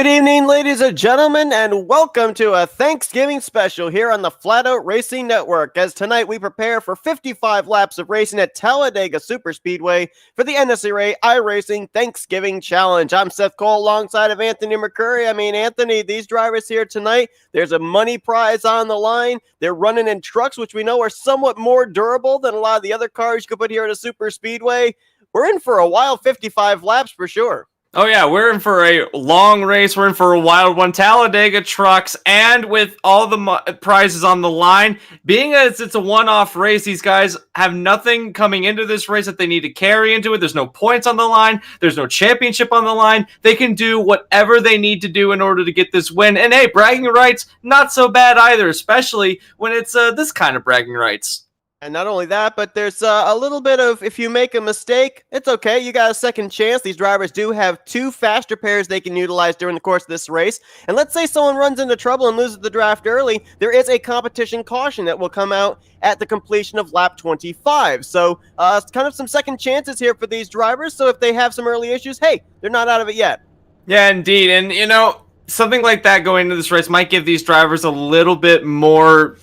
Good evening, ladies and gentlemen, and welcome to a Thanksgiving special here on the Flatout Racing Network. As tonight we prepare for 55 laps of racing at Talladega Superspeedway for the NNSCRA iRacing Thanksgiving Challenge. I'm Seth Cole alongside of Anthony McCurry. Anthony, these drivers here tonight, there's a money prize on the line. They're running in trucks, which we know are somewhat more durable than a lot of the other cars you could put here at a superspeedway. We're in for a wild 55 laps for sure. Oh yeah, we're in for a long race. We're in for a wild one. Talladega trucks, and with all the prizes on the line, being as it's a one-off race, these guys have nothing coming into this race that they need to carry into it. There's no points on the line. There's no championship on the line. They can do whatever they need to do in order to get this win. And hey, bragging rights, not so bad either, especially when it's this kind of bragging rights. And not only that, but there's a little bit of, if you make a mistake, it's okay. You got a second chance. These drivers do have two faster pairs they can utilize during the course of this race. And let's say someone runs into trouble and loses the draft early, there is a competition caution that will come out at the completion of lap 25. So it's kind of some second chances here for these drivers. So if they have some early issues, hey, they're not out of it yet. Yeah, indeed. And, something like that going into this race might give these drivers a little bit more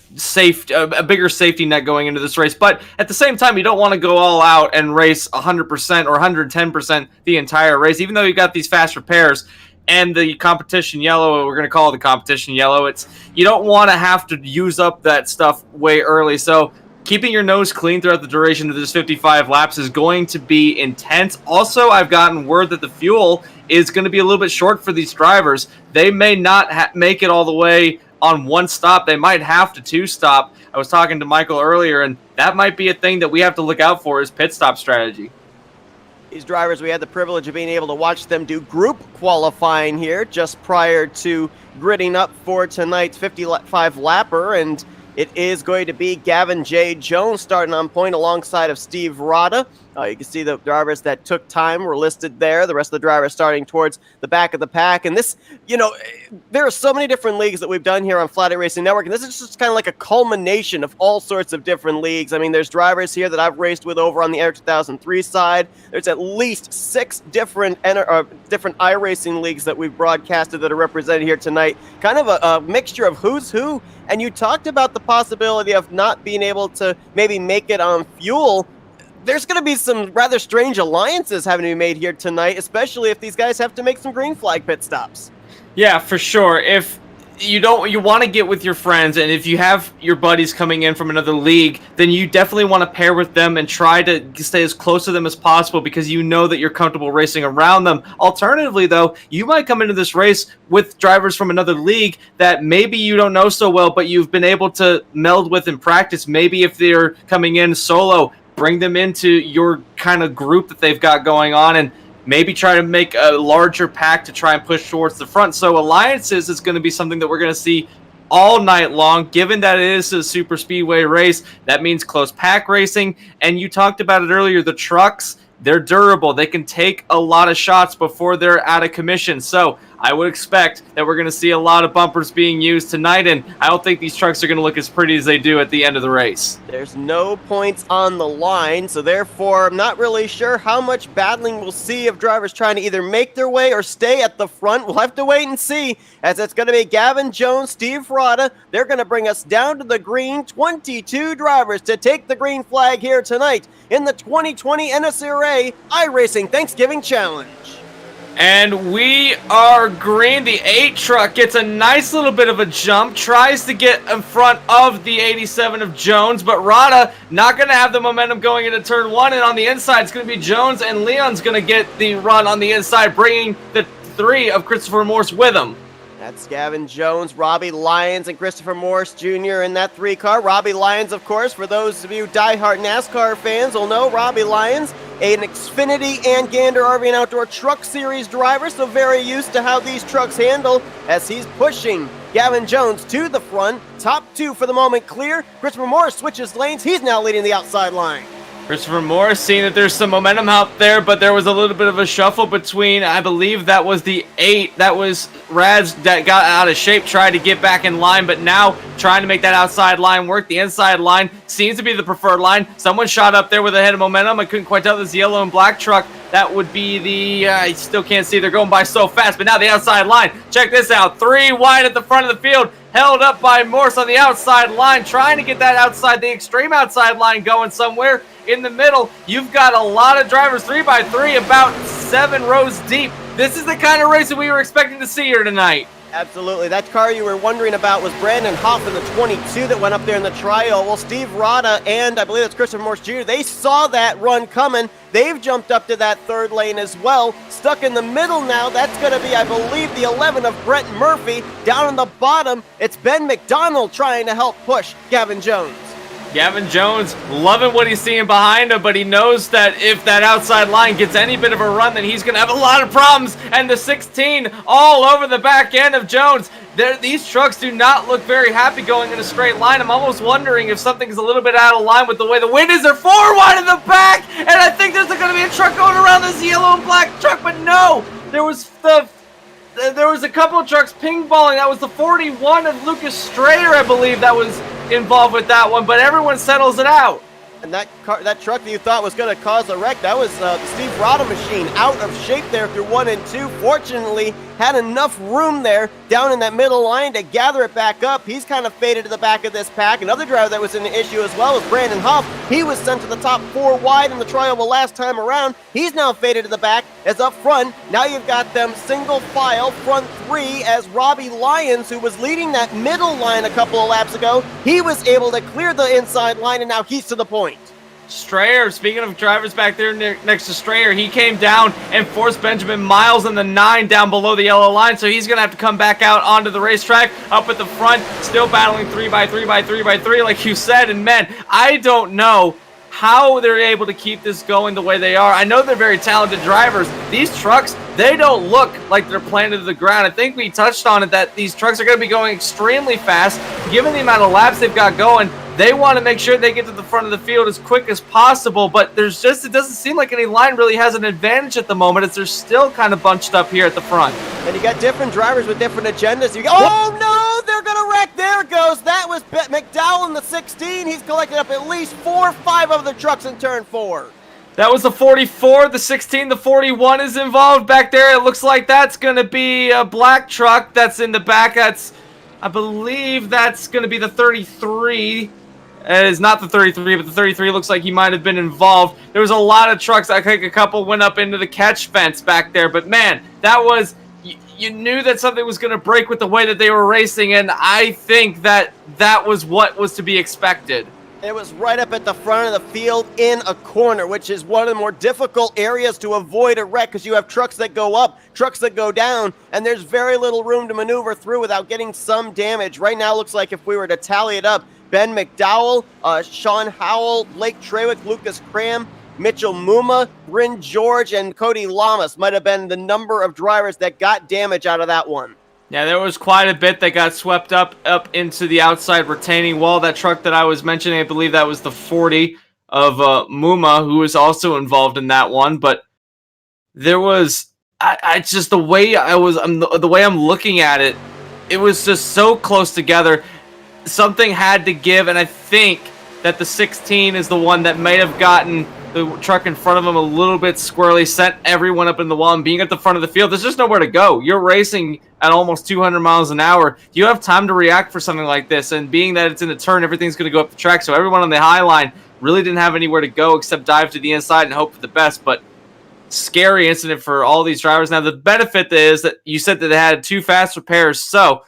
a bigger safety net going into this race. But at the same time, you don't want to go all out and race 100% or 110% the entire race, even though you got these faster pairs and the competition yellow. We're going to call it the competition yellow. You don't want to have to use up that stuff way early. So keeping your nose clean throughout the duration of this 55 laps is going to be intense. Also, I've gotten word that the fuel is going to be a little bit short for these drivers. They may not make it all the way on one stop. They might have to two stop. I was talking to Michael earlier, and that might be a thing that we have to look out for is pit stop strategy. These drivers, we had the privilege of being able to watch them do group qualifying here just prior to gridding up for tonight's 55 lapper, and it is going to be Gavin J. Jones starting on point alongside of Steve Rada. You can see the drivers that took time were listed there. The rest of the drivers starting towards the back of the pack. And this, there are so many different leagues that we've done here on Flatout Racing Network. And this is just kind of like a culmination of all sorts of different leagues. There's drivers here that I've raced with over on the Air 2003 side. There's at least 6 different iRacing leagues that we've broadcasted that are represented here tonight. Kind of a mixture of who's who. And you talked about the possibility of not being able to maybe make it on fuel. There's going to be some rather strange alliances having to be made here tonight, especially if these guys have to make some green flag pit stops. Yeah, for sure. If you want to get with your friends, and if you have your buddies coming in from another league, then you definitely want to pair with them and try to stay as close to them as possible because you know that you're comfortable racing around them. Alternatively, though, you might come into this race with drivers from another league that maybe you don't know so well, but you've been able to meld with in practice. Maybe if they're coming in solo, bring them into your kind of group that they've got going on and maybe try to make a larger pack to try and push towards the front. So alliances is going to be something that we're going to see all night long, given that it is a super speedway race. That means close pack racing. And you talked about it earlier, the trucks, they're durable. They can take a lot of shots before they're out of commission. So I would expect that we're going to see a lot of bumpers being used tonight, and I don't think these trucks are going to look as pretty as they do at the end of the race. There's no points on the line, so therefore I'm not really sure how much battling we'll see of drivers trying to either make their way or stay at the front. We'll have to wait and see, as it's going to be Gavin Jones, Steve Rada. They're going to bring us down to the green. 22 drivers to take the green flag here tonight in the 2020 NNSCRA iRacing Thanksgiving Challenge. And we are green. The 8 truck gets a nice little bit of a jump, tries to get in front of the 87 of Jones, but Rada not going to have the momentum going into turn 1, and on the inside it's going to be Jones, and Leon's going to get the run on the inside, bringing the 3 of Christopher Morse with him. That's Gavin Jones, Robbie Lyons, and Christopher Morse Jr. in that 3 car. Robbie Lyons, of course, for those of you diehard NASCAR fans will know, Robbie Lyons, an Xfinity and Gander RV and Outdoor Truck Series driver, so very used to how these trucks handle as he's pushing Gavin Jones to the front. Top 2 for the moment clear. Christopher Morse switches lanes. He's now leading the outside line. Christopher Morse seeing that there's some momentum out there, but there was a little bit of a shuffle between, I believe that was the 8, that was Rads that got out of shape, tried to get back in line, but now trying to make that outside line work. The inside line seems to be the preferred line. Someone shot up there with a head of momentum. I couldn't quite tell. This yellow and black truck That would be the, I still can't see, they're going by so fast, but now the outside line. Check this out, 3 wide at the front of the field, held up by Morse on the outside line, trying to get that outside, the extreme outside line going somewhere in the middle. You've got a lot of drivers, 3x3, about 7 rows deep. This is the kind of race that we were expecting to see here tonight. Absolutely. That car you were wondering about was Brandon Hoff in the 22 that went up there in the trio. Well, Steve Rada and I believe it's Christopher Morse Jr., they saw that run coming. They've jumped up to that third lane as well. Stuck in the middle now. That's going to be, I believe, the 11 of Brent Murphy. Down in the bottom, it's Ben McDonald trying to help push Gavin Jones. Gavin Jones loving what he's seeing behind him, but he knows that if that outside line gets any bit of a run, then he's going to have a lot of problems. And the 16 all over the back end of Jones. These trucks do not look very happy going in a straight line. I'm almost wondering if something's a little bit out of line with the way the wind is. They're 4 wide in the back, and I think there's going to be a truck going around this yellow and black truck, but no, there was a couple of trucks ping-balling. That was the 41 of Lucas Strayer, I believe, that was involved with that one, but everyone settles it out. And that truck that you thought was going to cause a wreck, that was the Steve Rada machine, out of shape there through 1 and 2. Fortunately, had enough room there down in that middle line to gather it back up. He's kind of faded to the back of this pack. Another driver that was in the issue as well was Brandon Hoff. He was sent to the top 4 wide in the trial the last time around. He's now faded to the back as up front. Now you've got them single file front 3 as Robbie Lyons, who was leading that middle line a couple of laps ago, he was able to clear the inside line, and now he's to the point. Strayer, speaking of drivers back there next to Strayer, he came down and forced Benjamin Miles in the 9 down below the yellow line, so he's going to have to come back out onto the racetrack, up at the front, still battling 3x3 like you said, and man, I don't know how they're able to keep this going the way they are. I know they're very talented drivers. These trucks, they don't look like they're planted to the ground. I think we touched on it that these trucks are going to be going extremely fast. Given the amount of laps they've got going, they want to make sure they get to the front of the field as quick as possible, but it doesn't seem like any line really has an advantage at the moment as they're still kind of bunched up here at the front. And you got different drivers with different agendas. Oh no, they're going to wreck. There it goes. That was McDowell in the 16. He's collected up at least 4 or 5 of the trucks in turn 4. That was the 44, the 16, the 41 is involved back there. It looks like that's going to be a black truck that's in the back. I believe that's going to be the 33. It is not the 33, but the 33 looks like he might have been involved. There was a lot of trucks. I think a couple went up into the catch fence back there. But, man, that was... You knew that something was going to break with the way that they were racing, and I think that was what was to be expected. It was right up at the front of the field in a corner, which is one of the more difficult areas to avoid a wreck because you have trucks that go up, trucks that go down, and there's very little room to maneuver through without getting some damage. Right now, it looks like if we were to tally it up, Ben McDowell, Sean Howell, Blake Trewick, Lucas Cram, Mitchell Muma, Bryn George, and Cody Lamas might have been the number of drivers that got damage out of that one. Yeah, there was quite a bit that got swept up into the outside retaining wall. That truck that I was mentioning, I believe that was the 40 of Muma, who was also involved in that one. But there was, I just the way I'm looking at it, it was just so close together. Something had to give, and I think that the 16 is the one that may have gotten the truck in front of him a little bit squirrely, sent everyone up in the wall, and being at the front of the field, there's just nowhere to go. You're racing at almost 200 miles an hour. You have time to react for something like this, and being that it's in a turn, everything's going to go up the track, so everyone on the high line really didn't have anywhere to go except dive to the inside and hope for the best, but scary incident for all these drivers. Now, the benefit is that you said that they had 2 fast repairs, so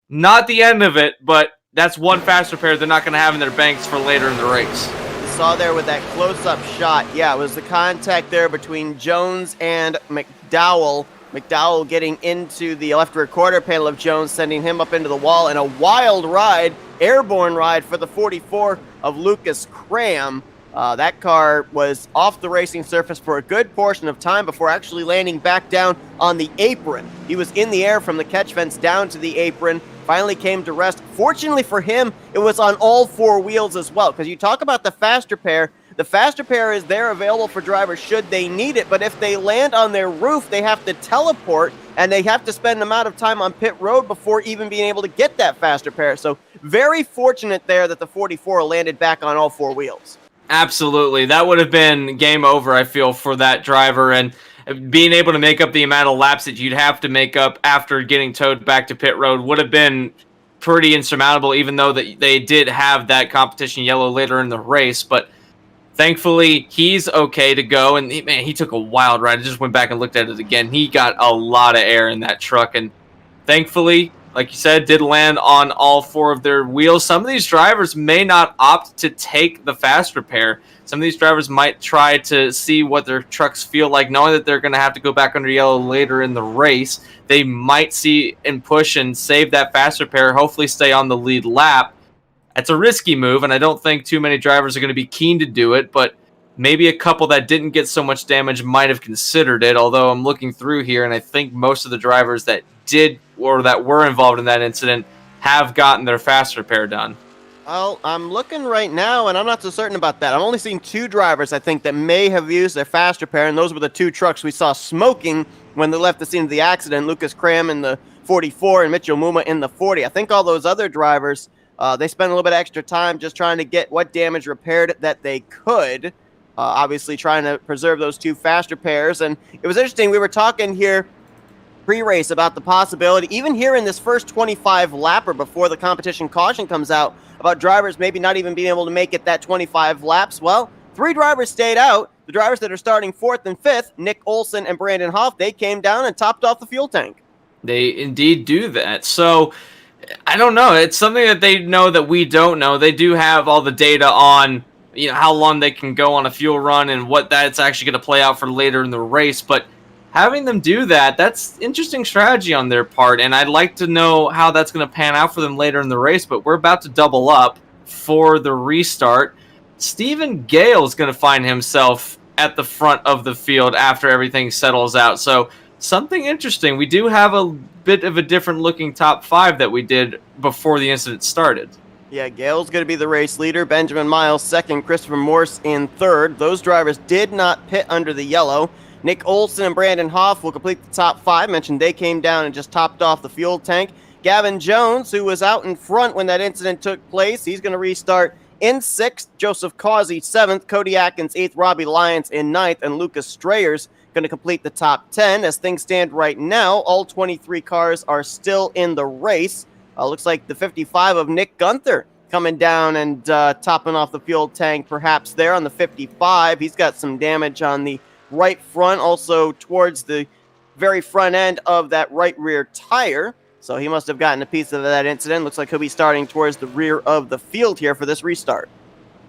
not the end of it, but that's 1 fast repair they're not going to have in their banks for later in the race. Saw there with that close-up shot. Yeah, it was the contact there between Jones and McDowell. McDowell getting into the left rear quarter panel of Jones, sending him up into the wall, and a wild ride, airborne ride for the 44 of Lucas Cram. That car was off the racing surface for a good portion of time before actually landing back down on the apron. He was in the air from the catch fence down to the apron, finally came to rest. Fortunately for him, it was on all 4 wheels as well, because you talk about the fast repair. The fast repair is there available for drivers should they need it, but if they land on their roof, they have to teleport, and they have to spend an amount of time on pit road before even being able to get that fast repair. So very fortunate there that the 44 landed back on all 4 wheels. Absolutely. That would have been game over, I feel, for that driver. And being able to make up the amount of laps that you'd have to make up after getting towed back to pit road would have been pretty insurmountable, even though that they did have that competition yellow later in the race. But thankfully, he's okay to go. And he took a wild ride. I just went back and looked at it again. He got a lot of air in that truck. And thankfully, like you said, did land on all four of their wheels. Some of these drivers may not opt to take the fast repair. Some of these drivers might try to see what their trucks feel like, knowing that they're going to have to go back under yellow later in the race. They might see and push and save that fast repair, hopefully stay on the lead lap. That's a risky move, and I don't think too many drivers are going to be keen to do it, but maybe a couple that didn't get so much damage might have considered it, although I'm looking through here, and I think most of the drivers that did or that were involved in that incident have gotten their fast repair done. Well, I'm looking right now, and I'm not so certain about that. I've only seen 2 drivers, I think, that may have used their fast repair, and those were the 2 trucks we saw smoking when they left the scene of the accident. Lucas Cram in the 44 and Mitchell Muma in the 40. I think all those other drivers, they spent a little bit extra time just trying to get what damage repaired that they could. Obviously trying to preserve those 2 fast repairs. And it was interesting, we were talking here pre-race about the possibility, even here in this first 25 lapper before the competition caution comes out, about drivers maybe not even being able to make it that 25 laps. Well, 3 drivers stayed out. The drivers that are starting 4th and 5th, Nick Olson and Brandon Hoff, they came down and topped off the fuel tank. They indeed do that. So I don't know. It's something that they know that we don't know. They do have all the data on how long they can go on a fuel run and what that's actually going to play out for later in the race. But having them do that, that's interesting strategy on their part, and I'd like to know how that's going to pan out for them later in the race. But we're about to double up for the restart. Stephen Gale is going to find himself at the front of the field after everything settles out. So something interesting. We do have a bit of a different looking top 5 that we did before the incident started. Yeah, Gale's going to be the race leader. Benjamin Miles second, Christopher Morse in third. Those drivers did not pit under the yellow. Nick Olson and Brandon Hoff will complete the top 5. Mentioned they came down and just topped off the fuel tank. Gavin Jones, who was out in front when that incident took place, he's going to restart in 6th. Joseph Causey 7th. Cody Atkins 8th. Robbie Lyons in 9th. And Lucas Strayers going to complete the top 10. As things stand right now, all 23 cars are still in the race. Looks like the 55 of Nick Gunther coming down and topping off the fuel tank perhaps there on the 55. He's got some damage on the right front, also towards the very front end of that right rear tire. So he must have gotten a piece of that incident. Looks like he'll be starting towards the rear of the field here for this restart.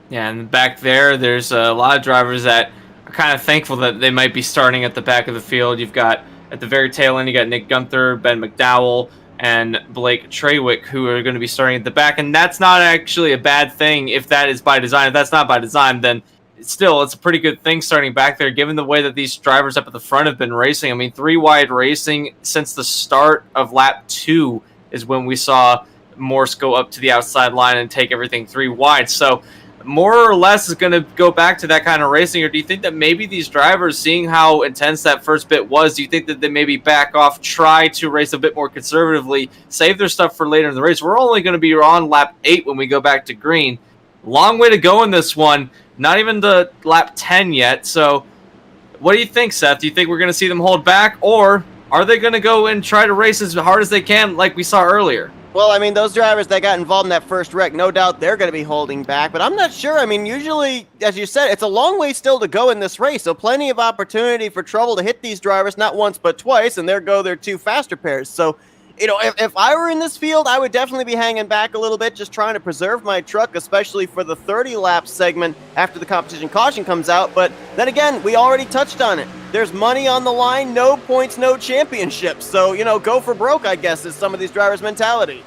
Yeah, and back there's a lot of drivers that are kind of thankful that they might be starting at the back of the field. You've got, at the very tail end, you got Nick Gunther, Ben McDowell, and Blake Trawick, who are going to be starting at the back. And that's not actually a bad thing if that is by design. If that's not by design, then still, it's a pretty good thing starting back there, given the way that these drivers up at the front have been racing. I mean, 3-wide racing since the start of lap 2 is when we saw Morse go up to the outside line and take everything 3 wide. So more or less is going to go back to that kind of racing, or do you think that maybe these drivers, seeing how intense that first bit was, do you think that they maybe back off, try to race a bit more conservatively, save their stuff for later in the race? We're only going to be on lap 8 when we go back to green. Long way to go in this one. Not even the lap 10 yet. So what do you think, Seth? Do you think we're going to see them hold back, or are they going to go and try to race as hard as they can like we saw earlier? Well, I mean, those drivers that got involved in that first wreck, no doubt they're going to be holding back, but I'm not sure. I mean, usually, as you said, it's a long way still to go in this race, so plenty of opportunity for trouble to hit these drivers, not once but twice, and there go their 2 faster pairs. So, if I were in this field, I would definitely be hanging back a little bit, just trying to preserve my truck, especially for the 30-lap segment after the competition caution comes out. But then again, we already touched on it. There's money on the line, no points, no championships. So, go for broke, I guess, is some of these drivers' mentality.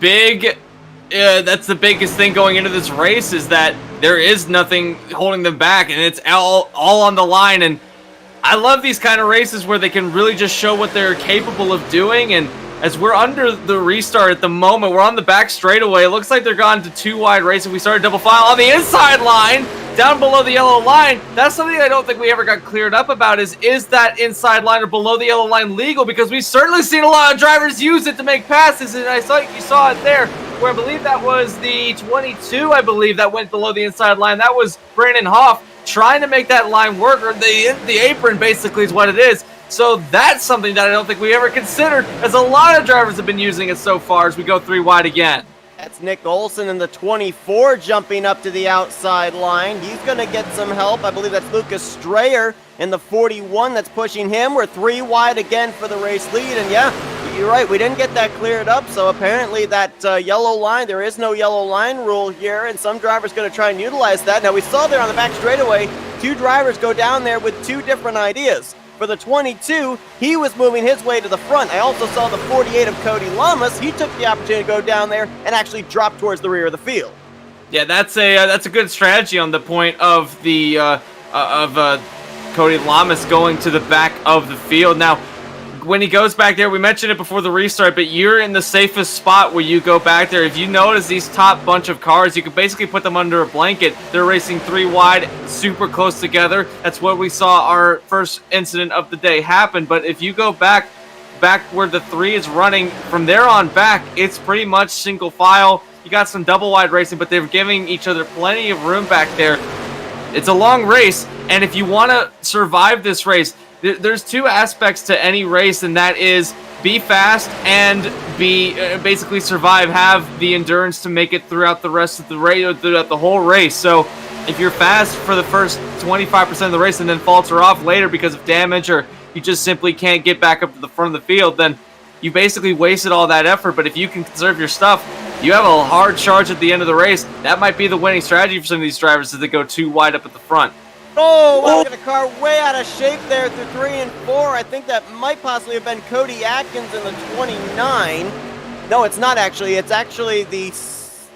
That's the biggest thing going into this race, is that there is nothing holding them back, and it's all on the line. And I love these kind of races where they can really just show what they're capable of doing. And as we're under the restart at the moment, we're on the back straightaway. It looks like they're gone to 2-wide racing. We started double file on the inside line, down below the yellow line. That's something I don't think we ever got cleared up about, is that inside line or below the yellow line legal? Because we've certainly seen a lot of drivers use it to make passes, and I thought you saw it there. where I believe that was the 22, I believe, that went below the inside line. That was Brandon Hoff trying to make that line work, or the apron basically is what it is. So that's something that I don't think we ever considered, as a lot of drivers have been using it so far as we go 3 wide again. That's Nick Olson in the 24 jumping up to the outside line. He's going to get some help. I believe that's Lucas Strayer in the 41 that's pushing him. We're 3 wide again for the race lead. And yeah, you're right, we didn't get that cleared up. So apparently that yellow line, there is no yellow line rule here, and some drivers going to try and utilize that. Now we saw there on the back straightaway, 2 drivers go down there with 2 different ideas. For the 22, he was moving his way to the front. I also saw the 48 of Cody Lamas. He took the opportunity to go down there and actually drop towards the rear of the field. Yeah, that's a good strategy on the point of the Cody Lamas going to the back of the field. Now, when he goes back there, we mentioned it before the restart, but you're in the safest spot where you go back there. If you notice these top bunch of cars, you can basically put them under a blanket. They're racing 3 wide, super close together. That's what we saw our first incident of the day happen. But if you go back where the 3 is running, from there on back, it's pretty much single file. You got some double wide racing, but they're giving each other plenty of room back there. It's a long race, and if you want to survive this race, there's 2 aspects to any race, and that is be fast and be basically survive, have the endurance to make it throughout the rest of the race, throughout the whole race. So if you're fast for the first 25% of the race and then falter off later because of damage, or you just simply can't get back up to the front of the field, then you basically wasted all that effort. But if you can conserve your stuff, you have a hard charge at the end of the race. That might be the winning strategy for some of these drivers, is to go 2 wide up at the front. Oh, wow, got a car way out of shape there through 3 and 4. I think that might possibly have been Cody Atkins in the 29. No, it's not actually. It's actually the... It's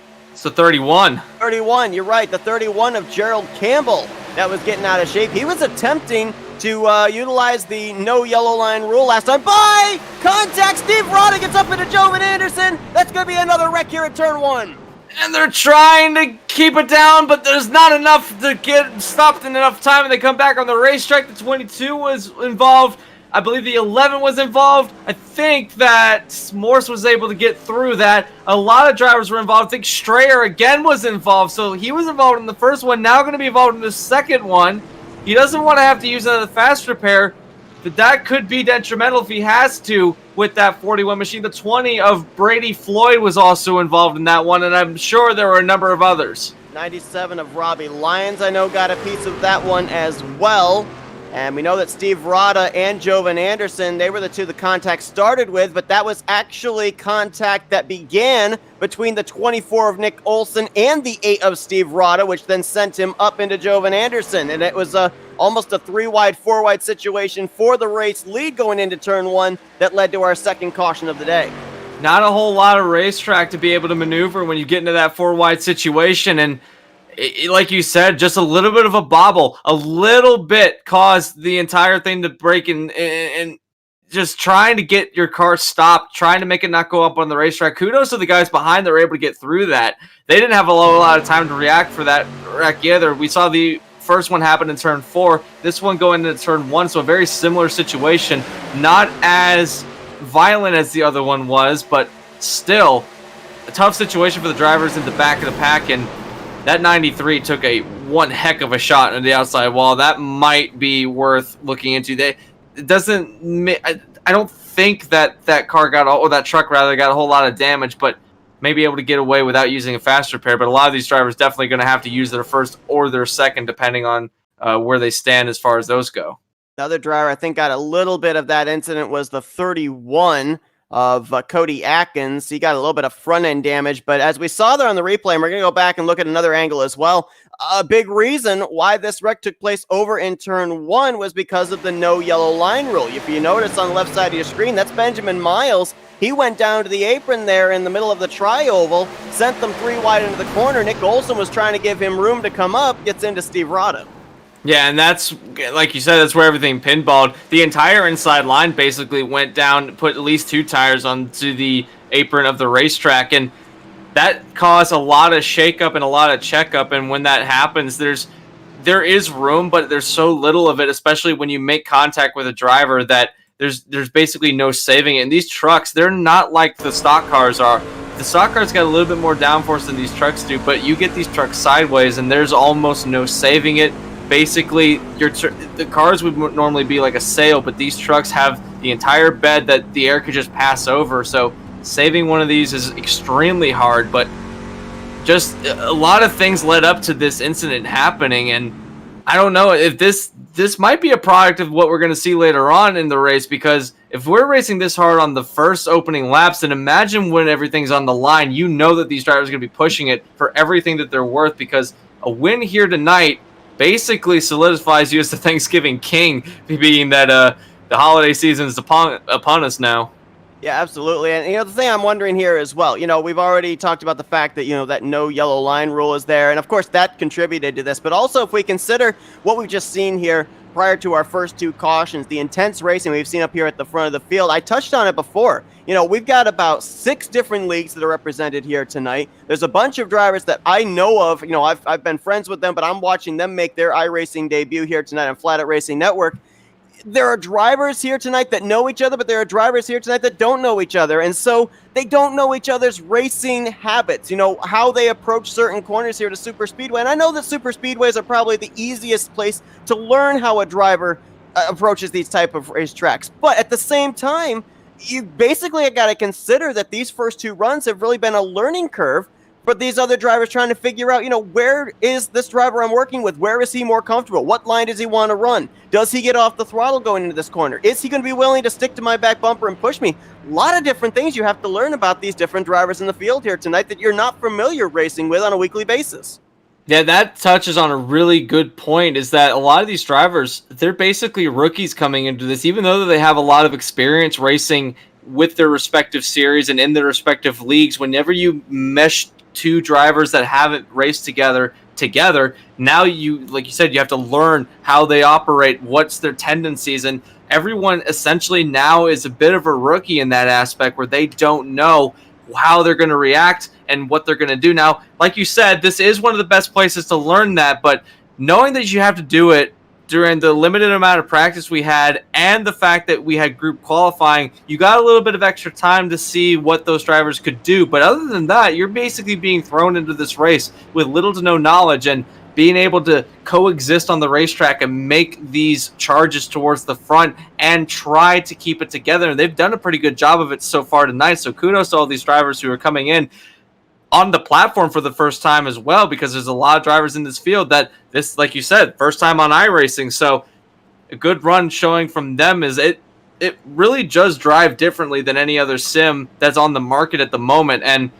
the 31. 31, you're right. The 31 of Gerald Campbell that was getting out of shape. He was attempting to utilize the no yellow line rule last time. By contact, Steve Rada gets up into Jovan Anderson. That's going to be another wreck here at turn 1. And they're trying to keep it down, but there's not enough to get stopped in enough time, and they come back on the racetrack. The 22 was involved. I believe the 11 was involved. I think that Morse was able to get through that. A lot of drivers were involved. I think Strayer again was involved, so he was involved in the first one, now going to be involved in the second one. He doesn't want to have to use another fast repair, but that could be detrimental if he has to with that 41 machine. The 20 of Brady Floyd was also involved in that one, and I'm sure there were a number of others. 97 of Robbie Lyons, I know, got a piece of that one as well. And we know that Steve Rada and Jovan Anderson, they were the 2 the contact started with, but that was actually contact that began between the 24 of Nick Olson and the 8 of Steve Rada, which then sent him up into Jovan Anderson. And it was almost a 3 wide, 4 wide situation for the race lead going into turn 1 that led to our second caution of the day. Not a whole lot of racetrack to be able to maneuver when you get into that 4 wide situation, and like you said, just a little bit of a bobble, a little bit caused the entire thing to break, and just trying to get your car stopped, trying to make it not go up on the racetrack. Kudos to the guys behind that were able to get through that. They didn't have a lot of time to react for that wreck either. We saw the first one happen in turn 4, this one going into turn 1, so a very similar situation. Not as violent as the other one was, but still a tough situation for the drivers in the back of the pack, and that 93 took one heck of a shot on the outside wall. That might be worth looking into. I don't think that car got, or that truck rather, got a whole lot of damage, but may be able to get away without using a fast repair. But a lot of these drivers definitely going to have to use their first or their second, depending on where they stand as far as those go. The other driver I think got a little bit of that incident was the 31 of Cody Atkins. He got a little bit of front end damage, but as we saw there on the replay, and we're going to go back and look at another angle as well, a big reason why this wreck took place over in turn 1 was because of the no yellow line rule. If you notice on the left side of your screen, that's Benjamin Miles. He went down to the apron there in the middle of the tri-oval, sent them 3 wide into the corner. Nick Olson was trying to give him room to come up, gets into Steve Rada. Yeah, and that's, like you said, that's where everything pinballed. The entire inside line basically went down, put at least 2 tires onto the apron of the racetrack, and that caused a lot of shakeup and a lot of checkup. And when that happens, there is room, but there's so little of it, especially when you make contact with a driver, that there's basically no saving it. And these trucks, they're not like the stock cars are. the stock cars got a little bit more downforce than these trucks do, but you get these trucks sideways and there's almost no saving it. Basically, the cars would normally be like a sail, but these trucks have the entire bed that the air could just pass over. So saving one of these is extremely hard, but just a lot of things led up to this incident happening. And I don't know if this might be a product of what we're going to see later on in the race, because if we're racing this hard on the first opening laps, then imagine when everything's on the line. You know that these drivers are going to be pushing it for everything that they're worth, because a win here tonight basically solidifies you as the Thanksgiving king, being that the holiday season is upon us now. Yeah, absolutely. And, the thing I'm wondering here as well, we've already talked about the fact that, that no yellow line rule is there. And, of course, that contributed to this. But also, if we consider what we've just seen here prior to our first two cautions, the intense racing we've seen up here at the front of the field, I touched on it before. We've got about 6 different leagues that are represented here tonight. There's a bunch of drivers that I know of. I've been friends with them, but I'm watching them make their iRacing debut here tonight on Flatout Racing Network. There are drivers here tonight that know each other, but there are drivers here tonight that don't know each other. And so they don't know each other's racing habits, how they approach certain corners here to super speedway. And I know that super speedways are probably the easiest place to learn how a driver approaches these type of racetracks. But at the same time, you basically got to consider that these first 2 runs have really been a learning curve for these other drivers trying to figure out, where is this driver I'm working with? Where is he more comfortable? What line does he want to run? Does he get off the throttle going into this corner? Is he going to be willing to stick to my back bumper and push me? A lot of different things you have to learn about these different drivers in the field here tonight that you're not familiar racing with on a weekly basis. Yeah, that touches on a really good point, is that a lot of these drivers, they're basically rookies coming into this, even though they have a lot of experience racing with their respective series and in their respective leagues. Whenever you mesh 2 drivers that haven't raced together, now you, like you said, you have to learn how they operate, what's their tendencies, and everyone essentially now is a bit of a rookie in that aspect, where they don't know how they're going to react and what they're going to do. Now, like you said, this is one of the best places to learn that, but knowing that you have to do it during the limited amount of practice we had, and the fact that we had group qualifying, you got a little bit of extra time to see what those drivers could do. But other than that, you're basically being thrown into this race with little to no knowledge, and being able to coexist on the racetrack and make these charges towards the front and try to keep it together. And they've done a pretty good job of it so far tonight. So kudos to all these drivers who are coming in on the platform for the first time as well, because there's a lot of drivers in this field that this, like you said, first time on iRacing. So a good run showing from them is it really does drive differently than any other sim that's on the market at the moment. And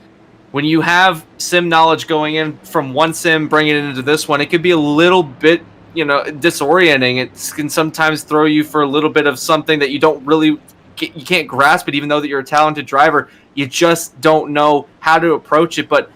when you have sim knowledge going in from one sim, bringing it into this one, it could be a little bit, disorienting. It can sometimes throw you for a little bit of something that you don't really, you can't grasp it, even though that you're a talented driver. You just don't know how to approach it. But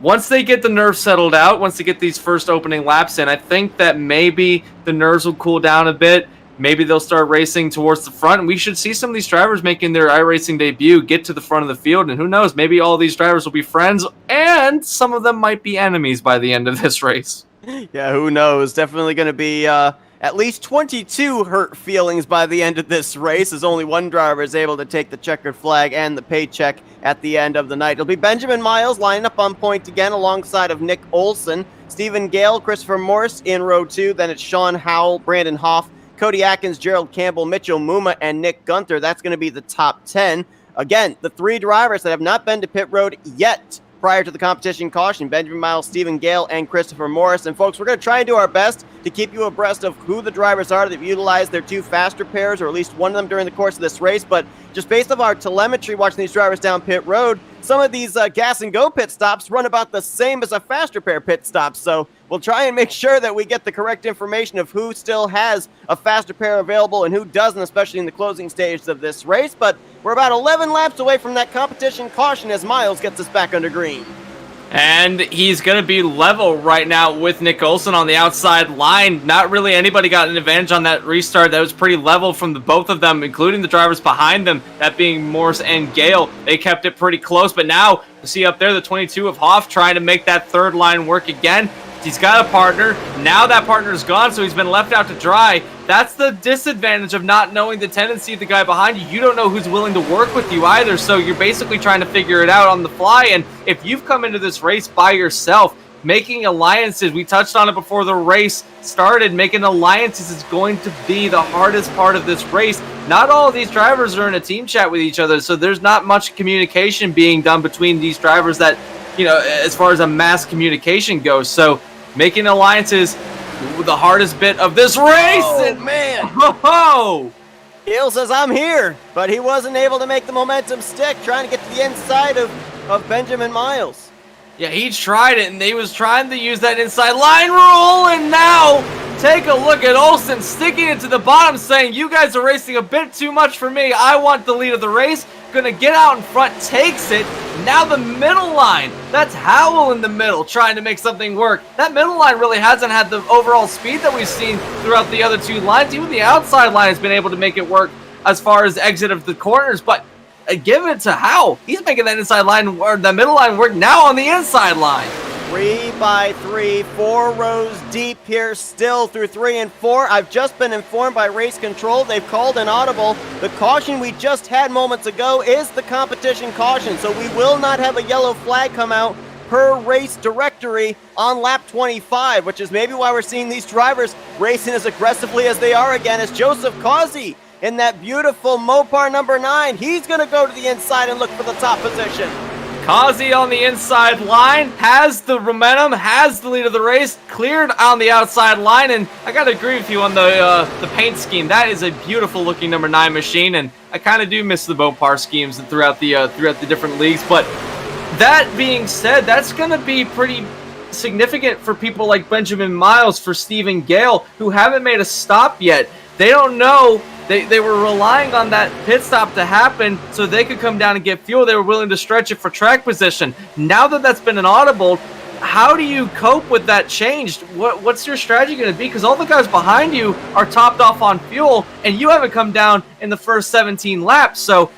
once they get the nerves settled out, once they get these first opening laps in, I think that maybe the nerves will cool down a bit. Maybe they'll start racing towards the front, and we should see some of these drivers making their iRacing debut get to the front of the field. And who knows, maybe all these drivers will be friends, and some of them might be enemies by the end of this race. Yeah, who knows? Definitely going to be at least 22 hurt feelings by the end of this race, as only one driver is able to take the checkered flag and the paycheck at the end of the night. It'll be Benjamin Miles lining up on point again alongside of Nick Olson, Stephen Gale, Christopher Morse in row 2. Then it's Sean Howell, Brandon Hoff, Cody Atkins, Gerald Campbell, Mitchell Muma, and Nick Gunter. That's going to be the top 10. Again, the 3 drivers that have not been to pit road yet prior to the competition caution: Benjamin Miles, Stephen Gale, and Christopher Morris. And folks, we're going to try and do our best to keep you abreast of who the drivers are that have utilized their 2 faster pairs, or at least one of them during the course of this race. But just based off our telemetry watching these drivers down pit road, some of these gas and go pit stops run about the same as a faster pair pit stop. So we'll try and make sure that we get the correct information of who still has a faster pair available and who doesn't, especially in the closing stages of this race. But we're about 11 laps away from that competition caution as Miles gets us back under green. And he's going to be level right now with Nick Olson on the outside line. Not really anybody got an advantage on that restart. That was pretty level from the both of them, including the drivers behind them, that being Morse and Gale. They kept it pretty close, but now you see up there the 22 of Hoff trying to make that third line work again. He's got a partner. Now that partner's gone, so he's been left out to dry. That's the disadvantage of not knowing the tendency of the guy behind you. You don't know who's willing to work with you either, so you're basically trying to figure it out on the fly. And if you've come into this race by yourself, making alliances, we touched on it before the race started, making alliances is going to be the hardest part of this race. Not all of these drivers are in a team chat with each other, so there's not much communication being done between these drivers that, as far as a mass communication goes. So making alliances, the hardest bit of this race. Oh, man. Oh! Hill says, I'm here, but he wasn't able to make the momentum stick, trying to get to the inside of Benjamin Miles. Yeah, he tried it, and he was trying to use that inside line rule, and now take a look at Olsen sticking it to the bottom, saying, you guys are racing a bit too much for me. I want the lead of the race. Gonna get out in front, takes it. Now the middle line. That's Howell in the middle, trying to make something work. That middle line really hasn't had the overall speed that we've seen throughout the other two lines. Even the outside line has been able to make it work as far as exit of the corners, but give it to Howell. He's making that inside line, or the middle line work now on the inside line. 3 by 3, 4 rows deep here still through 3 and 4. I've just been informed by Race Control. They've called an audible. The caution we just had moments ago is the competition caution, so we will not have a yellow flag come out per race directory on lap 25, which is maybe why we're seeing these drivers racing as aggressively as they are again, as Joseph Causey in that beautiful Mopar number 9. He's going to go to the inside and look for the top position. Causey on the inside line, has the momentum, has the lead of the race, cleared on the outside line, and I got to agree with you on the paint scheme. That is a beautiful looking number 9 machine, and I kind of do miss the Mopar schemes throughout the different leagues. But that being said, that's going to be pretty significant for people like Benjamin Miles, for Stephen Gale, who haven't made a stop yet. They don't know. They were relying on that pit stop to happen so they could come down and get fuel. They were willing to stretch it for track position. Now that that's been an audible, how do you cope with that change? What's your strategy going to be? Because all the guys behind you are topped off on fuel, and you haven't come down in the first 17 laps. So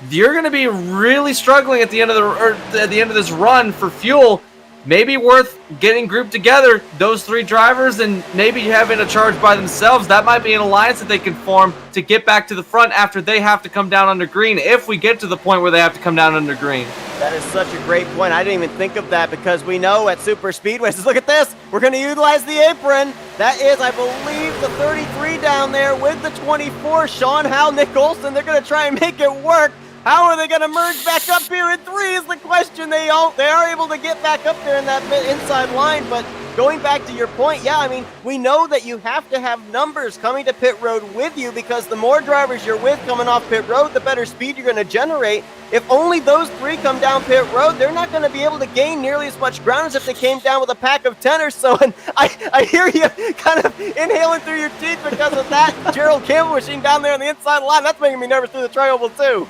you're going to be really struggling at the end of this run for fuel. Maybe worth getting grouped together, those 3 drivers, and maybe having a charge by themselves. That might be an alliance that they can form to get back to the front after they have to come down under green, if we get to the point where they have to come down under green. That is such a great point. I didn't even think of that, because we know at super speedways, look at this, we're going to utilize the apron. That is, I believe, the 33 down there with the 24, Sean Howe, Nick Olsen. They're going to try and make it work. How are they going to merge back up here in 3 is the question. They are able to get back up there in that inside line, but going back to your point, yeah, I mean, we know that you have to have numbers coming to pit road with you, because the more drivers you're with coming off pit road, the better speed you're going to generate. If only those 3 come down pit road, they're not going to be able to gain nearly as much ground as if they came down with a pack of 10 or so. And I hear you kind of inhaling through your teeth because of that Gerald Campbell machine down there on the inside line. That's making me nervous through the tri-oval too.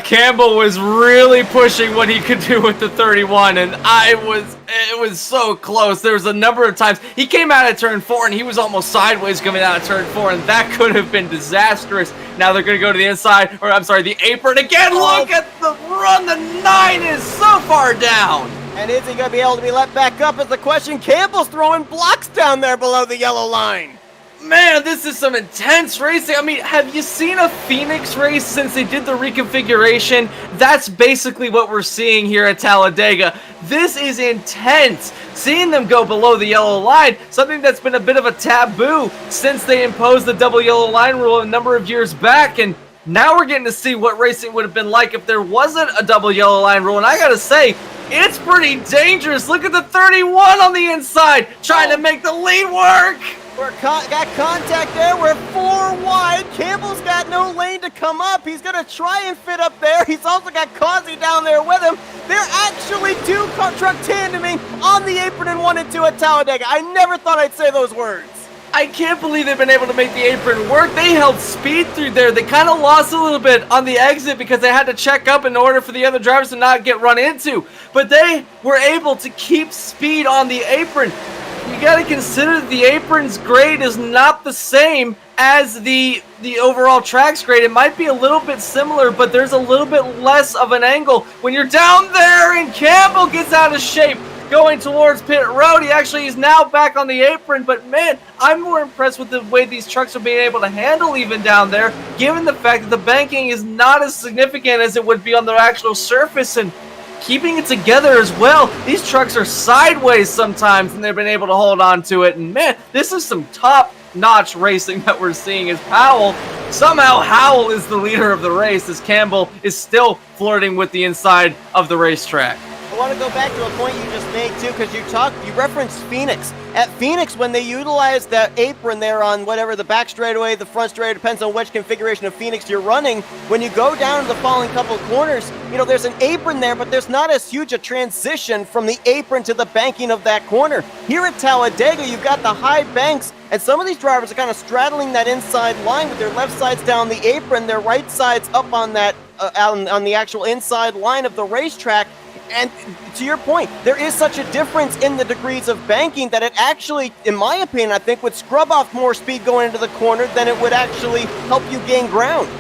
Campbell was really pushing what he could do with the 31, and it was so close. There was a number of times he came out of turn 4 and he was almost sideways coming out of turn 4, and that could have been disastrous. Now they're going to go to the inside, or I'm sorry, the apron again. Look at the run. The 9 is so far down. And is he going to be able to be let back up is the question. Campbell's throwing blocks down there below the yellow line. Man, this is some intense racing. I mean, have you seen a Phoenix race since they did the reconfiguration? That's basically what we're seeing here at Talladega. This is intense. Seeing them go below the yellow line, something that's been a bit of a taboo since they imposed the double yellow line rule a number of years back, and now we're getting to see what racing would have been like if there wasn't a double yellow line rule. And I gotta say, it's pretty dangerous. Look at the 31 on the inside, trying to make the lead work. Got contact there. We're 4 wide. Campbell's got no lane to come up. He's going to try and fit up there. He's also got Causey down there with him. They're actually 2 truck tandeming on the apron in 1 and 2 at Talladega. I never thought I'd say those words. I can't believe they've been able to make the apron work. They held speed through there. They kind of lost a little bit on the exit because they had to check up in order for the other drivers to not get run into. But they were able to keep speed on the apron. You got to consider the apron's grade is not the same as the overall track's grade. It might be a little bit similar, but there's a little bit less of an angle when you're down there, and Campbell gets out of shape. going towards pit road. He actually is now back on the apron, but man, I'm more impressed with the way these trucks are being able to handle even down there, given the fact that the banking is not as significant as it would be on the actual surface, and keeping it together as well. These trucks are sideways sometimes, and they've been able to hold on to it, and man, this is some top-notch racing that we're seeing as somehow Howell is the leader of the race, as Campbell is still flirting with the inside of the racetrack. I want to go back to a point you just made too, because you referenced Phoenix. At Phoenix, when they utilized that apron there on whatever the back straightaway, the front straightaway, depends on which configuration of Phoenix you're running. When you go down to the following couple of corners, there's an apron there, but there's not as huge a transition from the apron to the banking of that corner. Here at Talladega, you've got the high banks, and some of these drivers are kind of straddling that inside line with their left sides down the apron, their right sides up on that on the actual inside line of the racetrack. And to your point, there is such a difference in the degrees of banking that it actually, in my opinion, I think would scrub off more speed going into the corner than it would actually help you gain ground.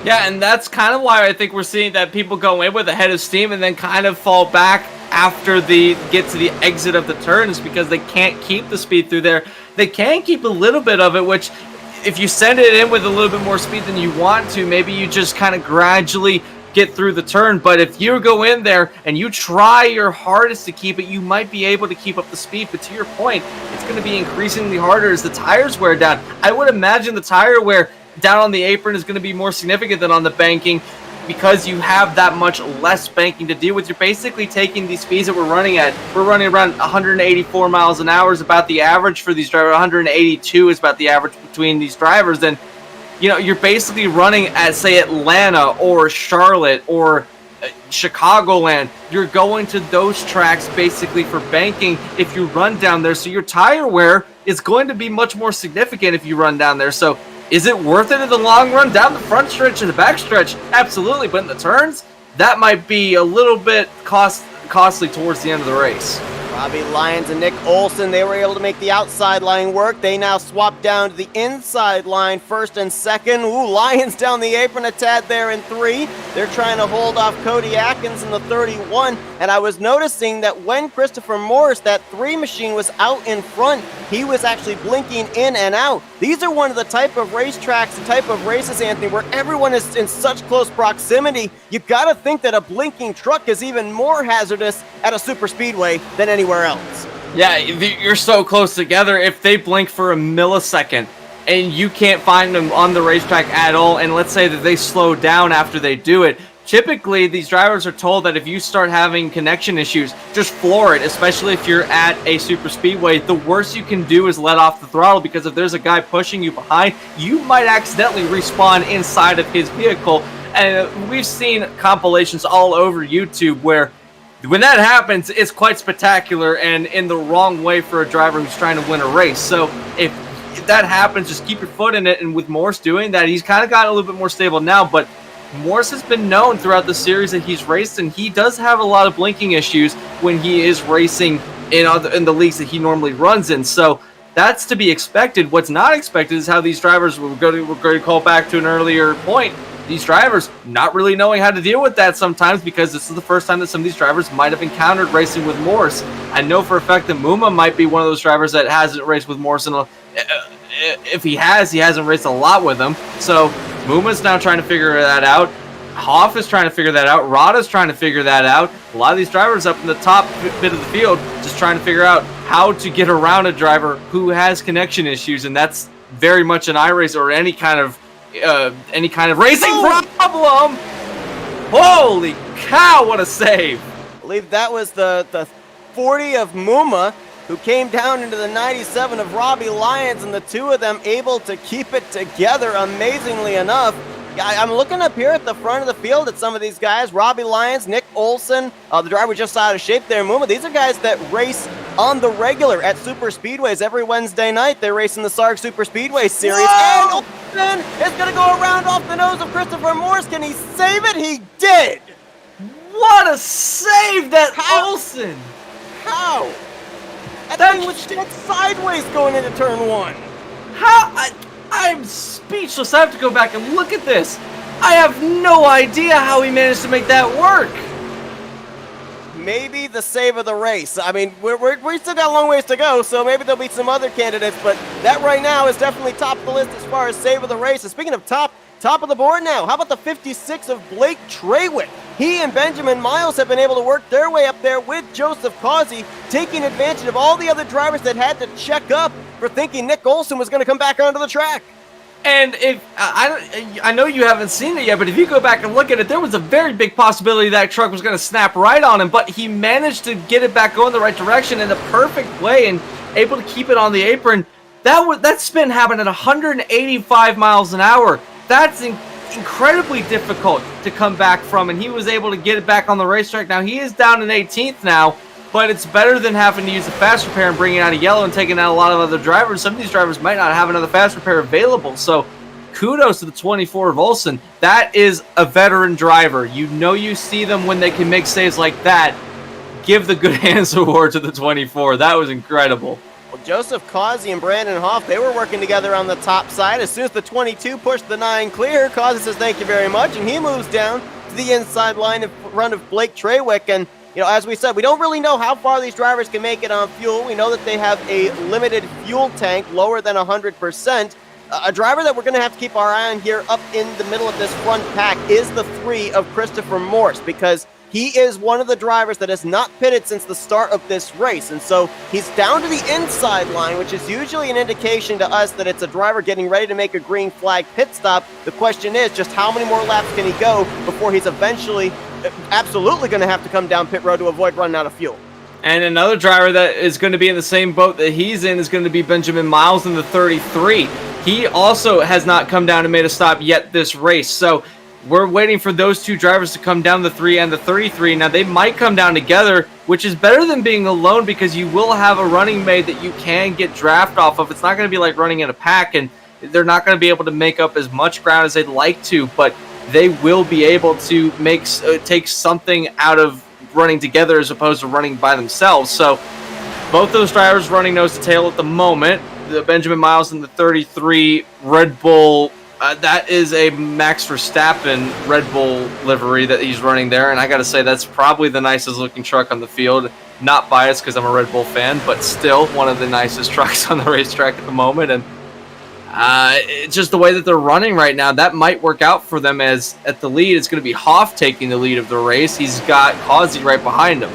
Yeah, and that's kind of why I think we're seeing that people go in with a head of steam and then kind of fall back after they get to the exit of the turns, because they can't keep the speed through there. They can keep a little bit of it, which if you send it in with a little bit more speed than you want to, maybe you just kind of gradually get through the turn. But if you go in there and you try your hardest to keep it, you might be able to keep up the speed. But to your point, it's going to be increasingly harder as the tires wear down. I would imagine the tire wear down on the apron is going to be more significant than on the banking, because you have that much less banking to deal with. You're basically taking these speeds that we're running at. We're running around 184 miles an hour is about the average for these drivers. 182 is about the average between these drivers. And you're basically running at, say, Atlanta or Charlotte or Chicagoland. You're going to those tracks basically for banking if you run down there. So your tire wear is going to be much more significant if you run down there. So is it worth it in the long run? Down the front stretch and the back stretch, absolutely. But in the turns, that might be a little bit costly towards the end of the race. Robbie Lyons and Nick Olson, they were able to make the outside line work. They now swap down to the inside line, first and second. Ooh, Lyons down the apron a tad there in 3. They're trying to hold off Cody Atkins in the 31. And I was noticing that when Christopher Morris, that 3 machine, was out in front, he was actually blinking in and out. These are one of the type of racetracks, the type of races, Anthony, where everyone is in such close proximity. You got to think that a blinking truck is even more hazardous at a super speedway than anywhere else. Yeah, you're so close together. If they blink for a millisecond and you can't find them on the racetrack at all, and let's say that they slow down after they do it, typically these drivers are told that if you start having connection issues, just floor it, especially if you're at a super speedway. The worst you can do is let off the throttle, because if there's a guy pushing you behind, you might accidentally respawn inside of his vehicle. And we've seen compilations all over YouTube where when that happens, it's quite spectacular and in the wrong way for a driver who's trying to win a race. So if that happens, just keep your foot in it. And with Morris doing that, he's kind of gotten a little bit more stable now. But Morris has been known throughout the series that he's raced, and he does have a lot of blinking issues when he is racing in the leagues that he normally runs in. So that's to be expected. What's not expected is how these drivers, we're going to call back to an earlier point, these drivers not really knowing how to deal with that sometimes, because this is the first time that some of these drivers might have encountered racing with Morris. I know for a fact that Muma might be one of those drivers that hasn't raced with Morris. If he hasn't raced a lot with him. So Muma's now trying to figure that out. Hoff is trying to figure that out. Rada's trying to figure that out. A lot of these drivers up in the top bit of the field just trying to figure out how to get around a driver who has connection issues, and that's very much an iRace or any kind of racing problem. Holy cow, what a save. I believe that was the 40 of Muma, who came down into the 97 of Robbie Lyons, and the two of them able to keep it together amazingly enough. I'm looking up here at the front of the field at some of these guys. Robbie Lyons, Nick Olson, the driver just out of shape there, Muma. These are guys that race on the regular at super speedways every Wednesday night. They race in the SARG Super Speedway Series. Whoa! And Olson is going to go around off the nose of Christopher Morris. Can he save it? He did! What a save, that Olson! How? That thing was dead sideways going into turn 1. How? I'm speechless. I have to go back and look at this. I have no idea how he managed to make that work. maybe the save of the race. I mean, we still got a long ways to go, so maybe there'll be some other candidates, but that right now is definitely top of the list as far as save of the race. And speaking of top of the board now, how about the 56 of Blake Trawick? He and Benjamin Miles have been able to work their way up there with Joseph Causey, taking advantage of all the other drivers that had to check up for thinking Nick Olson was going to come back onto the track. And if I know you haven't seen it yet, but if you go back and look at it, there was a very big possibility that truck was going to snap right on him, but he managed to get it back going the right direction in the perfect way and able to keep it on the apron. That spin happened at 185 miles an hour. That's incredibly difficult to come back from, and he was able to get it back on the racetrack. Now, he is down in 18th now, but it's better than having to use a fast repair and bringing out a yellow and taking out a lot of other drivers. Some of these drivers might not have another fast repair available, so kudos to the 24 of Olson. That is a veteran driver. You know you see them when they can make saves like that. Give the Good Hands Award to the 24. That was incredible. Well, Joseph Causey and Brandon Hoff, they were working together on the top side. As soon as the 22 pushed the 9 clear, Causey says thank you very much, and he moves down to the inside line in front of Blake Trawick. And you know, as we said, we don't really know how far these drivers can make it on fuel. We know that they have a limited fuel tank, lower than 100%. A driver that we're going to have to keep our eye on here up in the middle of this front pack is the 3 of Christopher Morse, because he is one of the drivers that has not pitted since the start of this race. And so he's down to the inside line, which is usually an indication to us that it's a driver getting ready to make a green flag pit stop. The question is just how many more laps can he go before he's eventually absolutely going to have to come down pit road to avoid running out of fuel. And another driver that is going to be in the same boat that he's in is going to be Benjamin Miles in the 33. He also has not come down and made a stop yet this race. So we're waiting for those two drivers to come down, the 3 and the 33. Now, they might come down together, which is better than being alone because you will have a running mate that you can get draft off of. It's not going to be like running in a pack, and they're not going to be able to make up as much ground as they'd like to, but they will be able to take something out of running together as opposed to running by themselves. So both those drivers running nose to tail at the moment. The Benjamin Miles and the 33 Red Bull, that is a Max Verstappen Red Bull livery that he's running there, and I gotta say that's probably the nicest looking truck on the field. Not biased because I'm a Red Bull fan, but still one of the nicest trucks on the racetrack at the moment. And it's just the way that they're running right now, that might work out for them. As at the lead, it's going to be Hoff taking the lead of the race. He's got Causey right behind him.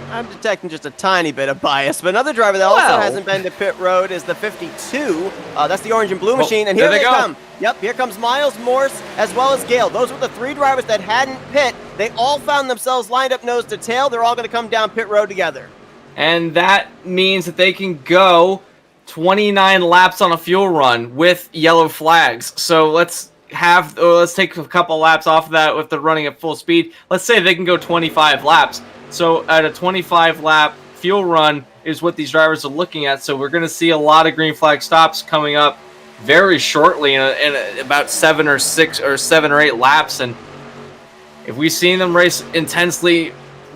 I'm detecting just a tiny bit of bias, but another driver that also hasn't been to pit road is the 52. That's the orange and blue machine, and here they come. Yep, here comes Miles, Morse, as well as Gale. Those were the 3 drivers that hadn't pit. They all found themselves lined up nose to tail. They're all going to come down pit road together. And that means that they can go 29 laps on a fuel run with yellow flags. So let's take a couple laps off of that with the running at full speed. Let's say they can go 25 laps. So at a 25 lap fuel run is what these drivers are looking at. So we're going to see a lot of green flag stops coming up very shortly in about 7 or 8 laps. And if we've seen them race intensely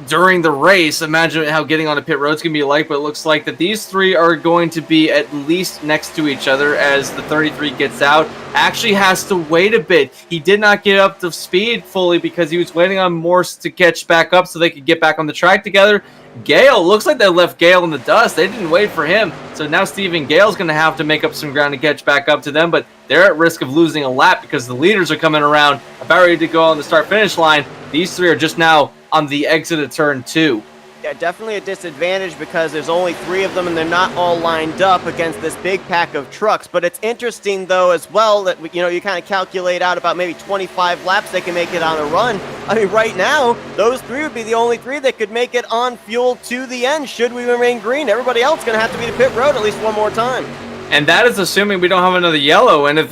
during the race, imagine how getting on a pit road is going to be like. But it looks like that these 3 are going to be at least next to each other as the 33 gets out. Actually has to wait a bit. He did not get up to speed fully because he was waiting on Morse to catch back up so they could get back on the track together. Gale, looks like they left Gale in the dust. They didn't wait for him. So now Stephen Gale's going to have to make up some ground to catch back up to them, but they're at risk of losing a lap because the leaders are coming around about ready to go on the start-finish line. These 3 are just now on the exit of turn 2. Yeah, definitely a disadvantage because there's only 3 of them and they're not all lined up against this big pack of trucks. But it's interesting, though, as well that, you kind of calculate out about maybe 25 laps they can make it on a run. I mean, right now, those 3 would be the only 3 that could make it on fuel to the end should we remain green. Everybody else is going to have to be to pit road at least one more time. And that is assuming we don't have another yellow. And if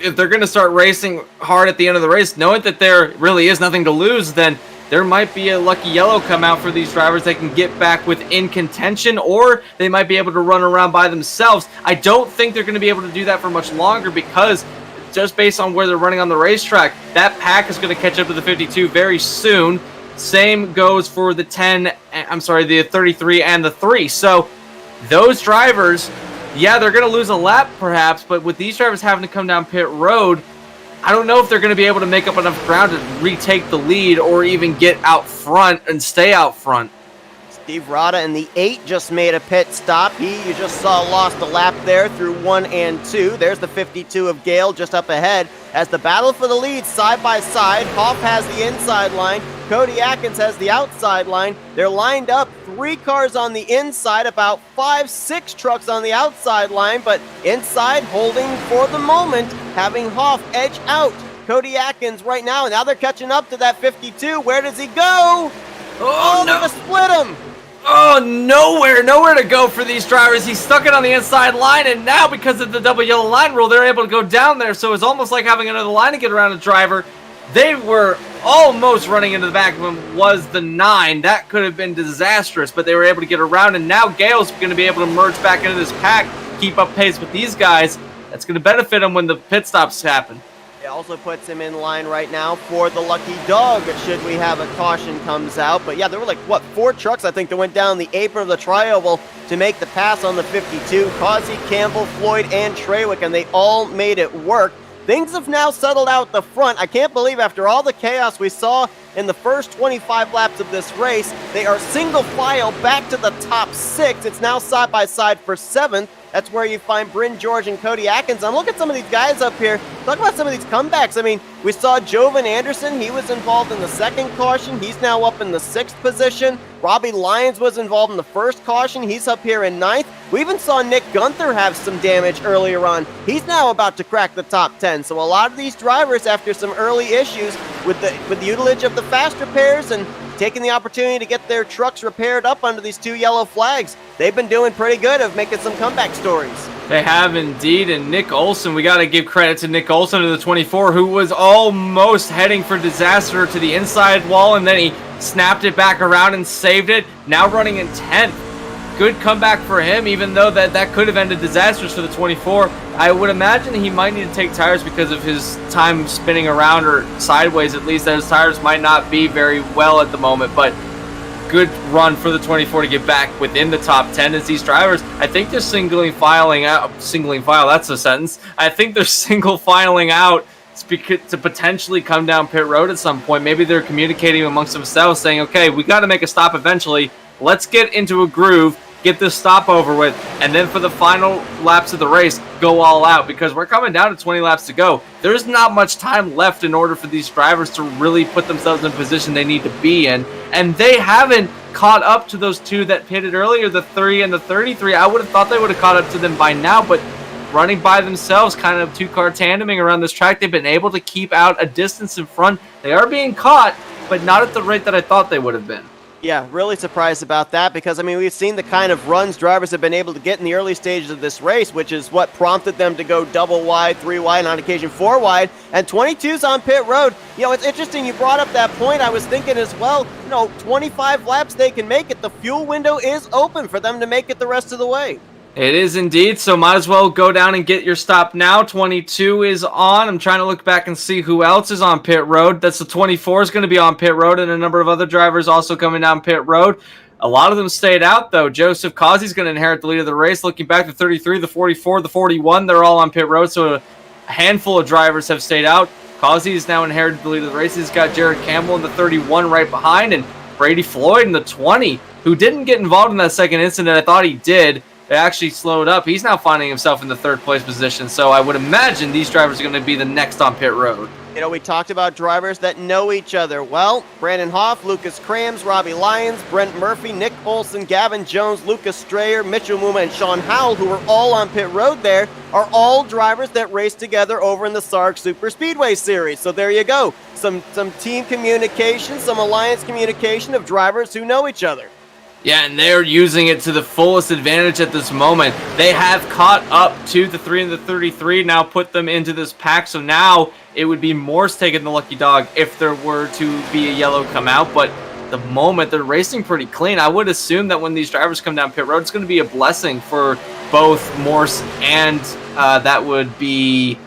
they're going to start racing hard at the end of the race, knowing that there really is nothing to lose, then there might be a lucky yellow come out for these drivers. They can get back within contention, or they might be able to run around by themselves. I don't think they're going to be able to do that for much longer because just based on where they're running on the racetrack, that pack is going to catch up to the 52 very soon. Same goes for the 33 and the 3. So those drivers, yeah, they're going to lose a lap perhaps, but with these drivers having to come down pit road, I don't know if they're going to be able to make up enough ground to retake the lead or even get out front and stay out front. Steve Rada in the 8 just made a pit stop. You just saw, lost a lap there through 1 and 2. There's the 52 of Gale just up ahead as the battle for the lead side by side. Hoff has the inside line. Cody Atkins has the outside line. They're lined up, 3 cars on the inside, about 5-6 trucks on the outside line, but inside holding for the moment, having Hoff edge out Cody Atkins right now. Now they're catching up to that 52. Where does he go? Oh, no. They're gonna split him. Oh, nowhere to go for these drivers. He's stuck it on the inside line, and now because of the double yellow line rule, they're able to go down there, so it's almost like having another line to get around a driver. They were almost running into the back of him, was the 9. That could have been disastrous, but they were able to get around, and now Gale's going to be able to merge back into this pack, keep up pace with these guys. That's going to benefit him when the pit stops happen. It also puts him in line right now for the lucky dog should we have a caution comes out. But yeah, there were 4 trucks I think that went down the apron of the trioval to make the pass on the 52. Causey, Campbell, Floyd, and Trawick, and they all made it work. Things have now settled out the front. I can't believe after all the chaos we saw in the first 25 laps of this race, they are single file back to the top 6. It's now side by side for 7th. That's where you find Bryn George and Cody Atkins. And look at some of these guys up here. Talk about some of these comebacks. I mean, we saw Jovan Anderson. He was involved in the 2nd caution. He's now up in the 6th position. Robbie Lyons was involved in the 1st caution. He's up here in 9th. We even saw Nick Gunther have some damage earlier on. He's now about to crack the top 10. So a lot of these drivers, after some early issues with the utilage of the fast repairs and taking the opportunity to get their trucks repaired up under these 2 yellow flags, they've been doing pretty good of making some comeback stories. They have indeed, and Nick Olson, we got to give credit to Nick Olson of the 24, who was almost heading for disaster to the inside wall, and then he snapped it back around and saved it, now running in 10th. Good comeback for him, even though that could have ended disastrous for the 24. I would imagine he might need to take tires because of his time spinning around, or sideways at least. Those tires might not be very well at the moment, but good run for the 24 to get back within the top 10 as these drivers, I think they're single filing out to potentially come down pit road at some point. Maybe they're communicating amongst themselves saying, okay, we got to make a stop eventually. Let's get into a groove, get this stop over with, and then for the final laps of the race, go all out, because we're coming down to 20 laps to go. There's not much time left in order for these drivers to really put themselves in a position they need to be in, and they haven't caught up to those 2 that pitted earlier, the 3 and the 33. I would have thought they would have caught up to them by now, but running by themselves, kind of 2-car tandeming around this track, they've been able to keep out a distance in front. They are being caught, but not at the rate that I thought they would have been. Yeah, really surprised about that because, I mean, we've seen the kind of runs drivers have been able to get in the early stages of this race, which is what prompted them to go double wide, 3 wide, and on occasion 4 wide, and 22's on pit road. You know, it's interesting you brought up that point. I was thinking as well, 25 laps they can make it. The fuel window is open for them to make it the rest of the way. It is indeed, so might as well go down and get your stop now. 22 is on. I'm trying to look back and see who else is on pit road. That's the 24 is going to be on pit road, and a number of other drivers also coming down pit road. A lot of them stayed out, though. Joseph Causey's going to inherit the lead of the race. Looking back, the 33, the 44, the 41, they're all on pit road, so a handful of drivers have stayed out. Causey has now inherited the lead of the race. He's got Jared Campbell in the 31 right behind, and Brady Floyd in the 20, who didn't get involved in that second incident. I thought he did. It actually slowed up. He's now finding himself in the 3rd place position, so I would imagine these drivers are going to be the next on pit road. We talked about drivers that know each other. Well, Brandon Hoff, Lucas Krams, Robbie Lyons, Brent Murphy, Nick Olson, Gavin Jones, Lucas Strayer, Mitchell Muma, and Sean Howell, who are all on pit road there, are all drivers that race together over in the Sarg Super Speedway Series. So there you go. Some team communication, some alliance communication of drivers who know each other. Yeah, and they're using it to the fullest advantage at this moment. They have caught up to the 3 and the 33, now put them into this pack. So now it would be Morse taking the lucky dog if there were to be a yellow come out. But at the moment, they're racing pretty clean. I would assume that when these drivers come down pit road, it's going to be a blessing for both Morse and that would be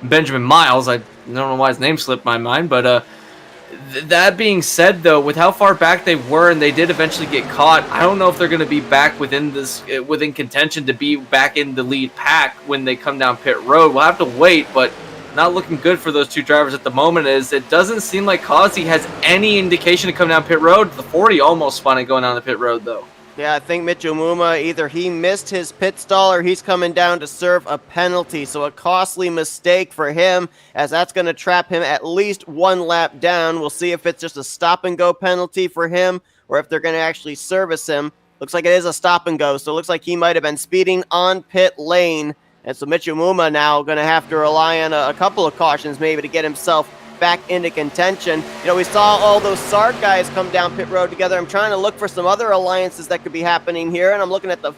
Benjamin Miles. I don't know why his name slipped my mind, but that being said, though, with how far back they were and they did eventually get caught, I don't know if they're going to be back within contention to be back in the lead pack when they come down pit road. We'll have to wait, but not looking good for those two drivers at the moment. Is it doesn't seem like Causey has any indication to come down pit road. The 40 almost spun it going down the pit road, though. Yeah, I think Mitch Umuma, either he missed his pit stall or he's coming down to serve a penalty. So a costly mistake for him, as that's going to trap him at least one lap down. We'll see if it's just a stop-and-go penalty for him or if they're going to actually service him. Looks like it is a stop-and-go, so it looks like he might have been speeding on pit lane. And so Mitch Umuma now going to have to rely on a couple of cautions maybe to get himself back into contention. You know, we saw all those SART guys come down pit road together. I'm trying to look for some other alliances that could be happening here, and I'm looking at the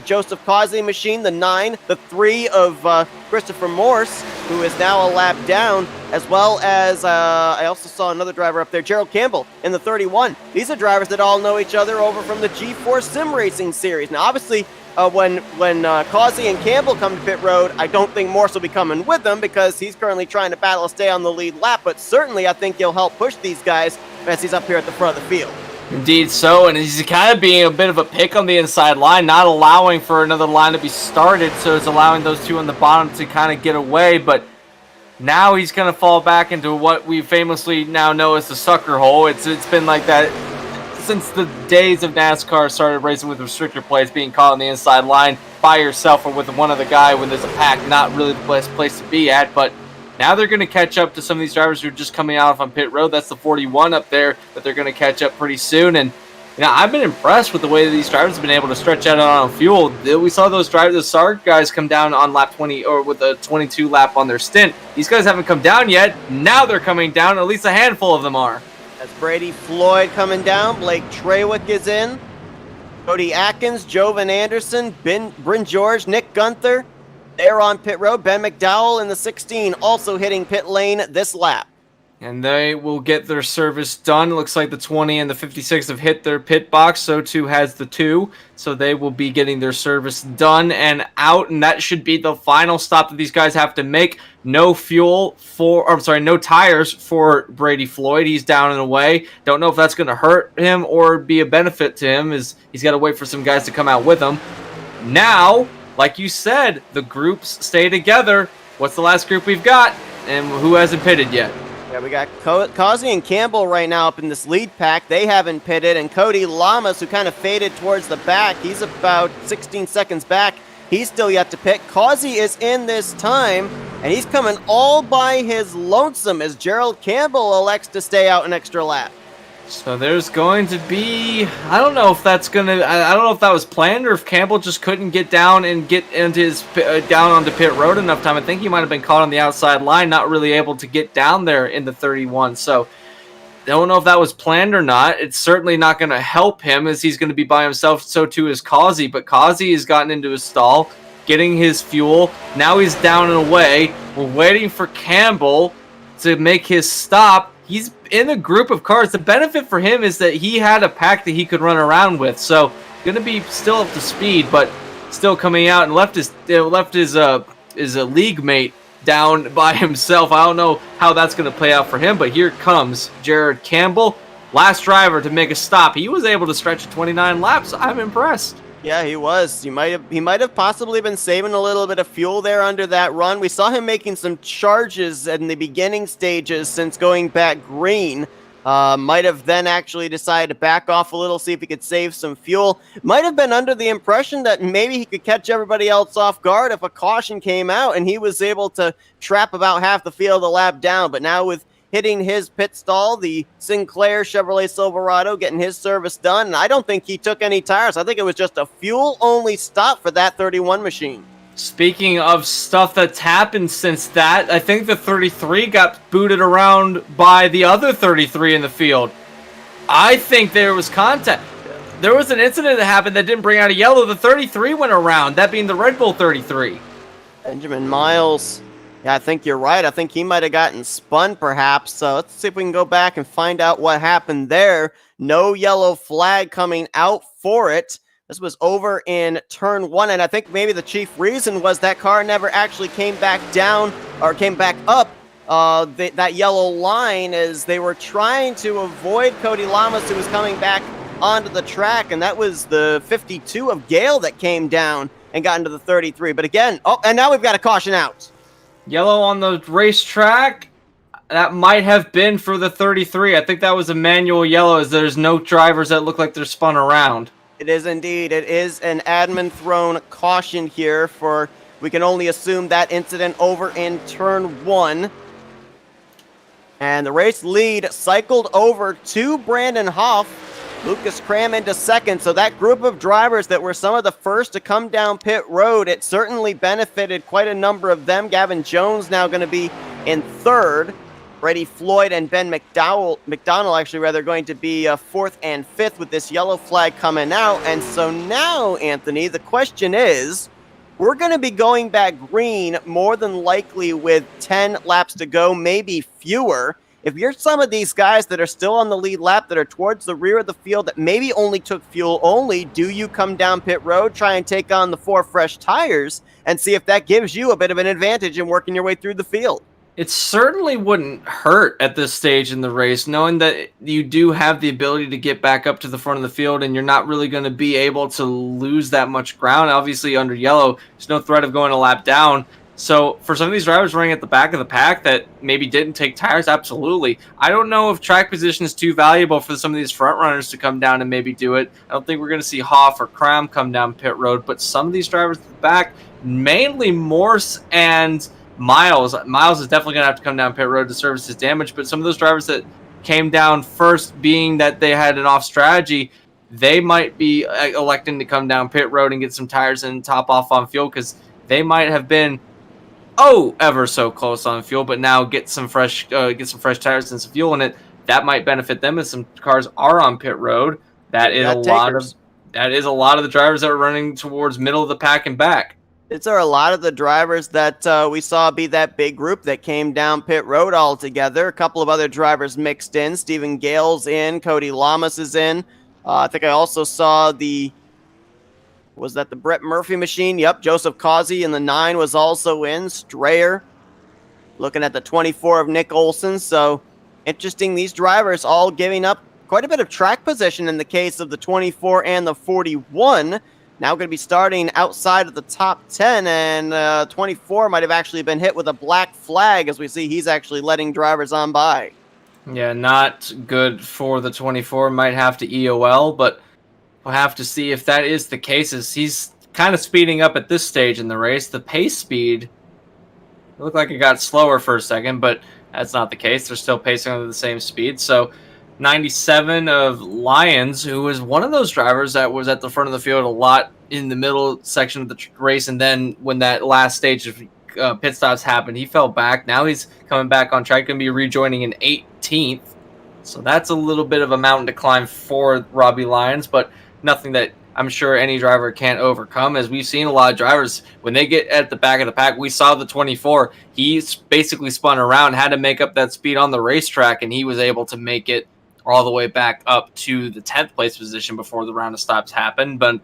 Joseph Causey machine, the 9, the 3 of Christopher Morse, who is now a lap down, as well as I also saw another driver up there, Gerald Campbell, in the 31. These are drivers that all know each other over from the G4 Sim Racing series. Now, obviously, when Causey and Campbell come to pit road, I don't think Morse will be coming with them because he's currently trying to battle to stay on the lead lap, but certainly I think he'll help push these guys as he's up here at the front of the field. Indeed so, and he's kind of being a bit of a pick on the inside line, not allowing for another line to be started, so it's allowing those two on the bottom to kind of get away, but now he's going to fall back into what we famously now know as the sucker hole. It's been like that since the days of NASCAR started racing with restrictor plates, being caught on the inside line by yourself or with one other guy when there's a pack, not really the best place to be at. But now they're going to catch up to some of these drivers who are just coming out on pit road. That's the 41 up there that they're going to catch up pretty soon. And you know, I've been impressed with the way that these drivers have been able to stretch out on fuel. We saw those drivers, the SART guys, come down on lap 20 or with a 22 lap on their stint. These guys haven't come down yet. Now they're coming down. At least a handful of them are. That's Brady Floyd coming down. Blake Trawick is in. Cody Atkins, Jovan Anderson, Bryn George, Nick Gunther. They're on pit road. Ben McDowell in the 16 also hitting pit lane this lap. And they will get their service done. It looks like the 20 and the 56 have hit their pit box. So too has the 2. So they will be getting their service done and out. And that should be the final stop that these guys have to make. No no tires for Brady Floyd. He's down and away. Don't know if that's going to hurt him or be a benefit to him, as he's got to wait for some guys to come out with him. Now, like you said, the groups stay together. What's the last group we've got? And who hasn't pitted yet? Yeah, we got Causey and Campbell right now up in this lead pack. They haven't pitted. And Cody Lamas, who kind of faded towards the back, he's about 16 seconds back. He's still yet to pit. Causey is in this time, and he's coming all by his lonesome as Gerald Campbell elects to stay out an extra lap. So there's going to be, I don't know if that's going to, I don't know if that was planned or if Campbell just couldn't get down and get into his, down onto pit road enough time. I think he might have been caught on the outside line, not really able to get down there in the 31. So I don't know if that was planned or not. It's certainly not going to help him as he's going to be by himself. So too is Causey, but Causey has gotten into his stall, getting his fuel. Now he's down and away. We're waiting for Campbell to make his stop. He's in a group of cars. The benefit for him is that he had a pack that he could run around with. So going to be still up to speed, but still coming out and left his league mate down by himself. I don't know how that's going to play out for him, but here comes Jared Campbell, last driver to make a stop. He was able to stretch 29 laps. I'm impressed. Yeah, he was. He might have possibly been saving a little bit of fuel there under that run. We saw him making some charges in the beginning stages since going back green. Might have then actually decided to back off a little, see if he could save some fuel. Might have been under the impression that maybe he could catch everybody else off guard if a caution came out, and he was able to trap about half the field a lap down. But now with hitting his pit stall, the Sinclair Chevrolet Silverado getting his service done, and I don't think he took any tires. I think it was just a fuel-only stop for that 31 machine. Speaking of stuff that's happened since that, I think the 33 got booted around by the other 33 in the field. I think there was contact. There was an incident that happened that didn't bring out a yellow. The 33 went around, that being the Red Bull 33. Benjamin Miles. Yeah, I think you're right. I think he might have gotten spun, perhaps. So let's see if we can go back and find out what happened there. No yellow flag coming out for it. This was over in turn 1, and I think maybe the chief reason was that car never actually came back down or came back up that yellow line as they were trying to avoid Cody Lamas, who was coming back onto the track, and that was the 52 of Gale that came down and got into the 33. But again, and now we've got a caution out. Yellow on the racetrack. That might have been for the 33. I think that was a manual yellow, as there's no drivers that look like they're spun around. It is indeed. It is an admin thrown caution here for, we can only assume, that incident over in turn 1. And the race lead cycled over to Brandon Hoff. Lucas Cram into second. So that group of drivers that were some of the first to come down pit road, it certainly benefited quite a number of them. Gavin Jones now going to be in third. Brady Floyd and Ben McDowell going to be fourth and fifth with this yellow flag coming out. And so now, Anthony, the question is, we're going to be going back green more than likely with 10 laps to go, maybe fewer. If you're some of these guys that are still on the lead lap, that are towards the rear of the field, that maybe only took fuel only, do you come down pit road, try and take on the 4 fresh tires, and see if that gives you a bit of an advantage in working your way through the field? It certainly wouldn't hurt at this stage in the race, knowing that you do have the ability to get back up to the front of the field and you're not really going to be able to lose that much ground. Obviously, under yellow, there's no threat of going a lap down. So for some of these drivers running at the back of the pack that maybe didn't take tires, absolutely. I don't know if track position is too valuable for some of these front runners to come down and maybe do it. I don't think we're going to see Hoff or Cram come down pit road, but some of these drivers at the back, mainly Morse and Miles is definitely going to have to come down pit road to service his damage, but some of those drivers that came down first, being that they had an off strategy, they might be electing to come down pit road and get some tires and top off on fuel, because they might have been ever so close on fuel, but now get some fresh tires and some fuel in it. That might benefit them as some cars are on pit road. That is a lot of the drivers that are running towards middle of the pack and back. These are a lot of the drivers that we saw be that big group that came down pit road all together. A couple of other drivers mixed in. Stephen Gale's in. Cody Lamas is in. I think I also saw was that the Brett Murphy machine? Yep, Joseph Causey in the 9 was also in. Strayer. Looking at the 24 of Nick Olson. So interesting, these drivers all giving up quite a bit of track position in the case of the 24 and the 41. Now going to be starting outside of the top 10, and 24 might have actually been hit with a black flag, as we see he's actually letting drivers on by. Yeah, not good for the 24. Might have to EOL, but we'll have to see if that is the case, as he's kind of speeding up at this stage in the race. The pace speed looked like it got slower for a second, but that's not the case. They're still pacing under the same speed. So 97 of Lyons, who was one of those drivers that was at the front of the field a lot in the middle section of the race, and then when that last stage of pit stops happened, he fell back. Now he's coming back on track, going to be rejoining in 18th. So that's a little bit of a mountain to climb for Robbie Lyons, but nothing that I'm sure any driver can't overcome, as we've seen a lot of drivers, when they get at the back of the pack. We saw the 24. He basically spun around, had to make up that speed on the racetrack, and he was able to make it all the way back up to the 10th place position before the round of stops happened. But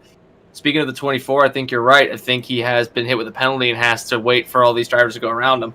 speaking of the 24, I think you're right. I think he has been hit with a penalty and has to wait for all these drivers to go around him.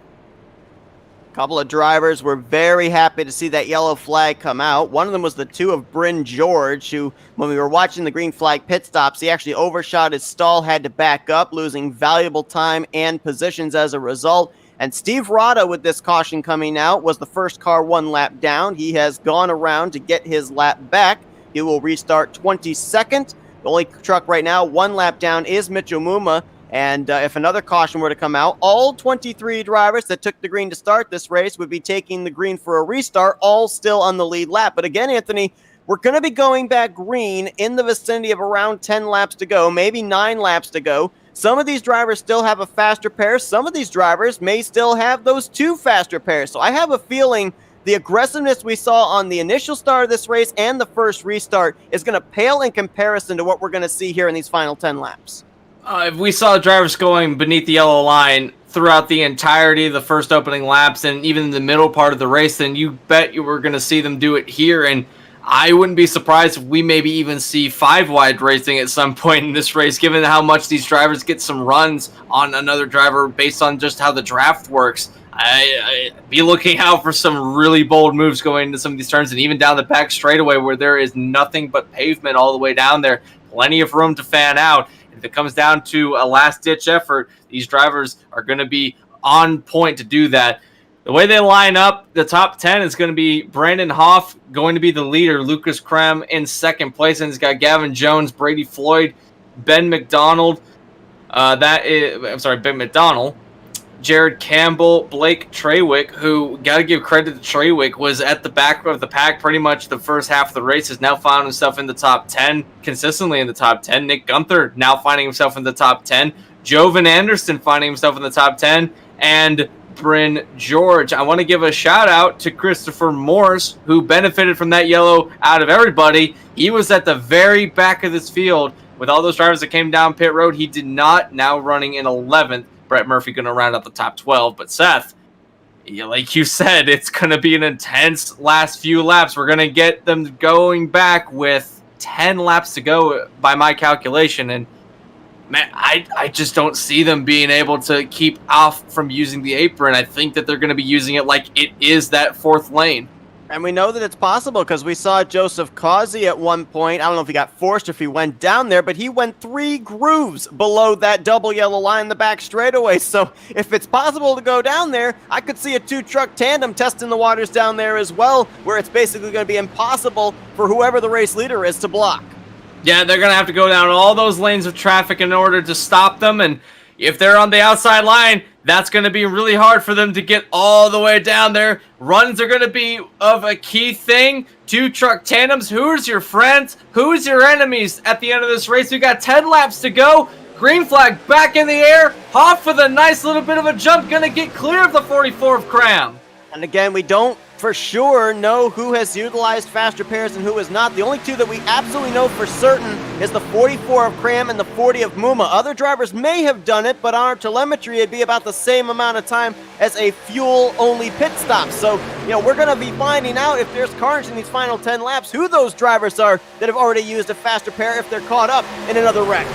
A couple of drivers were very happy to see that yellow flag come out. One of them was the 2 of Bryn George, who, when we were watching the green flag pit stops, he actually overshot his stall, had to back up, losing valuable time and positions as a result. And Steve Rada, with this caution coming out, was the first car 1 lap down. He has gone around to get his lap back. He will restart 22nd. The only truck right now 1 lap down is Mitchell Muma. And if another caution were to come out, all 23 drivers that took the green to start this race would be taking the green for a restart, all still on the lead lap. But again, Anthony, we're going to be going back green in the vicinity of around 10 laps to go, maybe 9 laps to go. Some of these drivers still have a faster pair. Some of these drivers may still have those 2 faster pairs. So I have a feeling the aggressiveness we saw on the initial start of this race and the first restart is going to pale in comparison to what we're going to see here in these final 10 laps. If we saw drivers going beneath the yellow line throughout the entirety of the first opening laps and even in the middle part of the race, then you bet you were going to see them do it here. And I wouldn't be surprised if we maybe even see 5-wide racing at some point in this race, given how much these drivers get some runs on another driver based on just how the draft works. I be looking out for some really bold moves going into some of these turns, and even down the back straightaway where there is nothing but pavement all the way down there. Plenty of room to fan out. If it comes down to a last-ditch effort, these drivers are going to be on point to do that. The way they line up, the top 10 is going to be Brandon Hoff going to be the leader, Lucas Krem in second place, and he's got Gavin Jones, Brady Floyd, Ben McDonald, Ben McDonald, Jared Campbell, Blake Trawick, who, got to give credit to Trawick, was at the back of the pack pretty much the first half of the race, has now found himself in the top 10, consistently in the top 10. Nick Gunther now finding himself in the top 10. Jovan Anderson finding himself in the top 10. And Bryn George. I want to give a shout out to Christopher Morse, who benefited from that yellow out of everybody. He was at the very back of this field with all those drivers that came down pit road. He did not, now running in 11th. Brett Murphy going to round out the top 12. But Seth, like you said, it's going to be an intense last few laps. We're going to get them going back with 10 laps to go by my calculation. And man, I just don't see them being able to keep off from using the apron. I think that they're going to be using it like it is that fourth lane. And we know that it's possible because we saw Joseph Causey at one point. I don't know if he got forced or if he went down there, but he went 3 grooves below that double yellow line in the back straightaway. So if it's possible to go down there, I could see a 2-truck tandem testing the waters down there as well, where it's basically going to be impossible for whoever the race leader is to block. Yeah, they're going to have to go down all those lanes of traffic in order to stop them. And if they're on the outside line, that's going to be really hard for them to get all the way down there. Runs are going to be of a key thing. 2-truck tandems. Who's your friends? Who's your enemies at the end of this race? We got 10 laps to go. Green flag back in the air. Hoff with a nice little bit of a jump. Going to get clear of the 44 of Cram. And again, we don't for sure know who has utilized fast repairs and who has not. The only 2 that we absolutely know for certain is the 44 of Cram and the 40 of Muma. Other drivers may have done it, but on our telemetry, it'd be about the same amount of time as a fuel-only pit stop. So, we're going to be finding out if there's carnage in these final 10 laps, who those drivers are that have already used a fast repair if they're caught up in another wreck.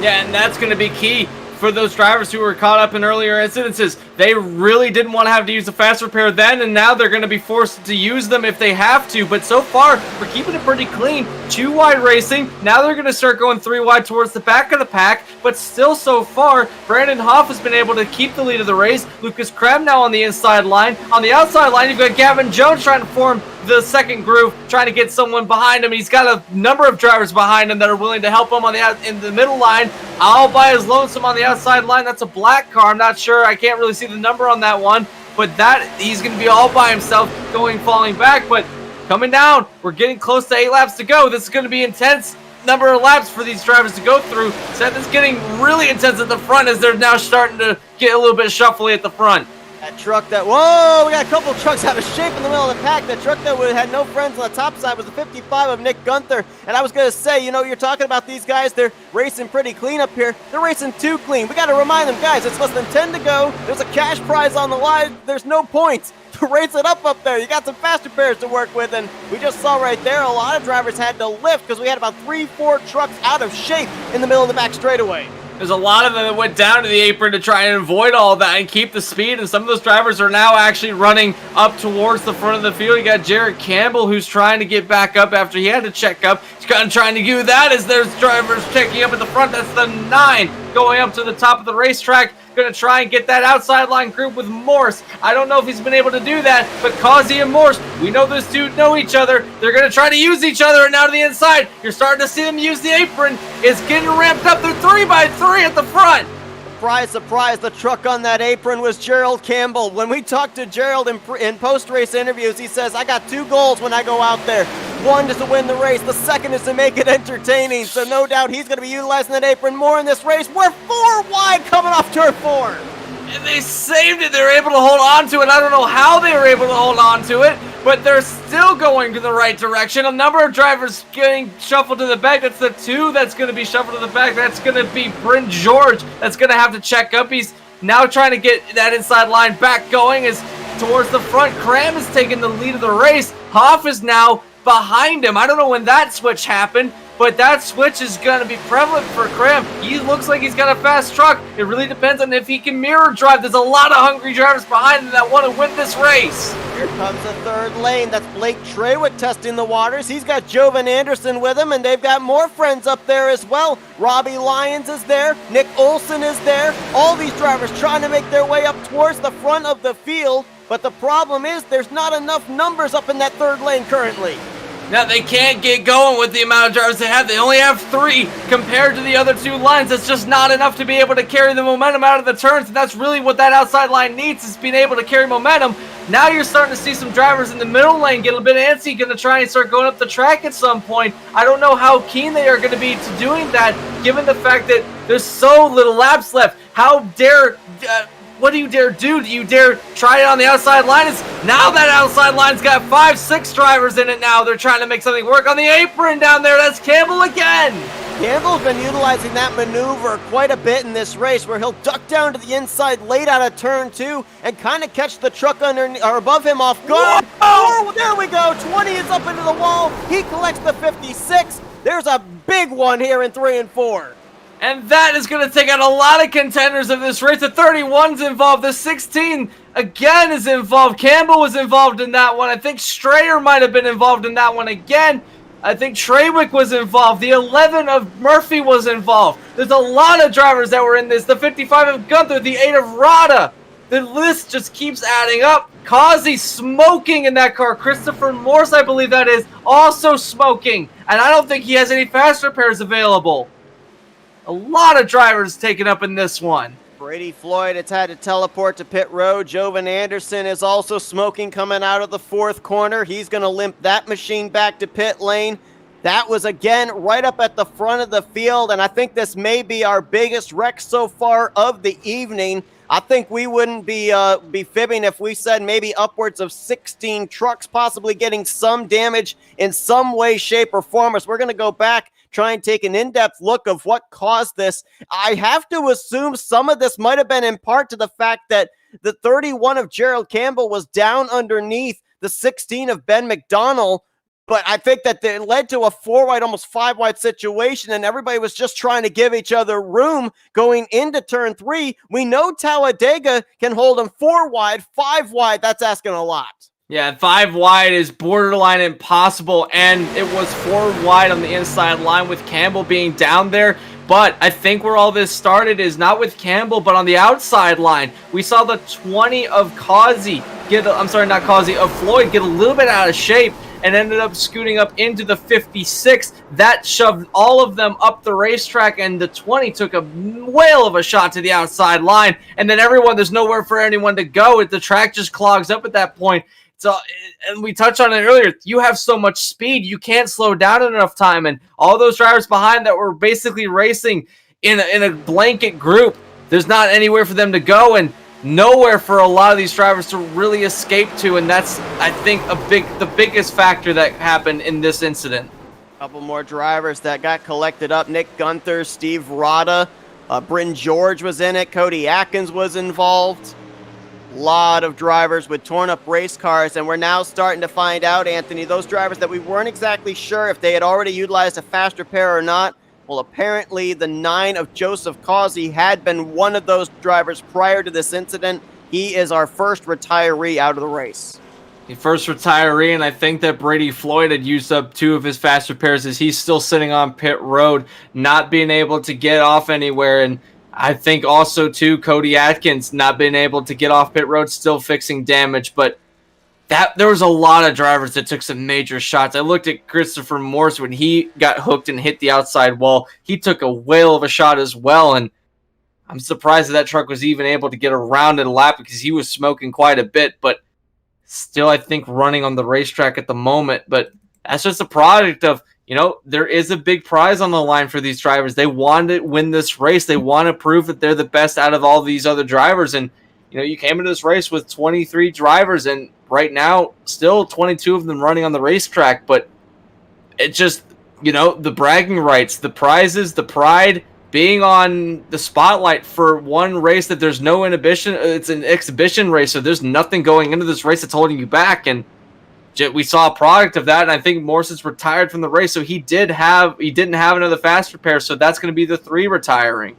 Yeah, and that's going to be key for those drivers who were caught up in earlier incidences. They really didn't want to have to use the fast repair then, and now they're going to be forced to use them if they have to. But so far, we're keeping it pretty clean. 2 wide racing. Now they're going to start going 3 wide towards the back of the pack. But still, so far, Brandon Hoff has been able to keep the lead of the race. Lucas Krem now on the inside line. On the outside line, you've got Gavin Jones trying to form the second groove, trying to get someone behind him. He's got a number of drivers behind him that are willing to help him on in the middle line. All by his lonesome on the outside line. That's a black car. I'm not sure. I can't really see the number on that one. But that he's going to be all by himself falling back. But coming down, we're getting close to 8 laps to go. This is going to be intense number of laps for these drivers to go through. Seth is getting really intense at the front as they're now starting to get a little bit shuffly at the front. That truck that, whoa, we got a couple of trucks out of shape in the middle of the pack. That truck that had no friends on the top side was the 55 of Nick Gunther. And I was going to say, you're talking about these guys, they're racing pretty clean up here. They're racing too clean. We got to remind them, guys, it's less than 10 to go. There's a cash prize on the line. There's no points to race it up there. You got some fast repairs to work with. And we just saw right there, a lot of drivers had to lift because we had about 3-4 trucks out of shape in the middle of the back straightaway. There's a lot of them that went down to the apron to try and avoid all that and keep the speed, and some of those drivers are now actually running up towards the front of the field. You got Jared Campbell, who's trying to get back up after he had to check up. He's kind of trying to do that as there's drivers checking up at the front. That's the 9 going up to the top of the racetrack. Going to try and get that outside line group with Morse. I don't know if he's been able to do that, but Causey and Morse, we know those two know each other. They're going to try to use each other, and now to the inside, you're starting to see them use the apron. It's getting ramped up. They're 3x3 at the front. Surprise, surprise, the truck on that apron was Gerald Campbell. When we talked to Gerald in post-race interviews, he says, I got 2 goals when I go out there. 1 is to win the race. The second is to make it entertaining. So no doubt he's going to be utilizing that apron more in this race. We're 4 wide coming off turn 4. And they saved it. They were able to hold on to it. I don't know how they were able to hold on to it, but they're still going to the right direction. A number of drivers getting shuffled to the back. That's the 2 that's going to be shuffled to the back. That's going to be Bryn George. That's going to have to check up. He's now trying to get that inside line back going as towards the front. Cram is taking the lead of the race. Hoff is now behind him. I don't know when that switch happened. but that switch is going to be prevalent for Cram. He looks like he's got a fast truck. It really depends on if he can mirror drive. There's a lot of hungry drivers behind him that want to win this race. Here comes the third lane. That's Blake Traywick testing the waters. He's got Jovan Anderson with him, and they've got more friends up there as well. Robbie Lyons is there. Nick Olson is there. All these drivers trying to make their way up towards the front of the field. But the problem is there's not enough numbers up in that third lane currently. Now, they can't get going with the amount of drivers they have. They only have 3 compared to the other 2 lines. That's just not enough to be able to carry the momentum out of the turns, and that's really what that outside line needs, is being able to carry momentum. Now you're starting to see some drivers in the middle lane get a bit antsy, going to try and start going up the track at some point. I don't know how keen they are going to be to doing that, given the fact that there's so little laps left. How dare... what do you dare do? Do you dare try it on the outside line? Now that outside line's got 5-6 drivers in it now. They're trying to make something work on the apron down there. That's Campbell again. Campbell's been utilizing that maneuver quite a bit in this race, where he'll duck down to the inside late out of turn 2 and kind of catch the truck under or above him off guard. Oh, there we go. 20 is up into the wall. He collects the 56. There's a big one here in 3 and 4. And that is going to take out a lot of contenders of this race. The 31's involved. The 16 again is involved. Campbell was involved in that one. I think Strayer might have been involved in that one again. I think Traywick was involved. The 11 of Murphy was involved. There's a lot of drivers that were in this. The 55 of Gunther. The 8 of Rada. The list just keeps adding up. Causey smoking in that car. Christopher Morse, I believe that is, also smoking. And I don't think he has any fast repairs available. A lot of drivers taken up in this one. Brady Floyd has had to teleport to pit road. Jovan Anderson is also smoking coming out of the 4th corner. He's going to limp that machine back to pit lane. That was, again, right up at the front of the field, and I think this may be our biggest wreck so far of the evening. I think we wouldn't be fibbing if we said maybe upwards of 16 trucks possibly getting some damage in some way, shape, or form. As we're going to go back, try and take an in-depth look of what caused this. I have to assume some of this might have been in part to the fact that the 31 of Gerald Campbell was down underneath the 16 of Ben McDonnell, but I think that it led to a 4-wide, almost 5-wide situation, and everybody was just trying to give each other room going into turn 3. We know Talladega can hold them 4-wide, 5-wide. That's asking a lot. Yeah, 5 wide is borderline impossible, and it was 4 wide on the inside line with Campbell being down there. But I think where all this started is not with Campbell, but on the outside line. We saw the 20 of Causey of Floyd get a little bit out of shape and ended up scooting up into the 56. That shoved all of them up the racetrack, and the 20 took a whale of a shot to the outside line. And then there's nowhere for anyone to go. The track just clogs up at that point. So, and we touched on it earlier, you have so much speed, you can't slow down in enough time, and all those drivers behind that were basically racing in a blanket group, there's not anywhere for them to go, and nowhere for a lot of these drivers to really escape to, and that's, I think, the biggest factor that happened in this incident. A couple more drivers that got collected up. Nick Gunther, Steve Rada, Bryn George was in it, Cody Atkins was involved. Lot of drivers with torn up race cars, and we're now starting to find out, Anthony, those drivers that we weren't exactly sure if they had already utilized a fast repair or not. Well, apparently the 9 of Joseph Causey had been one of those drivers prior to this incident. He is our first retiree out of the race. The first retiree, and I think that Brady Floyd had used up 2 of his fast repairs as he's still sitting on pit road, not being able to get off anywhere. And I think also, too, Cody Atkins not being able to get off pit road, still fixing damage. But there was a lot of drivers that took some major shots. I looked at Christopher Morse when he got hooked and hit the outside wall. He took a whale of a shot as well, and I'm surprised that truck was even able to get around in a lap because he was smoking quite a bit. But still, I think, running on the racetrack at the moment. But that's just a product of, there is a big prize on the line for these drivers. They want to win this race. They want to prove that they're the best out of all these other drivers. And, you came into this race with 23 drivers, and right now, still 22 of them running on the racetrack. But it just, the bragging rights, the prizes, the pride, being on the spotlight for one race that there's no inhibition. It's an exhibition race, so there's nothing going into this race that's holding you back. And we saw a product of that, and I think Morrison's retired from the race, so he didn't have another fast pair, so that's going to be the 3 retiring.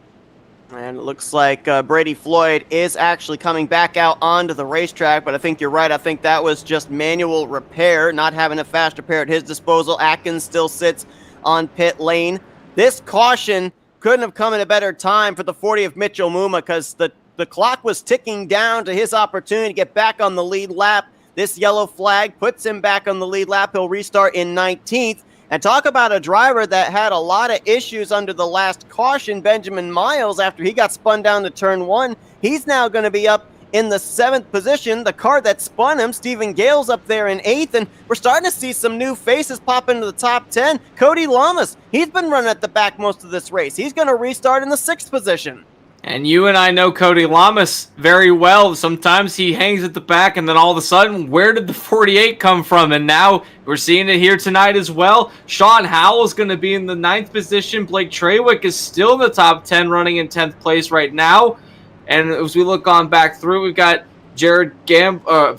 And it looks like Brady Floyd is actually coming back out onto the racetrack, but I think you're right. I think that was just manual repair, not having a faster pair at his disposal. Atkins still sits on pit lane. This caution couldn't have come at a better time for the 40 of Mitchell Muma, because the clock was ticking down to his opportunity to get back on the lead lap. This yellow flag puts him back on the lead lap. He'll restart in 19th. And talk about a driver that had a lot of issues under the last caution, Benjamin Miles, after he got spun down to turn 1. He's now going to be up in the 7th position. The car that spun him, Stephen Gale's up there in 8th, and we're starting to see some new faces pop into the top 10. Cody Lamas, he's been running at the back most of this race. He's going to restart in the 6th position. And you and I know Cody Lamas very well. Sometimes he hangs at the back, and then all of a sudden, where did the 48 come from? And now we're seeing it here tonight as well. Sean Howell's going to be in the 9th position. Blake Trawick is still in the top 10, running in 10th place right now. And as we look on back through, we've got Gerald Campbell.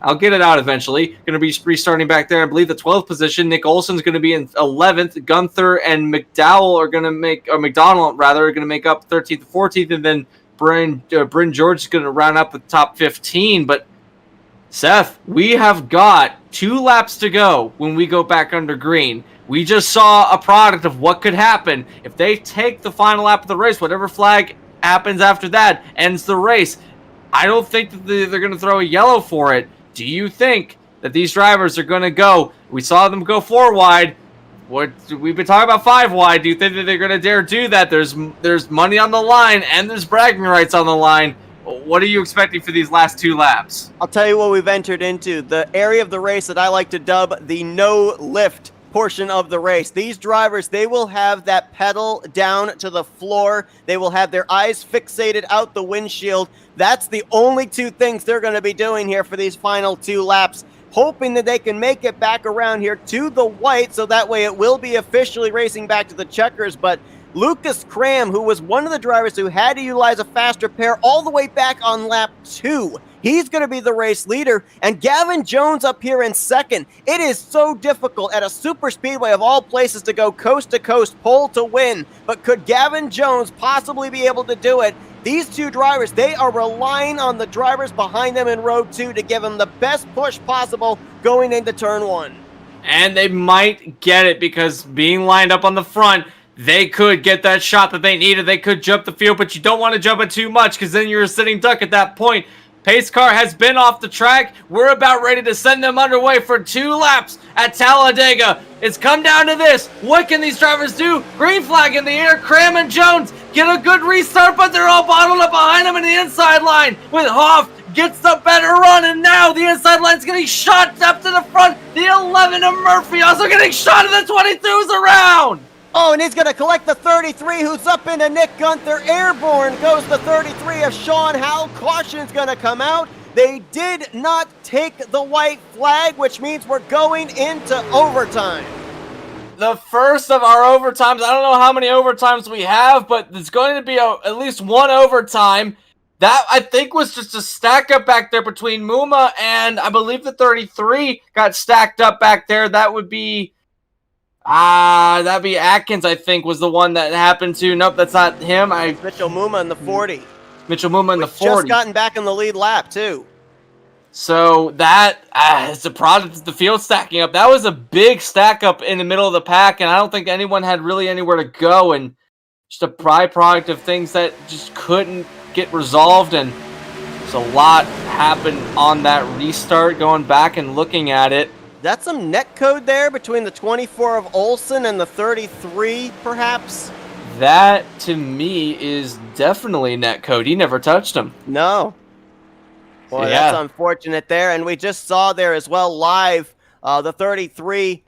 I'll get it out eventually. Going to be restarting back there. I believe the 12th position. Nick Olson's going to be in 11th. Gunther and McDowell are going to McDonald are going to make up 13th and 14th. And then Bryn George is going to round up the top 15. But Seth, we have got 2 laps to go when we go back under green. We just saw a product of what could happen if they take the final lap of the race. Whatever flag happens after that ends the race. I don't think that they're going to throw a yellow for it. Do you think that these drivers are going to go? We saw them go 4 wide. We've been talking about 5 wide. Do you think that they're going to dare do that? There's money on the line and there's bragging rights on the line. What are you expecting for these last 2 laps? I'll tell you what we've entered into. The area of the race that I like to dub the no lift portion of the race. These drivers, they will have that pedal down to the floor. They will have their eyes fixated out the windshield. That's the only 2 things they're going to be doing here for these final 2 laps, hoping that they can make it back around here to the white, so that way it will be officially racing back to the checkers. But Lucas Cram, who was one of the drivers who had to utilize a faster pair all the way back on lap 2, he's going to be the race leader. And Gavin Jones up here in 2nd. It is so difficult at a super speedway of all places to go coast to coast, pole to win. But could Gavin Jones possibly be able to do it? These 2 drivers, they are relying on the drivers behind them in row 2 to give them the best push possible going into turn 1. And they might get it, because being lined up on the front, they could get that shot that they needed. They could jump the field, but you don't want to jump it too much, because then you're a sitting duck at that point. Pace car has been off the track. We're about ready to send them underway for 2 laps at Talladega. It's come down to this. What can these drivers do? Green flag in the air. Cram and Jones get a good restart, but they're all bottled up behind them in the inside line. With Hoff gets the better run, and now the inside line's getting shot up to the front. The 11 of Murphy also getting shot, and the 22's around. Oh, and he's going to collect the 33, who's up into Nick Gunther. Airborne goes the 33 of Sean Howell. Caution's going to come out. They did not take the white flag, which means we're going into overtime. The first of our overtimes. I don't know how many overtimes we have, but there's going to be at least 1 overtime. That, I think, was just a stack up back there between Muma and I believe the 33 got stacked up back there. That would be... that'd be Atkins, I think, was the one that happened to. Nope, that's not him. Mitchell Muma in the 40. Mitchell Muma in the 40. Just gotten back in the lead lap, too. So that is a product of the field stacking up. That was a big stack up in the middle of the pack, and I don't think anyone had really anywhere to go, and just a byproduct of things that just couldn't get resolved, and there's a lot happened on that restart, going back and looking at it. That's some net code there between the 24 of Olsen and the 33, perhaps? That, to me, is definitely net code. He never touched him. No. Boy, yeah. That's unfortunate there. And we just saw there as well live the 33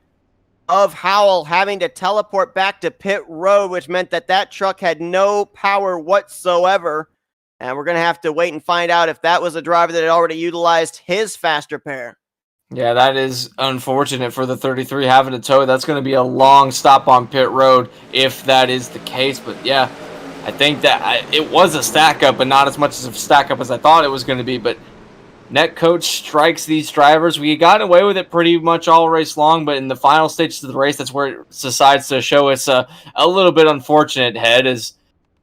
of Howell having to teleport back to pit road, which meant that that truck had no power whatsoever. And we're going to have to wait and find out if that was a driver that had already utilized his faster pair. Yeah, that is unfortunate for the 33 having to tow. That's going to be a long stop on pit road if that is the case. But yeah, I think that it was a stack up, but not as much as a stack up as I thought it was going to be. But net coach strikes these drivers. We got away with it pretty much all race long, but in the final stages of the race, that's where it decides to show us a little bit unfortunate head. Is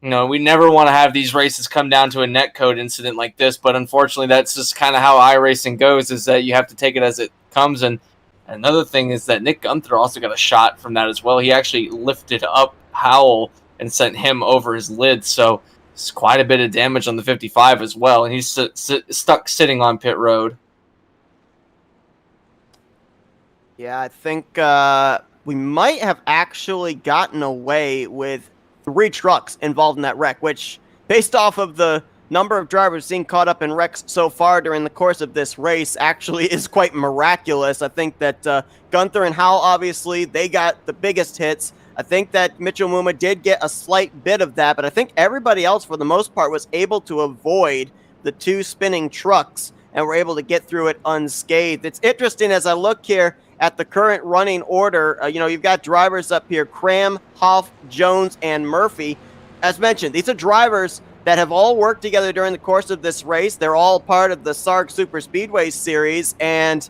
we never want to have these races come down to a net code incident like this, but unfortunately, that's just kind of how iRacing goes. Is that you have to take it as it comes. And another thing is that Nick Gunther also got a shot from that as well. He actually lifted up Howell and sent him over his lid. So it's quite a bit of damage on the 55 as well. And he's stuck sitting on pit road. Yeah, I think we might have actually gotten away with 3 trucks involved in that wreck, which, based off of the number of drivers seen caught up in wrecks so far during the course of this race, actually is quite miraculous. I think that Gunther and Howell, obviously, they got the biggest hits. I think that Mitchell Muma did get a slight bit of that, but I think everybody else, for the most part, was able to avoid the 2 spinning trucks and were able to get through it unscathed. It's interesting as I look here at the current running order. You've got drivers up here, Cram, Hoff, Jones, and Murphy. As mentioned, these are drivers that have all worked together during the course of this race. They're all part of the SARG Super Speedway series, and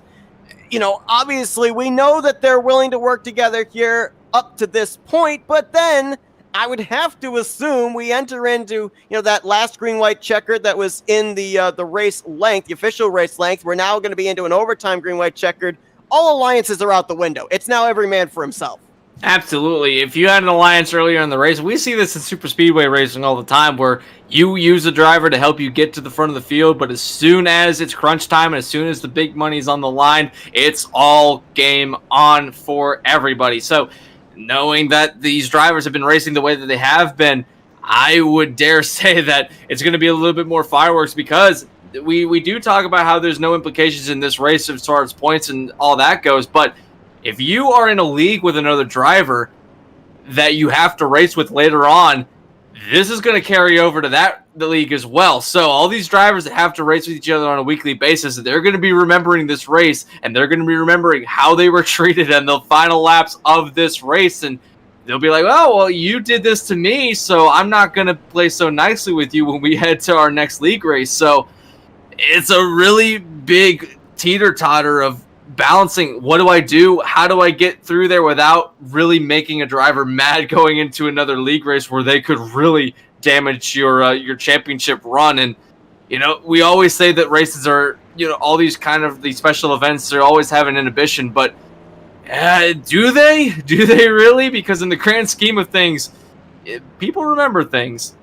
obviously we know that they're willing to work together here up to this point, but then I would have to assume we enter into that last green-white checkered that was in the race length, the official race length. We're now going to be into an overtime green-white checkered. All alliances are out the window. It's now every man for himself. Absolutely. If you had an alliance earlier in the race, we see this in super speedway racing all the time, where you use a driver to help you get to the front of the field, but as soon as it's crunch time and as soon as the big money's on the line, it's all game on for everybody. So knowing that these drivers have been racing the way that they have been, I would dare say that it's going to be a little bit more fireworks, because we do talk about how there's no implications in this race as far as points and all that goes, but if you are in a league with another driver that you have to race with later on, this is going to carry over to the league as well. So all these drivers that have to race with each other on a weekly basis, they're going to be remembering this race, and they're going to be remembering how they were treated in the final laps of this race. And they'll be like, oh, well, you did this to me, so I'm not going to play so nicely with you when we head to our next league race. So it's a really big teeter-totter of balancing, what do I do? How do I get through there without really making a driver mad going into another league race where they could really damage your championship run? And we always say that races are all these these special events, they always have an inhibition, but do they really? Because in the grand scheme of things, people remember things.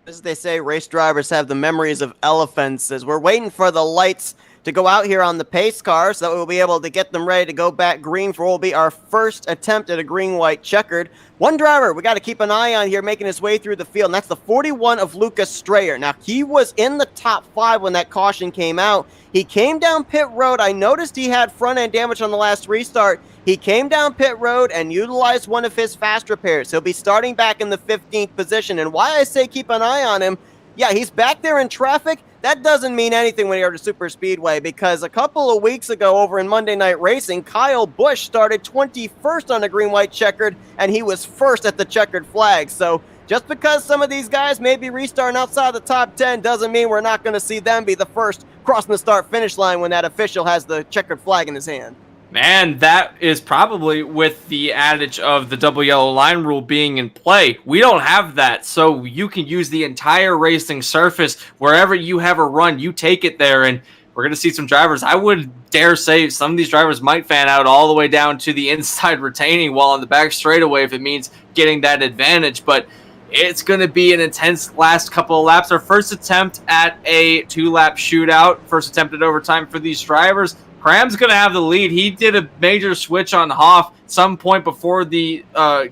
As they say, race drivers have the memories of elephants. As we're waiting for the lights to go out here on the pace car so that we'll be able to get them ready to go back green for what will be our first attempt at a green-white checkered. One driver we got to keep an eye on here making his way through the field, and that's the 41 of Lucas Strayer. Now, he was in the top 5 when that caution came out. He came down pit road. I noticed he had front-end damage on the last restart. He came down pit road and utilized one of his fast repairs. He'll be starting back in the 15th position, and why I say keep an eye on him, yeah, he's back there in traffic. That doesn't mean anything when you're at a super speedway, because a couple of weeks ago over in Monday Night Racing, Kyle Busch started 21st on the green-white checkered, and he was first at the checkered flag. So just because some of these guys may be restarting outside the top 10 doesn't mean we're not going to see them be the first crossing the start-finish line when that official has the checkered flag in his hand. Man, that is probably with the adage of the double yellow line rule being in play. We don't have that, so you can use the entire racing surface. Wherever you have a run, you take it there, and we're going to see some drivers. I would dare say some of these drivers might fan out all the way down to the inside retaining wall on the back straightaway if it means getting that advantage, but it's going to be an intense last couple of laps. Our first attempt at a 2-lap shootout, first attempt at overtime for these drivers. Cram's going to have the lead. He did a major switch on Hoff some point before the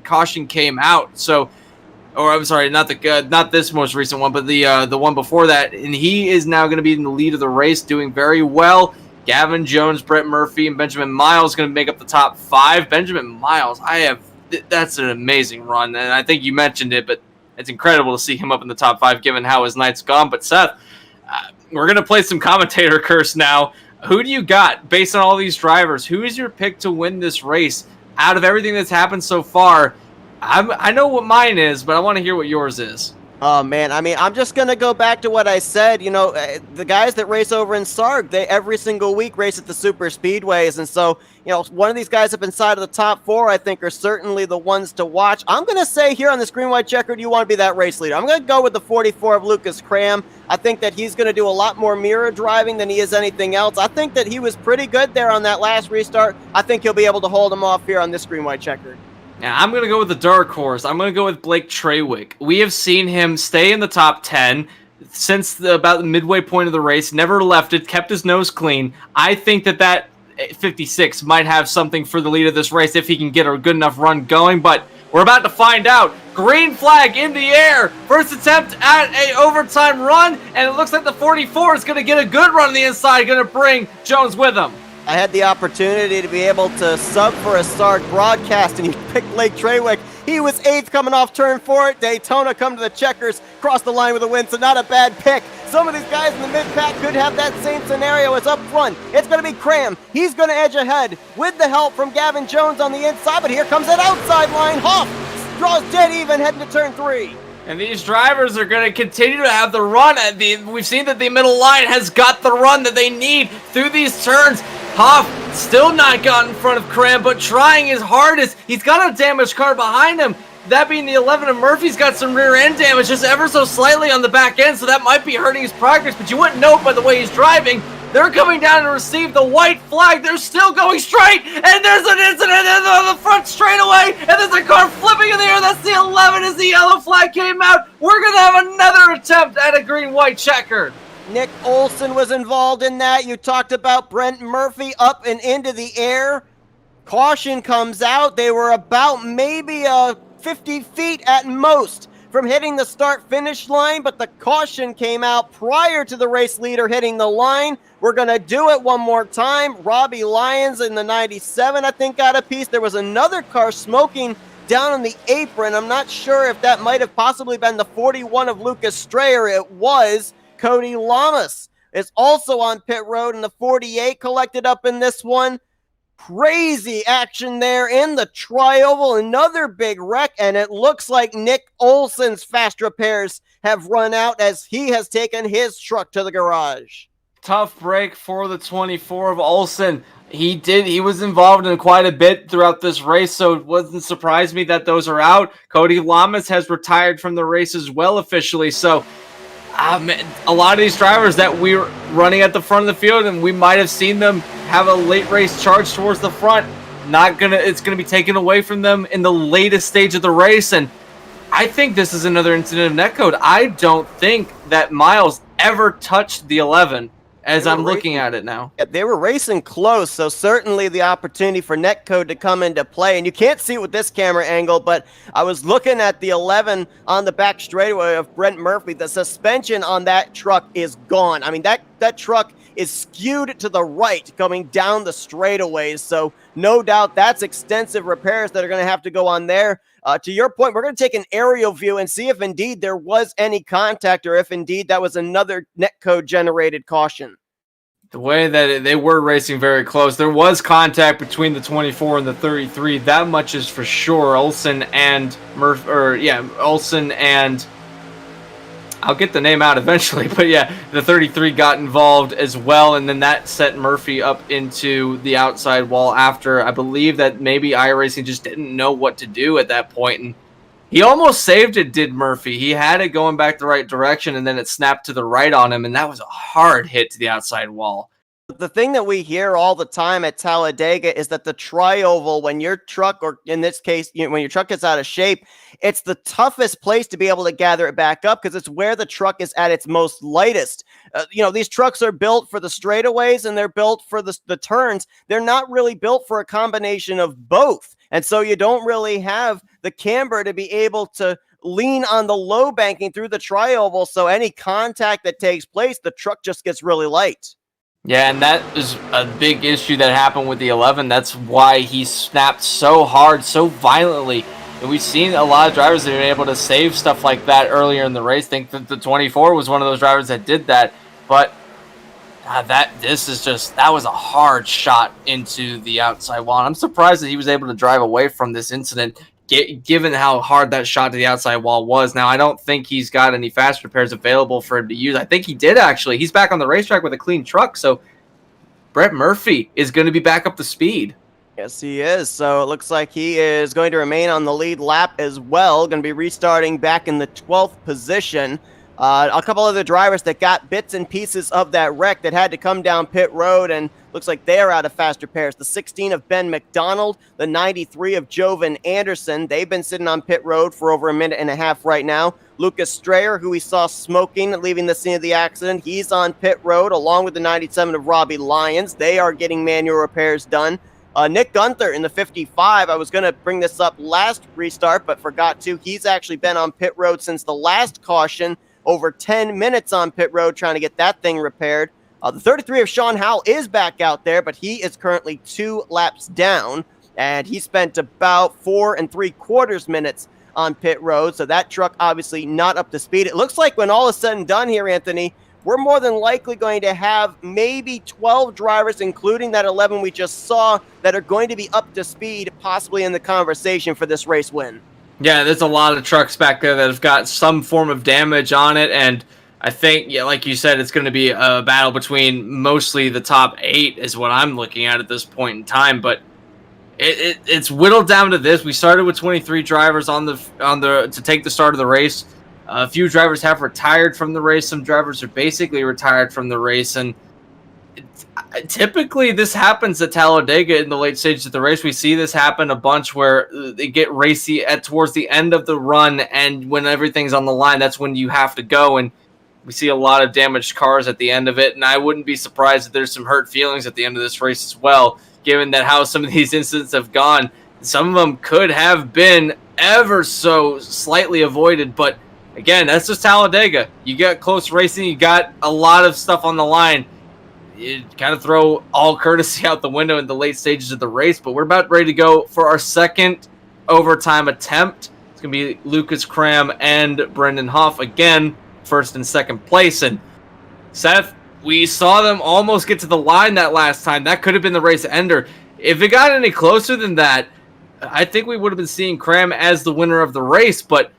caution came out. So, or I'm sorry, not this most recent one, but the one before that. And he is now going to be in the lead of the race, doing very well. Gavin Jones, Brett Murphy, and Benjamin Miles going to make up the top 5. Benjamin Miles, that's an amazing run, and I think you mentioned it, but it's incredible to see him up in the top 5 given how his night's gone. But Seth, we're going to play some commentator curse now. Who do you got based on all these drivers? Who is your pick to win this race out of everything that's happened so far? I know what mine is, but I want to hear what yours is. Oh man, I mean, I'm just gonna go back to what I said. The guys that race over in Sarg, they every single week race at the super speedways, and so one of these guys up inside of the top four, I think, are certainly the ones to watch. I'm gonna say here on this green white checkered, you want to be that race leader. I'm gonna go with the 44 of Lucas Cram. I think that he's gonna do a lot more mirror driving than he is anything else. I think that he was pretty good there on that last restart. I think he'll be able to hold him off here on this green white checkered. Yeah, I'm going to go with the dark horse. I'm going to go with Blake Traywick. We have seen him stay in the top 10 since about the midway point of the race, never left it, kept his nose clean. I think that 56 might have something for the lead of this race if he can get a good enough run going, but we're about to find out. Green flag in the air. First attempt at a overtime run, and it looks like the 44 is going to get a good run on the inside, going to bring Jones with him. I had the opportunity to be able to sub for a Stark broadcast, and he picked Blake Traywick. He was 8th coming off turn 4 at Daytona, come to the checkers, cross the line with a win, so not a bad pick. Some of these guys in the mid-pack could have that same scenario as up front. It's going to be Cram. He's going to edge ahead with the help from Gavin Jones on the inside, but here comes that outside line. Hoff draws dead even heading to turn 3. And these drivers are going to continue to have the run. We've seen that the middle line has got the run that they need through these turns. Hoff still not got in front of Cram, but trying his hardest. He's got a damaged car behind him. That being the 11 of Murphy's got some rear end damage just ever so slightly on the back end, so that might be hurting his progress, but you wouldn't know it by the way he's driving. They're coming down to receive the white flag. They're still going straight, and there's an incident in the front straightaway, and there's a car flipping in the air. That's the 11 as the yellow flag came out. We're going to have another attempt at a green-white checker. Nick Olson was involved in that. You talked about Brent Murphy up and into the air. Caution comes out. They were about maybe 50 feet at most from hitting the start-finish line, but the caution came out prior to the race leader hitting the line. We're going to do it one more time. Robbie Lyons in the 97, I think, got a piece. There was another car smoking down on the apron. I'm not sure if that might have possibly been the 41 of Lucas Strayer. It was. Cody Lamas is also on pit road, and the 48 collected up in this one. Crazy action there in the tri-oval. Another big wreck, and it looks like Nick Olson's fast repairs have run out as he has taken his truck to the garage. Tough break for the 24 of Olson. He was involved in quite a bit throughout this race, so it wouldn't surprise me that those are out. Cody Lamas has retired from the race as well officially, so a lot of these drivers that we're running at the front of the field, and we might have seen them have a late race charge towards the front, it's gonna be taken away from them in the latest stage of the race. And I think this is another incident of netcode. I don't think that Miles ever touched the 11 as I'm looking at it now. Yeah, they were racing close, so certainly the opportunity for netcode to come into play. And you can't see it with this camera angle, but I was looking at the 11 on the back straightaway of Brent Murphy. The suspension on that truck is gone. I mean, that truck is skewed to the right coming down the straightaways, so no doubt that's extensive repairs that are going to have to go on there. To your point, we're going to take an aerial view and see if indeed there was any contact or if indeed that was another netcode generated caution. The way that they were racing very close, there was contact between the 24 and the 33. That much is for sure. Olson and I'll get the name out eventually, but yeah, the 33 got involved as well, and then that set Murphy up into the outside wall after. I believe that maybe iRacing just didn't know what to do at that point, and he almost saved it, did Murphy. He had it going back the right direction, and then it snapped to the right on him, and that was a hard hit to the outside wall. The thing that we hear all the time at Talladega is that the tri-oval, when your truck, or in this case, when your truck gets out of shape, it's the toughest place to be able to gather it back up because it's where the truck is at its most lightest. These trucks are built for the straightaways and they're built for the turns. They're not really built for a combination of both. And so you don't really have the camber to be able to lean on the low banking through the tri-oval. So any contact that takes place, the truck just gets really light. Yeah, and that is a big issue that happened with the 11. That's why he snapped so hard, so violently. And we've seen a lot of drivers that are able to save stuff like that earlier in the race. I think that the 24 was one of those drivers that did that. But that was a hard shot into the outside wall. And I'm surprised that he was able to drive away from this incident. given how hard that shot to the outside wall was. Now, I don't think he's got any fast repairs available for him to use. I think he did, actually. He's back on the racetrack with a clean truck, so Brett Murphy is going to be back up to speed. Yes, he is. So it looks like he is going to remain on the lead lap as well. Going to be restarting back in the 12th position. A couple other drivers that got bits and pieces of that wreck that had to come down pit road, and looks like they're out of fast repairs. The 16 of Ben McDonald, the 93 of Jovan Anderson. They've been sitting on pit road for over a minute and a half right now. Lucas Strayer, who we saw smoking, leaving the scene of the accident, he's on pit road along with the 97 of Robbie Lyons. They are getting manual repairs done. Nick Gunther in the 55, I was going to bring this up last restart, but forgot to. He's actually been on pit road since the last caution, over 10 minutes on pit road trying to get that thing repaired. The 33 of Sean Howell is back out there, but he is currently 2 laps down, and he spent about 4 3/4 minutes on pit road, so that truck obviously not up to speed. It looks like when all is said and done here, Anthony, we're more than likely going to have maybe 12 drivers, including that 11 we just saw, that are going to be up to speed, possibly in the conversation for this race win. Yeah, there's a lot of trucks back there that have got some form of damage on it, and I think, yeah, like you said, it's going to be a battle between mostly the top 8 is what I'm looking at this point in time, but it's whittled down to this. We started with 23 drivers on the to take the start of the race. A few drivers have retired from the race. Some drivers are basically retired from the race, and typically this happens at Talladega in the late stages of the race. We see this happen a bunch where they get racy towards the end of the run, and when everything's on the line, that's when you have to go, and we see a lot of damaged cars at the end of it, and I wouldn't be surprised if there's some hurt feelings at the end of this race as well, given that how some of these incidents have gone. Some of them could have been ever so slightly avoided, but again, that's just Talladega. You got close racing, you got a lot of stuff on the line. You kind of throw all courtesy out the window in the late stages of the race, but we're about ready to go for our second overtime attempt. It's going to be Lucas Cram and Brendan Hoff again, first and second place. And Seth, we saw them almost get to the line that last time. That could have been the race ender. If it got any closer than that, I think we would have been seeing Cram as the winner of the race, but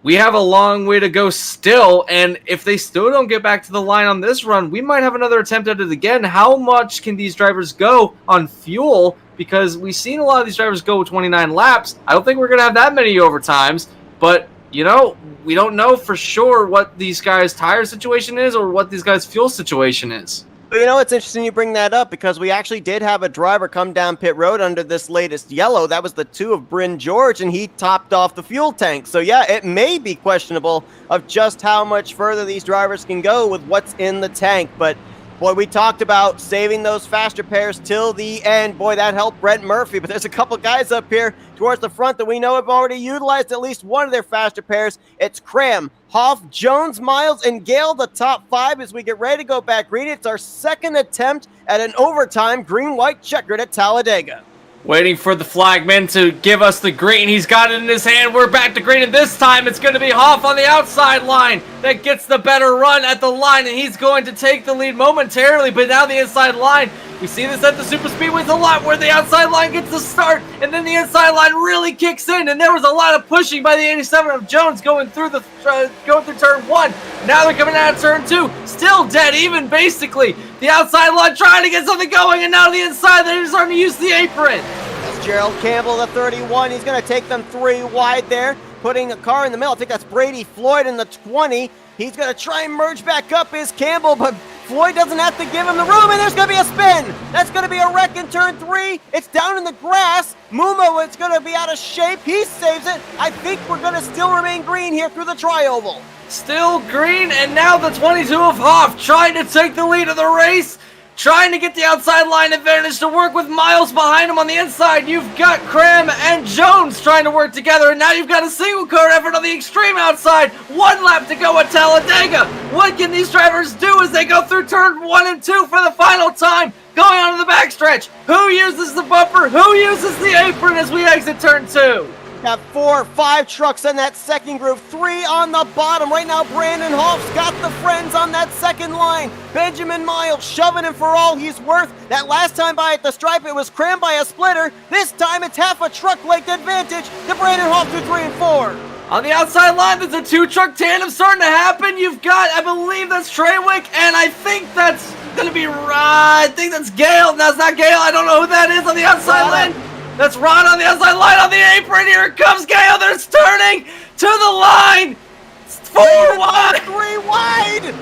we have a long way to go still, and if they still don't get back to the line on this run, we might have another attempt at it again. How much can these drivers go on fuel? Because we've seen a lot of these drivers go 29 laps. I don't think we're going to have that many overtimes, but, you know, we don't know for sure what these guys' tire situation is or what these guys' fuel situation is. You know, it's interesting you bring that up because we actually did have a driver come down pit road under this latest yellow. That was the 2 of Bryn George, and he topped off the fuel tank. So, yeah, it may be questionable of just how much further these drivers can go with what's in the tank. But, boy, we talked about saving those fast repairs till the end. Boy, that helped Brett Murphy. But there's a couple guys up here towards the front that we know have already utilized at least one of their fast repairs. It's Cram, Hoff, Jones, Miles, and Gale, the top 5 as we get ready to go back green. It's our second attempt at an overtime green-white checkered at Talladega. Waiting for the flagman to give us the green. He's got it in his hand. We're back to green, and this time it's going to be Hoff on the outside line that gets the better run at the line, and he's going to take the lead momentarily, but now the inside line. We see this at the super speedways a lot where the outside line gets the start, and then the inside line really kicks in, and there was a lot of pushing by the 87 of Jones going through turn 1. Now they're coming out of turn 2. Still dead even, basically. The outside line trying to get something going, and now the inside, they're starting to use the apron. That's Gerald Campbell, the 31. He's going to take them 3 wide there, putting a car in the middle. I think that's Brady Floyd in the 20. He's going to try and merge back up is Campbell, but Floyd doesn't have to give him the room, and there's going to be a spin. That's going to be a wreck in turn 3. It's down in the grass. Mumo is going to be out of shape. He saves it. I think we're going to still remain green here through the tri-oval. Still green, and now the 22 of Hoff trying to take the lead of the race, trying to get the outside line advantage to work with Miles behind him on the inside. You've got Cram and Jones trying to work together, and now you've got a single car effort on the extreme outside. 1 lap to go at Talladega. What can these drivers do as they go through turn 1 and 2 for the final time? Going on to the backstretch. Who uses the bumper? Who uses the apron as we exit turn 2? Got 4, 5 trucks in that second group, 3 on the bottom. Right now, Brandon Hoff's got the friends on that second line. Benjamin Miles shoving him for all he's worth. That last time by at the stripe, it was crammed by a splitter. This time, it's half a truck length advantage to Brandon Hoff through 3 and 4. On the outside line, there's a 2-truck tandem starting to happen. You've got, I believe that's Treywick, and I think that's going to be I think that's Gale. That's not Gale. I don't know who that is on the outside line. That's Ron on the outside line on the apron. Here comes Gale. There's turning to the line. 4 wide. 3 wide.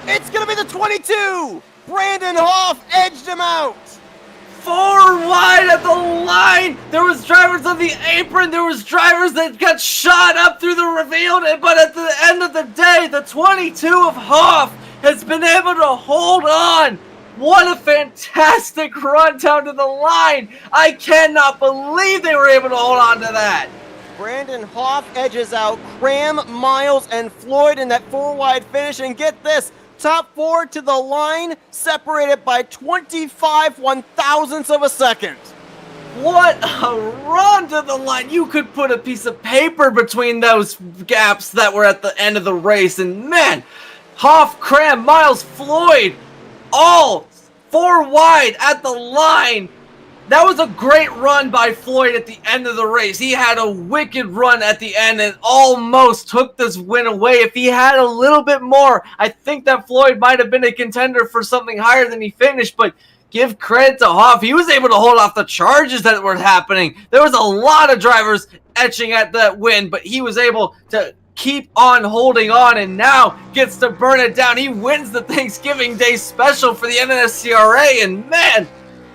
It's going to be the 22. Brandon Hoff edged him out. 4 wide at the line. There was drivers on the apron. There was drivers that got shot up through the reveal. But at the end of the day, the 22 of Hoff has been able to hold on. What a fantastic run down to the line. I cannot believe they were able to hold on to that. Brandon Hoff edges out Cram, Miles, and Floyd in that 4 wide finish. And get this, top 4 to the line, separated by 25 one-thousandths of a second. What a run to the line. You could put a piece of paper between those gaps that were at the end of the race. And man, Hoff, Cram, Miles, Floyd, all 4 wide at the line. That was a great run by Floyd at the end of the race. He had a wicked run at the end and almost took this win away. If he had a little bit more, I think that Floyd might have been a contender for something higher than he finished, but give credit to Hoff. He was able to hold off the charges that were happening. There was a lot of drivers etching at that win, but he was able to keep on holding on and now gets to burn it down. He wins the Thanksgiving Day special for the NNSCRA, and man,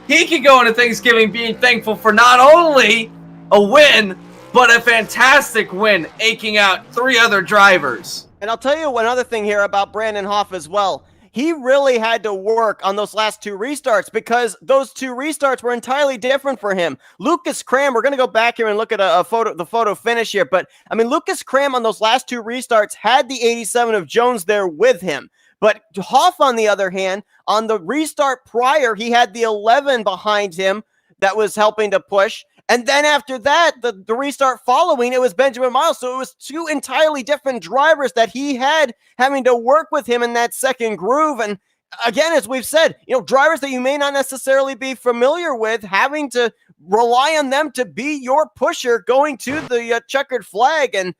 he can go into Thanksgiving being thankful for not only a win, but a fantastic win, aching out 3 other drivers. And I'll tell you one other thing here about Brandon Hoff as well. He really had to work on those last 2 restarts because those 2 restarts were entirely different for him. Lucas Cram, we're going to go back here and look at the photo finish here, but I mean, Lucas Cram on those last 2 restarts had the 87 of Jones there with him. But Hoff, on the other hand, on the restart prior, he had the 11 behind him that was helping to push. And then after that, the restart following, it was Benjamin Miles. So it was 2 entirely different drivers that he had having to work with him in that second groove. And again, as we've said, drivers that you may not necessarily be familiar with, having to rely on them to be your pusher going to the checkered flag. And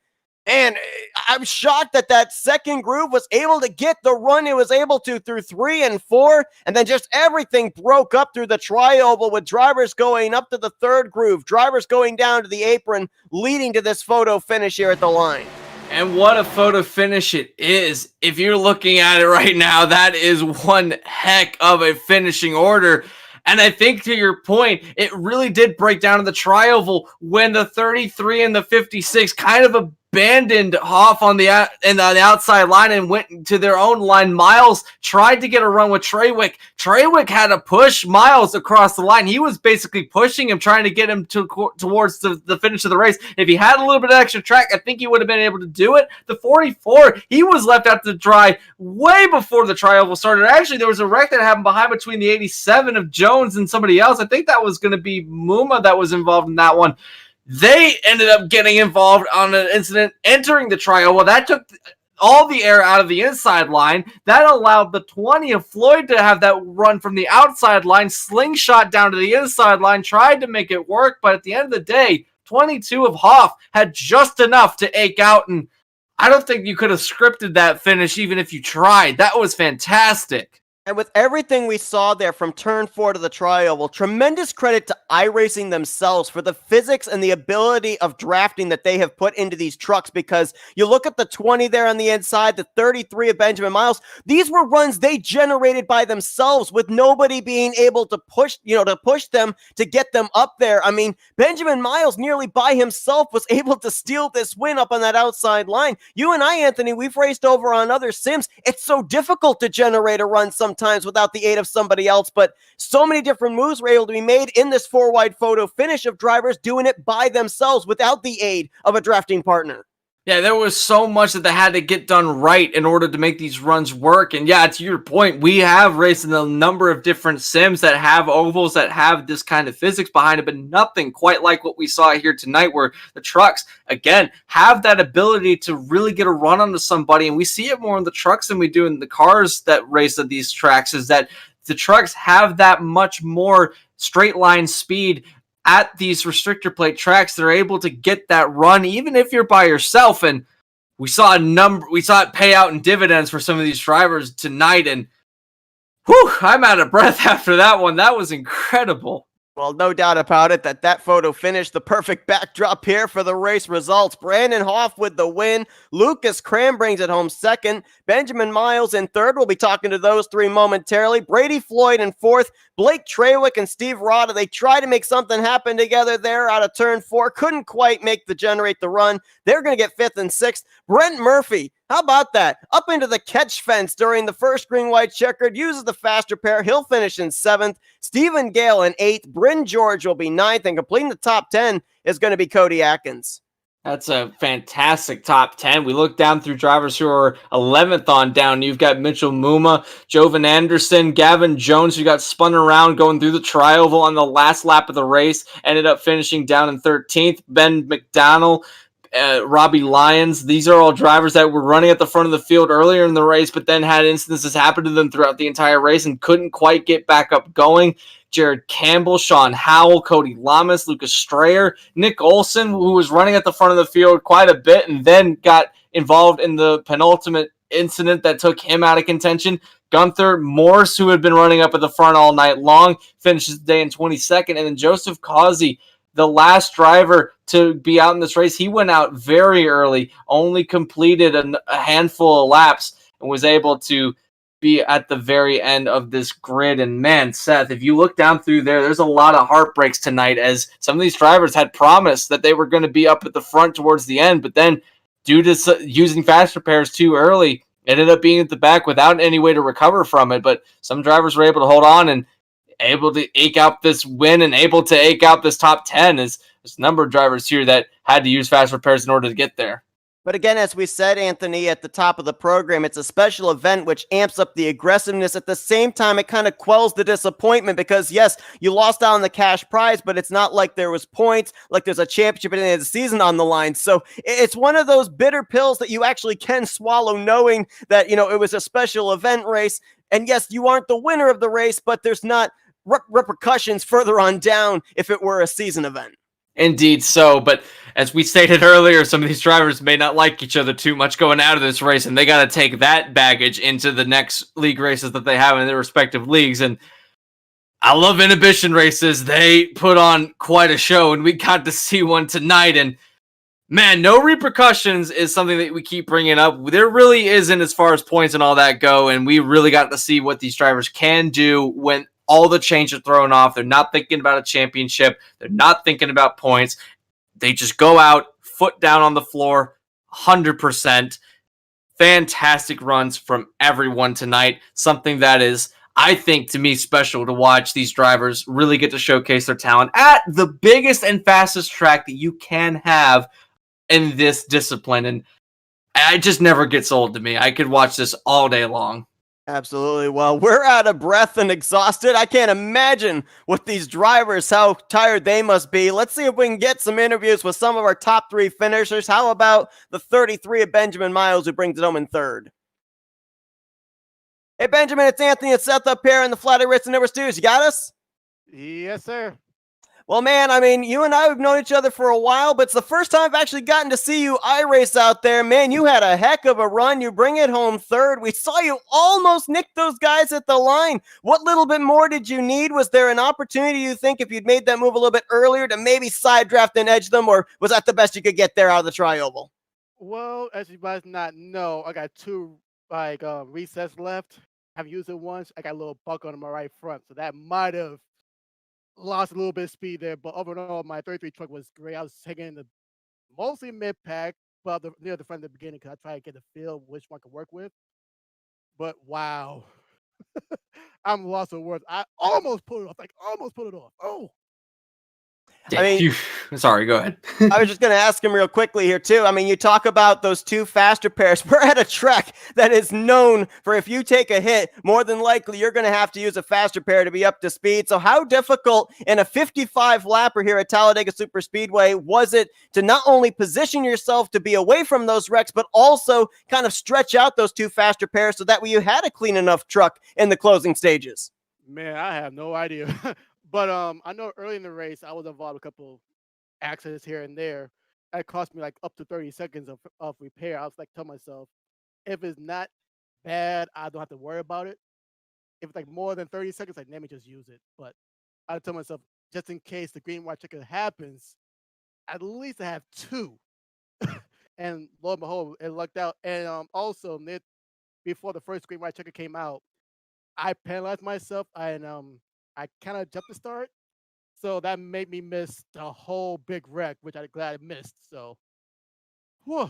I'm shocked that that second groove was able to get the run it was able to through 3 and 4, and then just everything broke up through the tri-oval with drivers going up to the third groove, drivers going down to the apron, leading to this photo finish here at the line. And what a photo finish it is. If you're looking at it right now, that is one heck of a finishing order. And I think to your point, it really did break down in the tri-oval when the 33 and the 56 kind of abandoned Hoff on the outside line and went to their own line. Miles tried to get a run with Treywick. Treywick had to push Miles across the line. He was basically pushing him, trying to get him towards the finish of the race. If he had a little bit of extra track, I think he would have been able to do it. The 44, he was left out to dry way before the tri-oval started. Actually, there was a wreck that happened behind between the 87 of Jones and somebody else. I think that was going to be Muma that was involved in that one. They ended up getting involved on an incident entering the tri-oval. Well, that took all the air out of the inside line. That allowed the 20 of Floyd to have that run from the outside line, slingshot down to the inside line, tried to make it work, but at the end of the day, 22 of Hoff had just enough to ache out, and I don't think you could have scripted that finish even if you tried. That was fantastic. And with everything we saw there from turn 4 to the tri-oval, tremendous credit to iRacing themselves for the physics and the ability of drafting that they have put into these trucks, because you look at the 20 there on the inside, the 33 of Benjamin Miles, these were runs they generated by themselves with nobody being able to push, to push them to get them up there. I mean, Benjamin Miles nearly by himself was able to steal this win up on that outside line. You and I, Anthony, we've raced over on other sims. It's so difficult to generate a run sometimes without the aid of somebody else, but so many different moves were able to be made in this 4-wide photo finish of drivers doing it by themselves without the aid of a drafting partner. Yeah, there was so much that they had to get done right in order to make these runs work. And yeah, to your point, we have raced in a number of different sims that have ovals that have this kind of physics behind it, but nothing quite like what we saw here tonight, where the trucks, again, have that ability to really get a run onto somebody. And we see it more in the trucks than we do in the cars that race at these tracks, is that the trucks have that much more straight line speed at these restrictor plate tracks. They're able to get that run even if you're by yourself. And we saw it pay out in dividends for some of these drivers tonight. And whew, I'm out of breath after that one. That was incredible. Well, no doubt about it that photo finished the perfect backdrop here for the race results. Brandon Hoff with the win. Lucas Cram brings it home second. Benjamin Miles in third. We'll be talking to those three momentarily. Brady Floyd in fourth. Blake Trawick and Steve Rada, they tried to make something happen together there out of turn 4. Couldn't quite generate the run. They're going to get fifth and sixth. Brent Murphy, how about that? Up into the catch fence during the first green-white checkered, uses the faster pair. He'll finish in seventh. Stephen Gale in eighth. Bryn George will be ninth, and completing the top 10 is going to be Cody Atkins. That's a fantastic top 10. We look down through drivers who are 11th on down. You've got Mitchell Muma, Jovan Anderson, Gavin Jones, who got spun around going through the tri-oval on the last lap of the race, ended up finishing down in 13th. Ben McDonnell, Robbie Lyons. These are all drivers that were running at the front of the field earlier in the race, but then had instances happen to them throughout the entire race and couldn't quite get back up going. Jared Campbell, Sean Howell, Cody Lamas, Lucas Strayer, Nick Olson, who was running at the front of the field quite a bit and then got involved in the penultimate incident that took him out of contention. Gunther Morse, who had been running up at the front all night long, finishes the day in 22nd. And then Joseph Causey, the last driver to be out in this race, he went out very early, only completed a handful of laps, and was able to be at the very end of this grid. And man, Seth, if you look down through there's a lot of heartbreaks tonight, as some of these drivers had promised that they were going to be up at the front towards the end, but then due to using faster pairs too early, ended up being at the back without any way to recover from it. But some drivers were able to hold on and able to eke out this win and able to eke out this top 10. There's a number of drivers here that had to use faster pairs in order to get there. But again, as we said, Anthony, at the top of the program, it's a special event which amps up the aggressiveness. At the same time, it kind of quells the disappointment because, yes, you lost out on the cash prize, but it's not like there was points, like there's a championship at the end of the season on the line. So it's one of those bitter pills that you actually can swallow, knowing that, it was a special event race. And yes, you aren't the winner of the race, but there's not repercussions further on down if it were a season event. Indeed so, but as we stated earlier, some of these drivers may not like each other too much going out of this race, and they got to take that baggage into the next league races that they have in their respective leagues. And I love inhibition races. They put on quite a show, and we got to see one tonight. And man, no repercussions is something that we keep bringing up. There really isn't as far as points and all that go, and we really got to see what these drivers can do when all the chains are thrown off. They're not thinking about a championship. They're not thinking about points. They just go out, foot down on the floor, 100%. Fantastic runs from everyone tonight. Something that is, I think, to me, special to watch these drivers really get to showcase their talent at the biggest and fastest track that you can have in this discipline. And it just never gets old to me. I could watch this all day long. Absolutely. Well, we're out of breath and exhausted. I can't imagine what these drivers, how tired they must be. Let's see if we can get some interviews with some of our top 3 finishers. How about the 33 of Benjamin Miles, who brings it home in third? Hey, Benjamin, it's Anthony and Seth up here in the Flatout Racing Network. You got us? Yes, sir. Well, man, I mean, you and I have known each other for a while, but it's the first time I've actually gotten to see you iRace out there. Man, you had a heck of a run. You bring it home third. We saw you almost nick those guys at the line. What little bit more did you need? Was there an opportunity, you think, if you'd made that move a little bit earlier to maybe side draft and edge them, or was that the best you could get there out of the tri-oval? Well, as you guys not know, I got 2 resets left. I've used it once. I got a little buck on my right front, so that might have lost a little bit of speed there, but overall, my 33 truck was great. I was taking the mostly mid pack, but near the front at the beginning because I tried to get a feel which one could work with. But wow, I'm lost for words. I almost pulled it off. Like almost pulled it off. Oh, I mean, sorry, go ahead. I was just going to ask him real quickly here, too. I mean, you talk about those two faster pairs. We're at a track that is known for if you take a hit, more than likely you're going to have to use a faster pair to be up to speed. So, how difficult in a 55 lapper here at Talladega Superspeedway was it to not only position yourself to be away from those wrecks, but also kind of stretch out those two faster pairs so that way you had a clean enough truck in the closing stages? Man, I have no idea. But I know early in the race I was involved in a couple accidents here and there. That cost me like up to 30 seconds of repair. I was like, tell myself, if it's not bad, I don't have to worry about it. If it's like more than 30 seconds, like let me just use it. But I tell myself, just in case the green white checker happens, at least I have two. And lo and behold, it lucked out. And also before the first green white checker came out, I penalized myself and I kind of jumped the start. So that made me miss the whole big wreck, which I'm glad I missed. So, whew,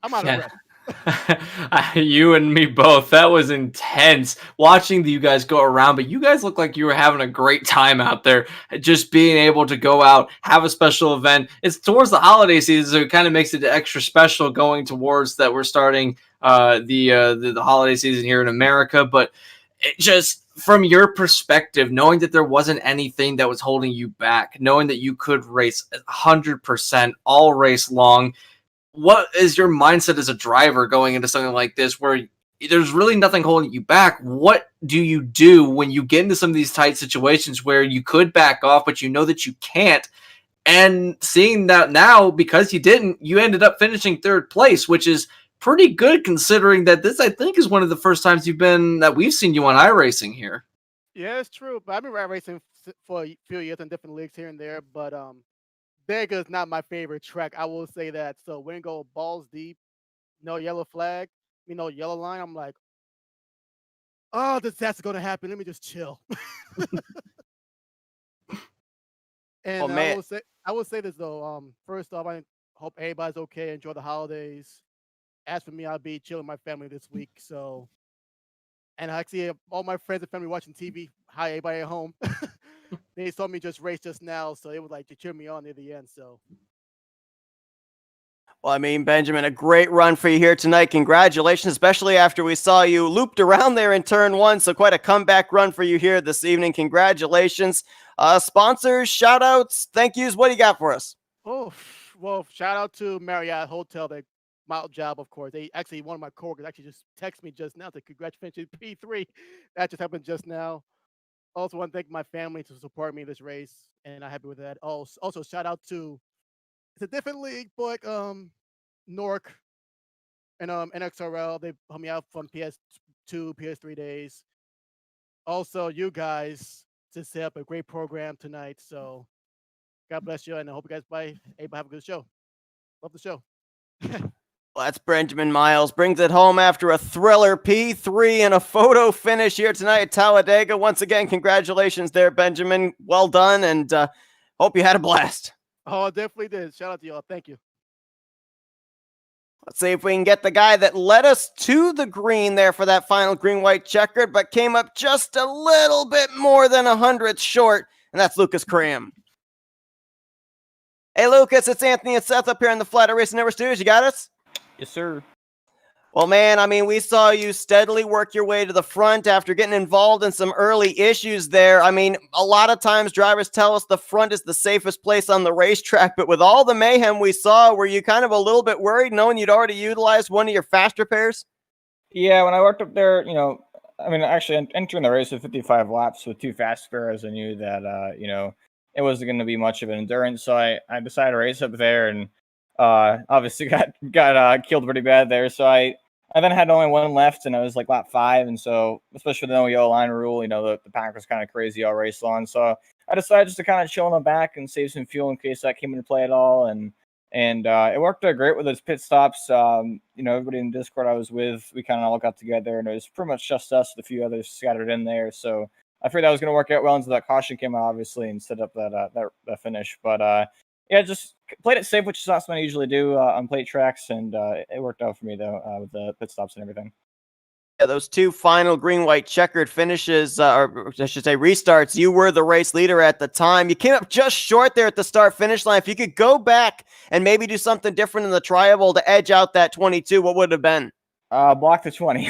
I'm out of Yeah. breath. You and me both. That was intense watching you guys go around, but you guys look like you were having a great time out there. Just being able to go out, have a special event. It's towards the holiday season, so it kind of makes it extra special going towards that we're starting the holiday season here in America. But it just from your perspective, knowing that there wasn't anything that was holding you back, knowing that you could race 100% all race long, what is your mindset as a driver going into something like this where there's really nothing holding you back? What do you do when you get into some of these tight situations where you could back off, but you know that you can't? And seeing that now, because you didn't, you ended up finishing third place, which is pretty good considering that this, I think, is one of the first times that we've seen you on iRacing here. Yeah, it's true. But I've been racing for a few years in different leagues here and there. But Vega is not my favorite track. I will say that. So when go balls deep, no yellow flag, no yellow line. I'm like, oh, that's gonna happen. Let me just chill. Oh, And man. I will say this though. First off, I hope everybody's okay. Enjoy the holidays. As for me, I'll be chilling with my family this week. So, and I see all my friends and family watching TV. Hi, everybody at home. They saw me just race just now, so it was like to cheer me on near the end. So, Well, I mean, Benjamin, a great run for you here tonight. Congratulations, especially after we saw you looped around there in turn one. So quite a comeback run for you here this evening. Congratulations. Sponsors, shout outs, thank yous. What do you got for us? oh, well, shout out to Marriott Hotel, the model job, of course. They actually, one of my coworkers actually just texted me just now to congratulations, P3. That just happened just now. Also, want to thank my family to support me this race, and I'm happy with that. Also, shout out to it's a different league, but Nork and NXRL. They helped me out from PS2, PS3 days. Also, you guys to set up a great program tonight. So God bless you, and I hope you guys able to have a good show. Love the show. Well, that's Benjamin Miles. Brings it home after a thriller P3 and a photo finish here tonight at Talladega. Once again, congratulations there, Benjamin. Well done, and hope you had a blast. Oh, I definitely did. Shout out to y'all. Thank you. Let's see if we can get the guy that led us to the green there for that final green-white checkered, but came up just a little bit more than 100th short, and that's Lucas Cram. Hey, Lucas, it's Anthony and Seth up here in the Flatout Racing Network studios. You got us? Yes, sir. Well, man, I mean, we saw you steadily work your way to the front after getting involved in some early issues there. I mean, a lot of times drivers tell us the front is the safest place on the racetrack, but with all the mayhem we saw, were you kind of a little bit worried knowing you'd already utilized one of your faster pairs? Yeah, when I worked up there, I mean, actually entering the race with 55 laps with two fast pairs, I knew that, it wasn't going to be much of an endurance. So I decided to race up there and obviously got killed pretty bad there. So I then had only one left, and I was like lap 5, and so especially with the no yellow line rule, the pack was kind of crazy all race long. So I decided just to kind of chill in the back and save some fuel in case that came into play at all, and it worked out great with those pit stops. Everybody in Discord I was with, we kind of all got together, and it was pretty much just us with a few others scattered in there. So I figured that was going to work out well until that caution came out, obviously, and set up that finish. But yeah, just played it safe, which is not something I usually do on plate tracks, and it worked out for me though with the pit stops and everything. Yeah, those two final green-white checkered finishes, or I should say restarts, you were the race leader at the time. You came up just short there at the start-finish line. If you could go back and maybe do something different in the Tribal to edge out that 22, what would it have been? Block the 20.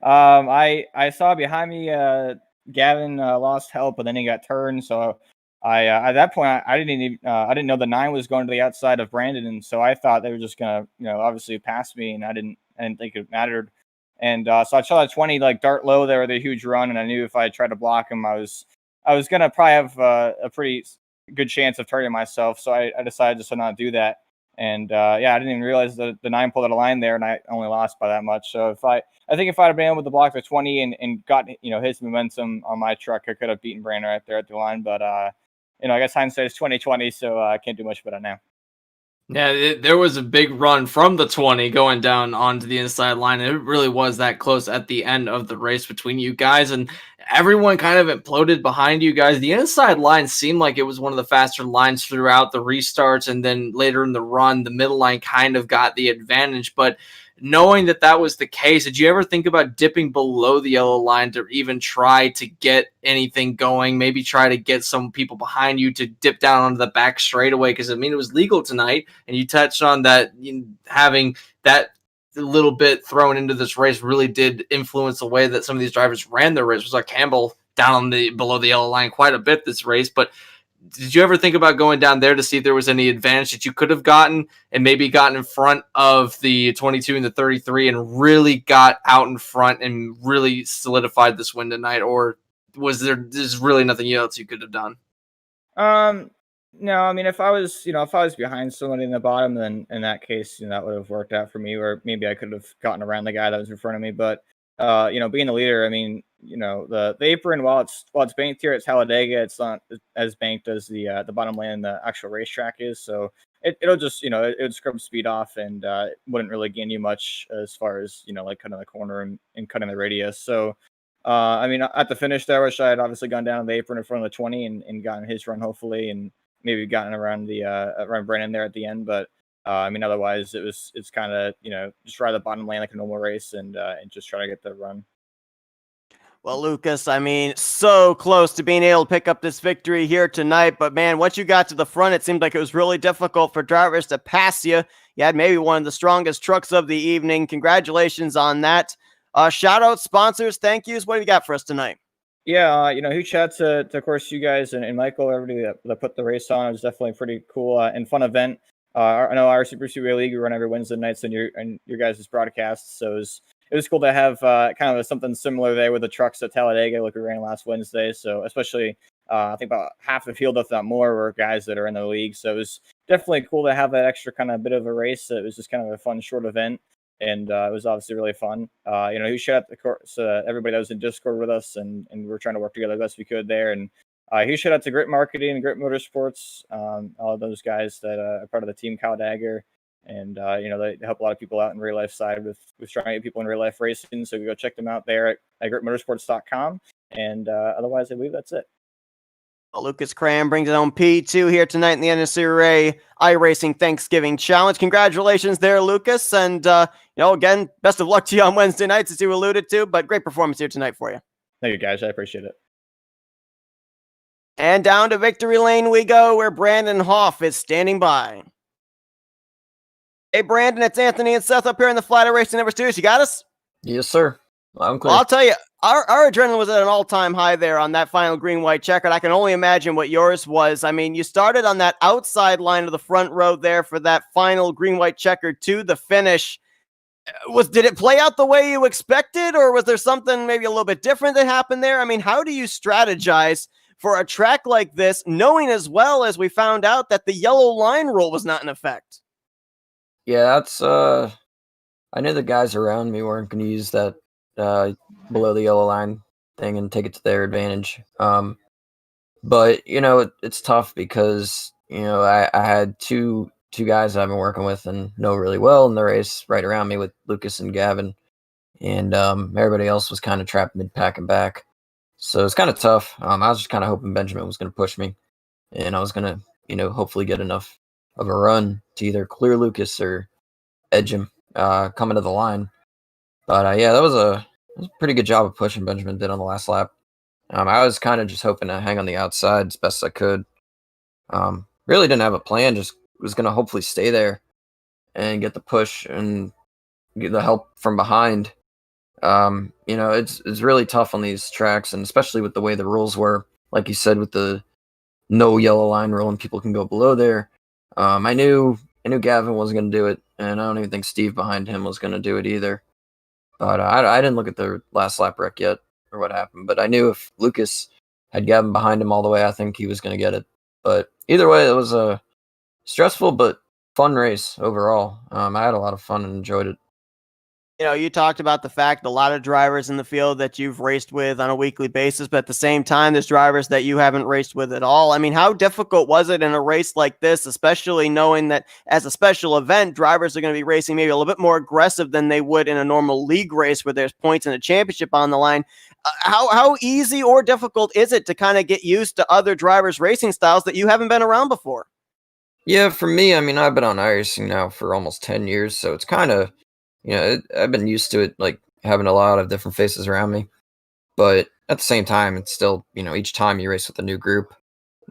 I saw behind me, Gavin lost help, but then he got turned. So at that point, I didn't even I didn't know the 9 was going to the outside of Brandon, and so I thought they were just gonna obviously pass me, and I didn't think it mattered. And so I saw that 20 like dart low there with a huge run, and I knew if I tried to block him, I was gonna probably have a pretty good chance of turning myself. So I decided just to not do that. And I didn't even realize that the 9 pulled out a line there, and I only lost by that much. So I think if I'd have been able to block the 20 and got his momentum on my truck, I could have beaten Brandon right there at the line. But I guess hindsight is 2020, so I can't do much about it now. Yeah, there was a big run from the 20 going down onto the inside line. It really was that close at the end of the race between you guys, and everyone kind of imploded behind you guys. The inside line seemed like it was one of the faster lines throughout the restarts, and then later in the run, the middle line kind of got the advantage. But knowing that was the case, did you ever think about dipping below the yellow line to even try to get anything going? Maybe try to get some people behind you to dip down onto the back straightaway? Because it was legal tonight, and you touched on that having that little bit thrown into this race really did influence the way that some of these drivers ran their race. It was like Campbell down on below the yellow line quite a bit this race, but did you ever think about going down there to see if there was any advantage that you could have gotten and maybe gotten in front of the 22 and the 33 and really got out in front and really solidified this win tonight? Or was there's really nothing else you could have done? No, I mean, if I was behind somebody in the bottom, then in that case, that would have worked out for me, or maybe I could have gotten around the guy that was in front of me. But being the leader, I mean, the apron, while it's banked here at Talladega, it's not as banked as the bottom lane the actual racetrack is. So it'll just it would scrub speed off, and it wouldn't really gain you much as far as like cutting the corner and cutting the radius. So I mean, at the finish there, I wish I had obviously gone down the apron in front of the 20 and gotten his run hopefully, and maybe gotten around the around Brandon there at the end. But I mean, otherwise it's kind of just ride the bottom lane like a normal race and just try to get the run. Well, Lucas, I mean, so close to being able to pick up this victory here tonight. But, man, once you got to the front, it seemed like it was really difficult for drivers to pass you. You had maybe one of the strongest trucks of the evening. Congratulations on that. Shout out sponsors, thank yous. What do you got for us tonight? Yeah, huge shout out to of course you guys and Michael, everybody that put the race on. It was definitely a pretty cool and fun event. I know our Super Speedway League we run every Wednesday nights on your guys' broadcasts, so it was cool to have kind of something similar there with the trucks at Talladega like we ran last Wednesday. So especially I think about half the field, if not more, were guys that are in the league. So it was definitely cool to have that extra kind of bit of a race. It was just kind of a fun short event. And it was obviously really fun. Huge shout out to everybody that was in Discord with us, and we were trying to work together the best we could there. And huge shout out to Grit Marketing and Grit Motorsports, all of those guys that are part of the team Kyle Dagger. And they help a lot of people out in real life side with trying to get people in real life racing. So go check them out there at gritmotorsports.com. And otherwise, I believe that's it. Lucas Cram brings his own P2 here tonight in the NNSCRA iRacing Thanksgiving Challenge. Congratulations there, Lucas. And, again, best of luck to you on Wednesday nights, as you alluded to, but great performance here tonight for you. Thank you, guys. I appreciate it. And down to victory lane we go, where Brandon Hoff is standing by. Hey, Brandon, it's Anthony and Seth up here in the Flatout Racing Network studios. You got us? Yes, sir. I'm clear. Well, I'll tell you, our adrenaline was at an all-time high there on that final green-white checkered. I can only imagine what yours was. I mean, you started on that outside line of the front row there for that final green-white checkered to the finish. Did it play out the way you expected, or was there something maybe a little bit different that happened there? I mean, how do you strategize for a track like this, knowing as well as we found out that the yellow line rule was not in effect? Yeah, that's I knew the guys around me weren't going to use that below the yellow line thing and take it to their advantage. But it's tough because I had two guys I've been working with and know really well in the race right around me with Lucas and Gavin, and everybody else was kind of trapped mid-pack and back. So it's kind of tough. I was just kind of hoping Benjamin was going to push me, and I was going to hopefully get enough of a run to either clear Lucas or edge him coming to the line. But that was a it was a pretty good job of pushing Benjamin did on the last lap. I was kind of just hoping to hang on the outside as best I could. Really didn't have a plan, just was going to hopefully stay there and get the push and get the help from behind. It's really tough on these tracks, and especially with the way the rules were, like you said, with the no yellow line rule and people can go below there. I knew Gavin wasn't going to do it, and I don't even think Steve behind him was going to do it either. But I didn't look at the last lap wreck yet or what happened, but I knew if Lucas had Gavin behind him all the way, I think he was going to get it. But either way, it was a stressful but fun race overall. I had a lot of fun and enjoyed it. You talked about the fact a lot of drivers in the field that you've raced with on a weekly basis, but at the same time, there's drivers that you haven't raced with at all. I mean, how difficult was it in a race like this, especially knowing that as a special event, drivers are going to be racing maybe a little bit more aggressive than they would in a normal league race where there's points and a championship on the line? How easy or difficult is it to kind of get used to other drivers' racing styles that you haven't been around before? Yeah, for me, I mean, I've been on iRacing now for almost 10 years, so it's kind of, I've been used to it, like having a lot of different faces around me. But at the same time, it's still, each time you race with a new group,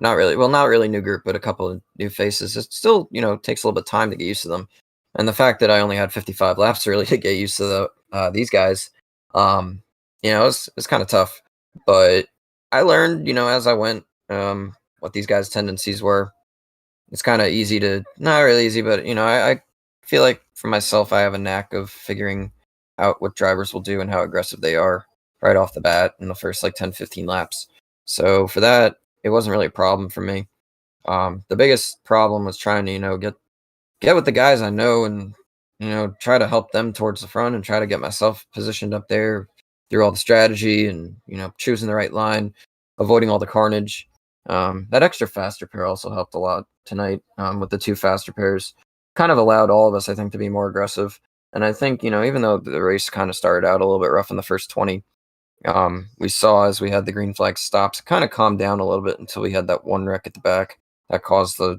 not really new group, but a couple of new faces, it still, takes a little bit of time to get used to them. And the fact that I only had 55 laps really to get used to these guys, it's kind of tough. But I learned, as I went, what these guys' tendencies were. It's kind of easy to, not really easy, but, I feel like for myself, I have a knack of figuring out what drivers will do and how aggressive they are right off the bat in the first 10-15 laps. So for that, it wasn't really a problem for me. The biggest problem was trying to, get with the guys I know and, try to help them towards the front and try to get myself positioned up there through all the strategy and, choosing the right line, avoiding all the carnage. That extra faster pair also helped a lot tonight with the two faster pairs. Kind of allowed all of us, I think, to be more aggressive. And I think, even though the race kind of started out a little bit rough in the first 20, we saw as we had the green flag stops, it kind of calmed down a little bit until we had that one wreck at the back that caused the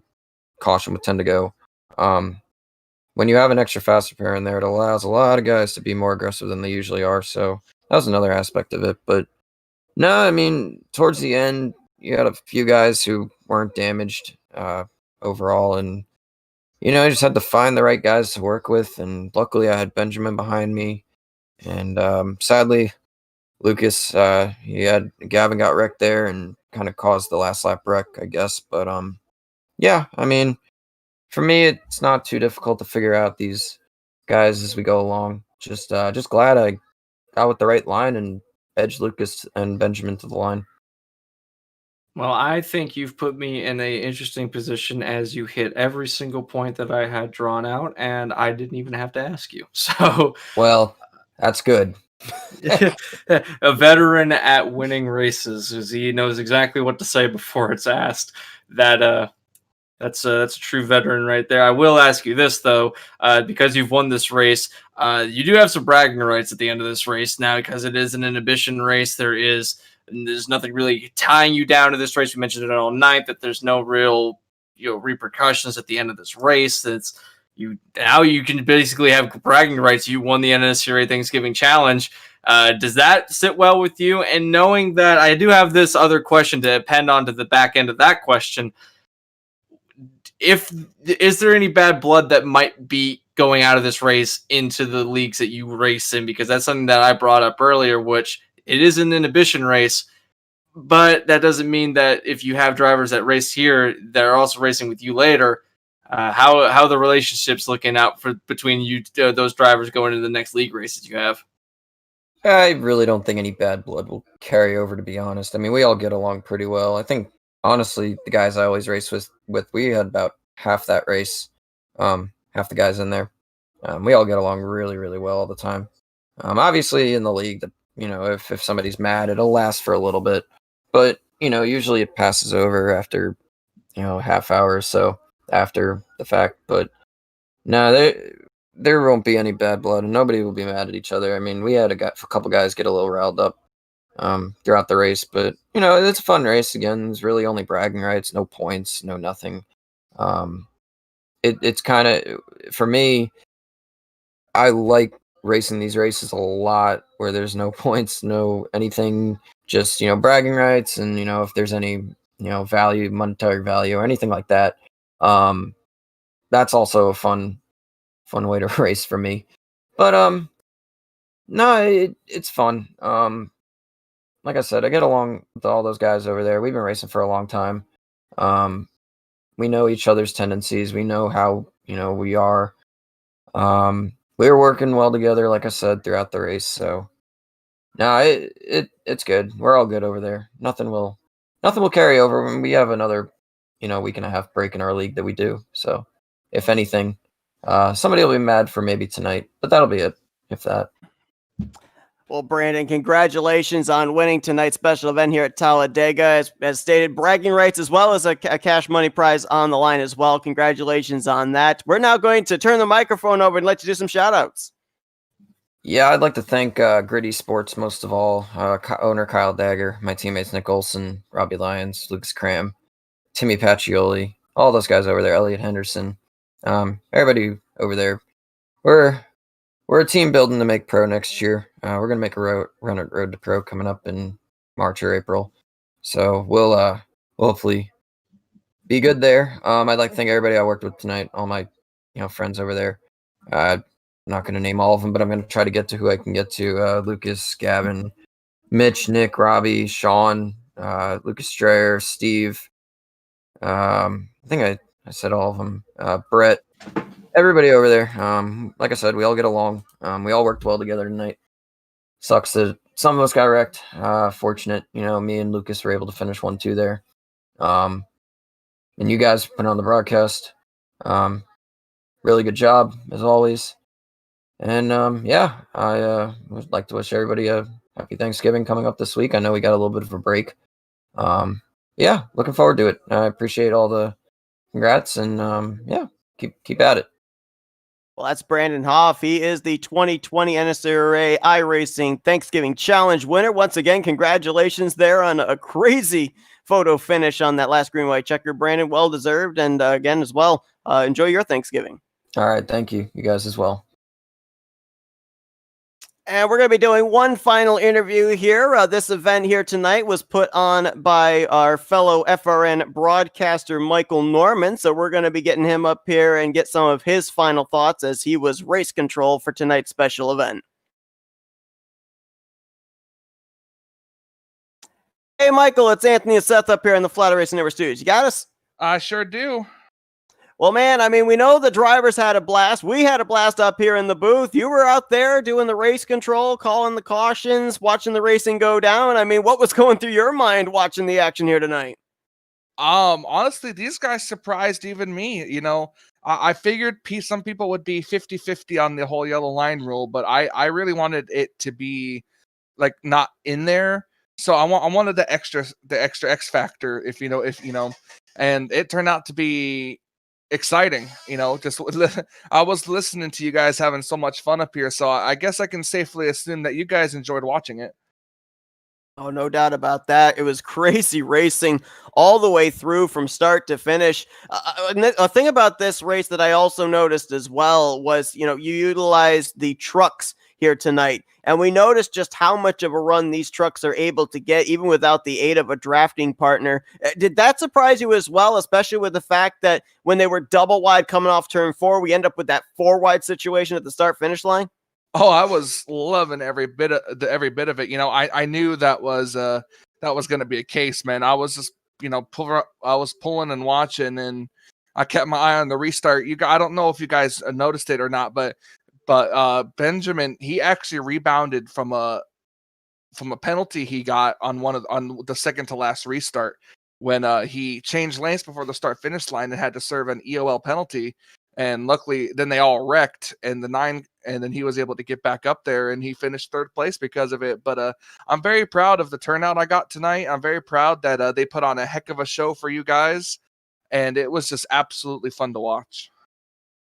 caution with 10 to go. When you have an extra faster pair in there, it allows a lot of guys to be more aggressive than they usually are. So that was another aspect of it. But no, I mean, towards the end, you had a few guys who weren't damaged overall, and I just had to find the right guys to work with, and luckily I had Benjamin behind me, and sadly, Lucas, Gavin got wrecked there and kind of caused the last lap wreck, I guess. But yeah, I mean, for me, it's not too difficult to figure out these guys as we go along. Just glad I got with the right line and edged Lucas and Benjamin to the line. Well, I think you've put me in a interesting position as you hit every single point that I had drawn out, and I didn't even have to ask you. So, Well, that's good. a veteran at winning races, as he knows exactly what to say before it's asked. That's a true veteran right there. I will ask you this though, because you've won this race, you do have some bragging rights at the end of this race now, because it is an inhibition race. There's nothing really tying you down to this race. We mentioned it all night that there's no real repercussions at the end of this race. Now you can basically have bragging rights. You won the NNSCRA Thanksgiving Challenge. Does that sit well with you? And knowing that I do have this other question to append onto the back end of that question, is there any bad blood that might be going out of this race into the leagues that you race in? Because that's something that I brought up earlier, which it is an inhibition race, but that doesn't mean that if you have drivers that race here, they're also racing with you later. How the relationship's looking out between you, those drivers going into the next league races you have? I really don't think any bad blood will carry over, to be honest. I mean, we all get along pretty well. I think, honestly, the guys I always race with we had about half that race, half the guys in there. We all get along really, really well all the time. Obviously, in the league, if somebody's mad, it'll last for a little bit. But, usually it passes over after, a half hour or so after the fact. But, no, there won't be any bad blood, and nobody will be mad at each other. I mean, we had a couple guys get a little riled up throughout the race, but it's a fun race. Again, there's really only bragging rights, no points, no nothing. It's kind of, for me, I like racing these races a lot where there's no points, no anything, just, bragging rights, and, if there's any, value, monetary value or anything like that. That's also a fun way to race for me. But no, it's fun. Like I said, I get along with all those guys over there. We've been racing for a long time. We know each other's tendencies. We know how, we are. We were working well together, like I said, throughout the race. So no, it's good. We're all good over there. Nothing will carry over when we have another, week and a half break in our league that we do. So if anything, somebody will be mad for maybe tonight, but that'll be it, if that. Well, Brandon, congratulations on winning tonight's special event here at Talladega. As stated, bragging rights as well as a cash money prize on the line as well. Congratulations on that. We're now going to turn the microphone over and let you do some shout-outs. Yeah, I'd like to thank Gritty Sports most of all, owner Kyle Dagger, my teammates Nick Olson, Robbie Lyons, Lucas Cram, Timmy Pacioli, all those guys over there, Elliot Henderson, everybody over there. We're a team building to make pro next year. We're gonna make a run at Road to Pro coming up in March or April, so we'll hopefully be good there. I'd like to thank everybody I worked with tonight, all my friends over there. I'm not gonna name all of them, but I'm gonna try to get to who I can get to. Lucas, Gavin, Mitch, Nick, Robbie, Sean, Lucas Strayer, Steve. I think I said all of them. Brett. Everybody over there, like I said, we all get along. We all worked well together tonight. Sucks that some of us got wrecked. Fortunate, me and Lucas were able to finish 1-2 there. And you guys put on the broadcast. Really good job, as always. And, I would like to wish everybody a happy Thanksgiving coming up this week. I know we got a little bit of a break. Looking forward to it. I appreciate all the congrats, and, keep at it. Well, that's Brandon Hoff. He is the 2020 NNSCRA iRacing Thanksgiving Challenge winner. Once again, congratulations there on a crazy photo finish on that last green white checker, Brandon. Well deserved. And again, as well, enjoy your Thanksgiving. All right. Thank you. You guys as well. And we're going to be doing one final interview here. This event here tonight was put on by our fellow FRN broadcaster, Michael Norman. So we're going to be getting him up here and get some of his final thoughts as he was race control for tonight's special event. Hey, Michael, it's Anthony and Seth up here in the Flatout Racing Network studios. You got us? I sure do. Well, man, I mean, we know the drivers had a blast. We had a blast up here in the booth. You were out there doing the race control, calling the cautions, watching the racing go down. I mean, what was going through your mind watching the action here tonight? Honestly, these guys surprised even me. I figured some people would be 50-50 on the whole yellow line rule, but I really wanted it to be like not in there. So I wanted the extra X factor, if and it turned out to be exciting. Just I was listening to you guys having so much fun up here, so I guess I can safely assume that you guys enjoyed watching it. Oh, no doubt about that. It was crazy racing all the way through from start to finish. A thing about this race that I also noticed as well was, you utilized the trucks here tonight. And we noticed just how much of a run these trucks are able to get, even without the aid of a drafting partner. Did that surprise you as well, especially with the fact that when they were double wide coming off turn 4, we end up with that 4 wide situation at the start-finish line? Oh, I was loving every bit of it. I knew that was going to be a case, man. I was just, I was pulling and watching, and I kept my eye on the restart. I don't know if you guys noticed it or not, but Benjamin, he actually rebounded from a penalty he got on on the second to last restart when he changed lanes before the start finish line and had to serve an EOL penalty. And luckily, then they all wrecked, and then he was able to get back up there, and he finished 3rd place because of it. But I'm very proud of the turnout I got tonight. I'm very proud that they put on a heck of a show for you guys, and it was just absolutely fun to watch.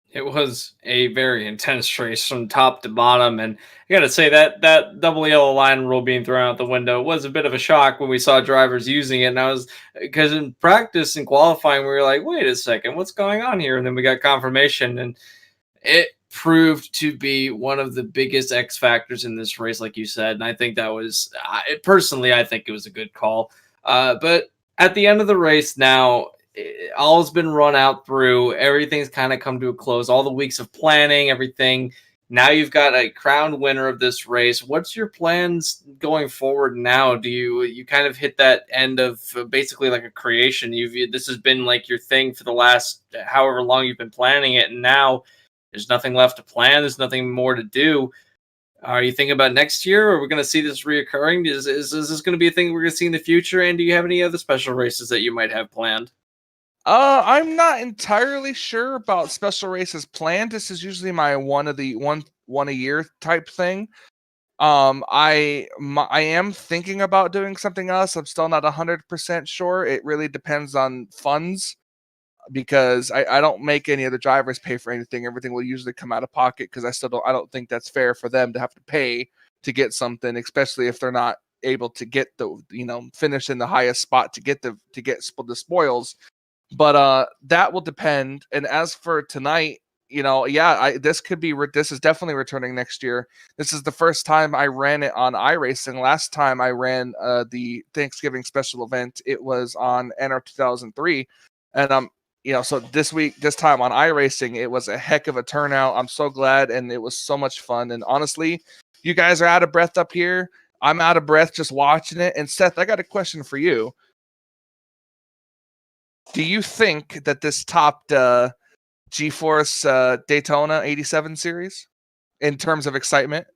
It was a very intense race from top to bottom, and I gotta say that double yellow line rule being thrown out the window was a bit of a shock when we saw drivers using it. And because in practice and qualifying, we were like, wait a second, what's going on here? And then we got confirmation, and proved to be one of the biggest X factors in this race, like you said. And I think that was, personally, I think it was a good call. But at the end of the race now, all's been run out through. Everything's kind of come to a close. All the weeks of planning, everything. Now you've got a crowned winner of this race. What's your plans going forward now? Do you kind of hit that end of basically like a creation? This has been like your thing for the last however long you've been planning it, and now there's nothing left to plan. There's nothing more to do. Are you thinking about next year? Or are we going to see this reoccurring? Is this going to be a thing we're going to see in the future? And do you have any other special races that you might have planned? I'm not entirely sure about special races planned. This is usually my one a year type thing. I am thinking about doing something else. I'm still not 100% sure. It really depends on funds, because I don't make any of the drivers pay for anything. Everything will usually come out of pocket, because I don't think that's fair for them to have to pay to get something, especially if they're not able to get finish in the highest spot to get the spoils. But that will depend. And as for tonight, this is definitely returning next year. This is the first time I ran it on iRacing. Last time I ran the Thanksgiving special event, it was on NR 2003, and so this time on iRacing, it was a heck of a turnout. I'm so glad, and it was so much fun. And honestly, you guys are out of breath up here. I'm out of breath just watching it. And Seth, I got a question for you. Do you think that this topped GeForce Daytona 87 series in terms of excitement?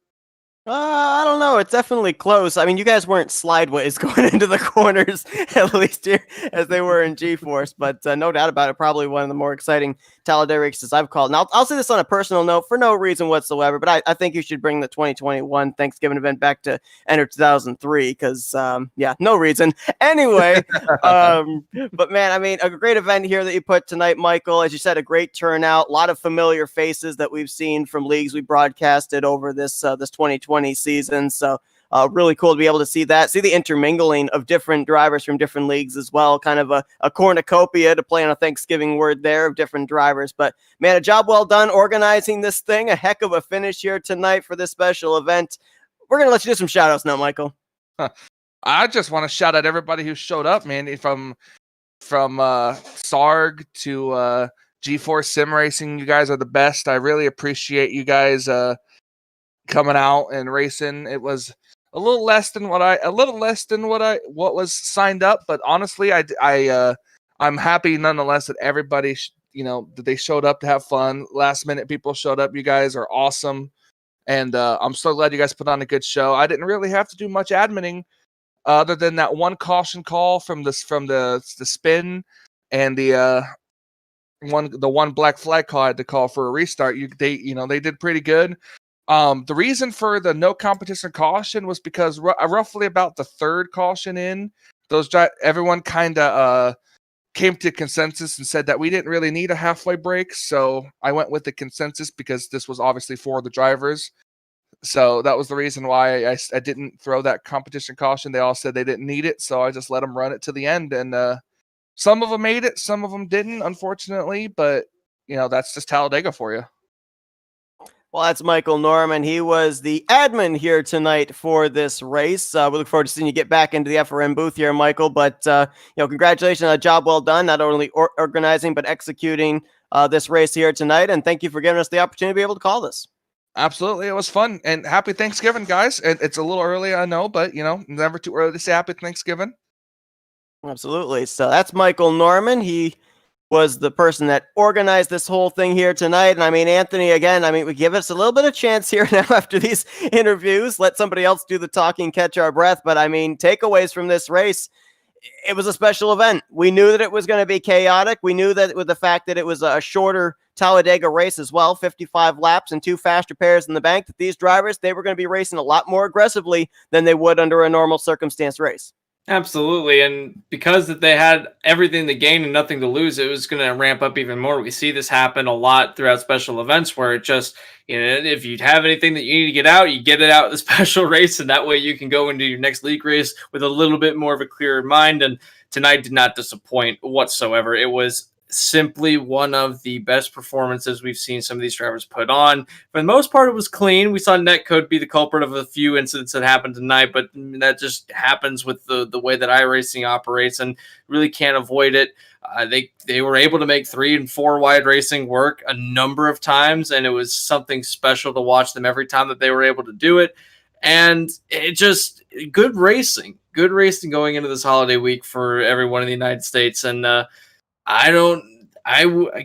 I don't know. It's definitely close. I mean, you guys weren't slideways going into the corners, at least here, as they were in G-Force. But no doubt about it, probably one of the more exciting Talladega races I've called. Now, I'll say this on a personal note for no reason whatsoever, but I think you should bring the 2021 Thanksgiving event back to NR 2003 because, no reason. Anyway, but man, I mean, a great event here that you put tonight, Michael. As you said, a great turnout, a lot of familiar faces that we've seen from leagues we broadcasted over this 2020 season. So really cool to be able to see the intermingling of different drivers from different leagues as well. Kind of a cornucopia, to play on a Thanksgiving word there, of different drivers. But man, a job well done organizing this thing. A heck of a finish here tonight for this special event. We're going to let you do some shout outs now, Michael. I just want to shout out everybody who showed up, man, from Sarg to GeForce Sim Racing. You guys are the best. I really appreciate you guys coming out and racing. It was a little less than what was signed up, but honestly, I'm happy nonetheless that everybody that they showed up to have fun. Last minute people showed up. You guys are awesome, and I'm so glad you guys put on a good show. I didn't really have to do much adminning other than that one caution call from the spin, and the one black flag call I had to call for a restart. They did pretty good. The reason for the no competition caution was because roughly about the third caution in, everyone kind of came to consensus and said that we didn't really need a halfway break. So I went with the consensus because this was obviously for the drivers. So that was the reason why I didn't throw that competition caution. They all said they didn't need it, so I just let them run it to the end. And some of them made it, some of them didn't, unfortunately. But that's just Talladega for you. Well, that's Michael Norman. He was the admin here tonight for this race. We look forward to seeing you get back into the FRM booth here, Michael. But, congratulations on a job well done, not only organizing, but executing this race here tonight. And thank you for giving us the opportunity to be able to call this. Absolutely. It was fun. And happy Thanksgiving, guys. And it's a little early, I know, but, never too early to say happy Thanksgiving. Absolutely. So that's Michael Norman. He was the person that organized this whole thing here tonight. And I mean, Anthony, again, we give us a little bit of chance here now after these interviews. Let somebody else do the talking, catch our breath. But I mean, takeaways from this race, it was a special event. We knew that it was going to be chaotic. We knew that with the fact that it was a shorter Talladega race as well, 55 laps and 2 faster pairs in the bank, that these drivers, they were going to be racing a lot more aggressively than they would under a normal circumstance race. Absolutely, and because that they had everything to gain and nothing to lose, it was going to ramp up even more. We see this happen a lot throughout special events where it just, if you have anything that you need to get out, you get it out in the special race, and that way you can go into your next league race with a little bit more of a clearer mind. And tonight did not disappoint whatsoever. It was simply one of the best performances we've seen some of these drivers put on. For the most part, it was clean. We saw Netcode be the culprit of a few incidents that happened tonight, but that just happens with the way that iRacing operates, and really can't avoid it. They were able to make 3 and 4 wide racing work a number of times, and it was something special to watch them every time that they were able to do it. And it just good racing going into this holiday week for everyone in the United States. And I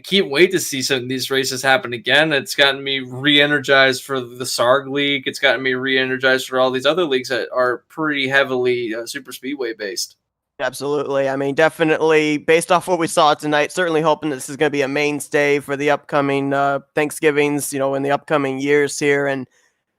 can't wait to see some of these races happen again. It's gotten me re-energized for the SARG League. It's gotten me re-energized for all these other leagues that are pretty heavily super speedway based. Absolutely. I mean, definitely based off what we saw tonight, certainly hoping this is going to be a mainstay for the upcoming Thanksgivings, in the upcoming years here. And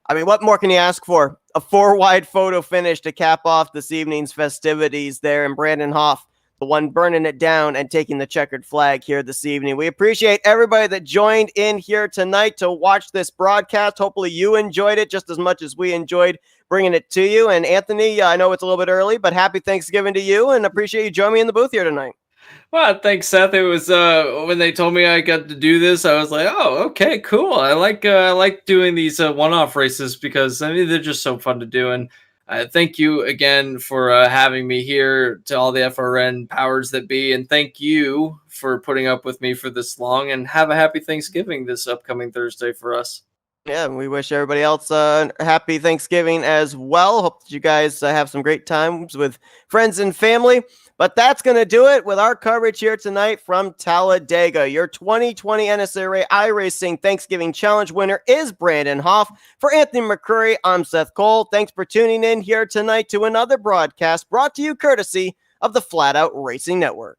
I mean, what more can you ask for? A 4-wide photo finish to cap off this evening's festivities there, and Brandon Hoff, the one burning it down and taking the checkered flag here this evening. We appreciate everybody that joined in here tonight to watch this broadcast. Hopefully you enjoyed it just as much as we enjoyed bringing it to you. And Anthony, I know it's a little bit early, but happy Thanksgiving to you, and appreciate you joining me in the booth here tonight. Well, thanks, Seth. It was when they told me I got to do this, I was like, "Oh, okay, cool." I like doing these one-off races because they're just so fun to do. And thank you again for having me here, to all the FRN powers that be, and thank you for putting up with me for this long. And have a happy Thanksgiving this upcoming Thursday for us. Yeah, and we wish everybody else a happy Thanksgiving as well. Hope that you guys have some great times with friends and family. But that's going to do it with our coverage here tonight from Talladega. Your 2020 NNSCRA iRacing Thanksgiving Challenge winner is Brandon Hoff. For Anthony McCurry, I'm Seth Cole. Thanks for tuning in here tonight to another broadcast brought to you courtesy of the Flatout Racing Network.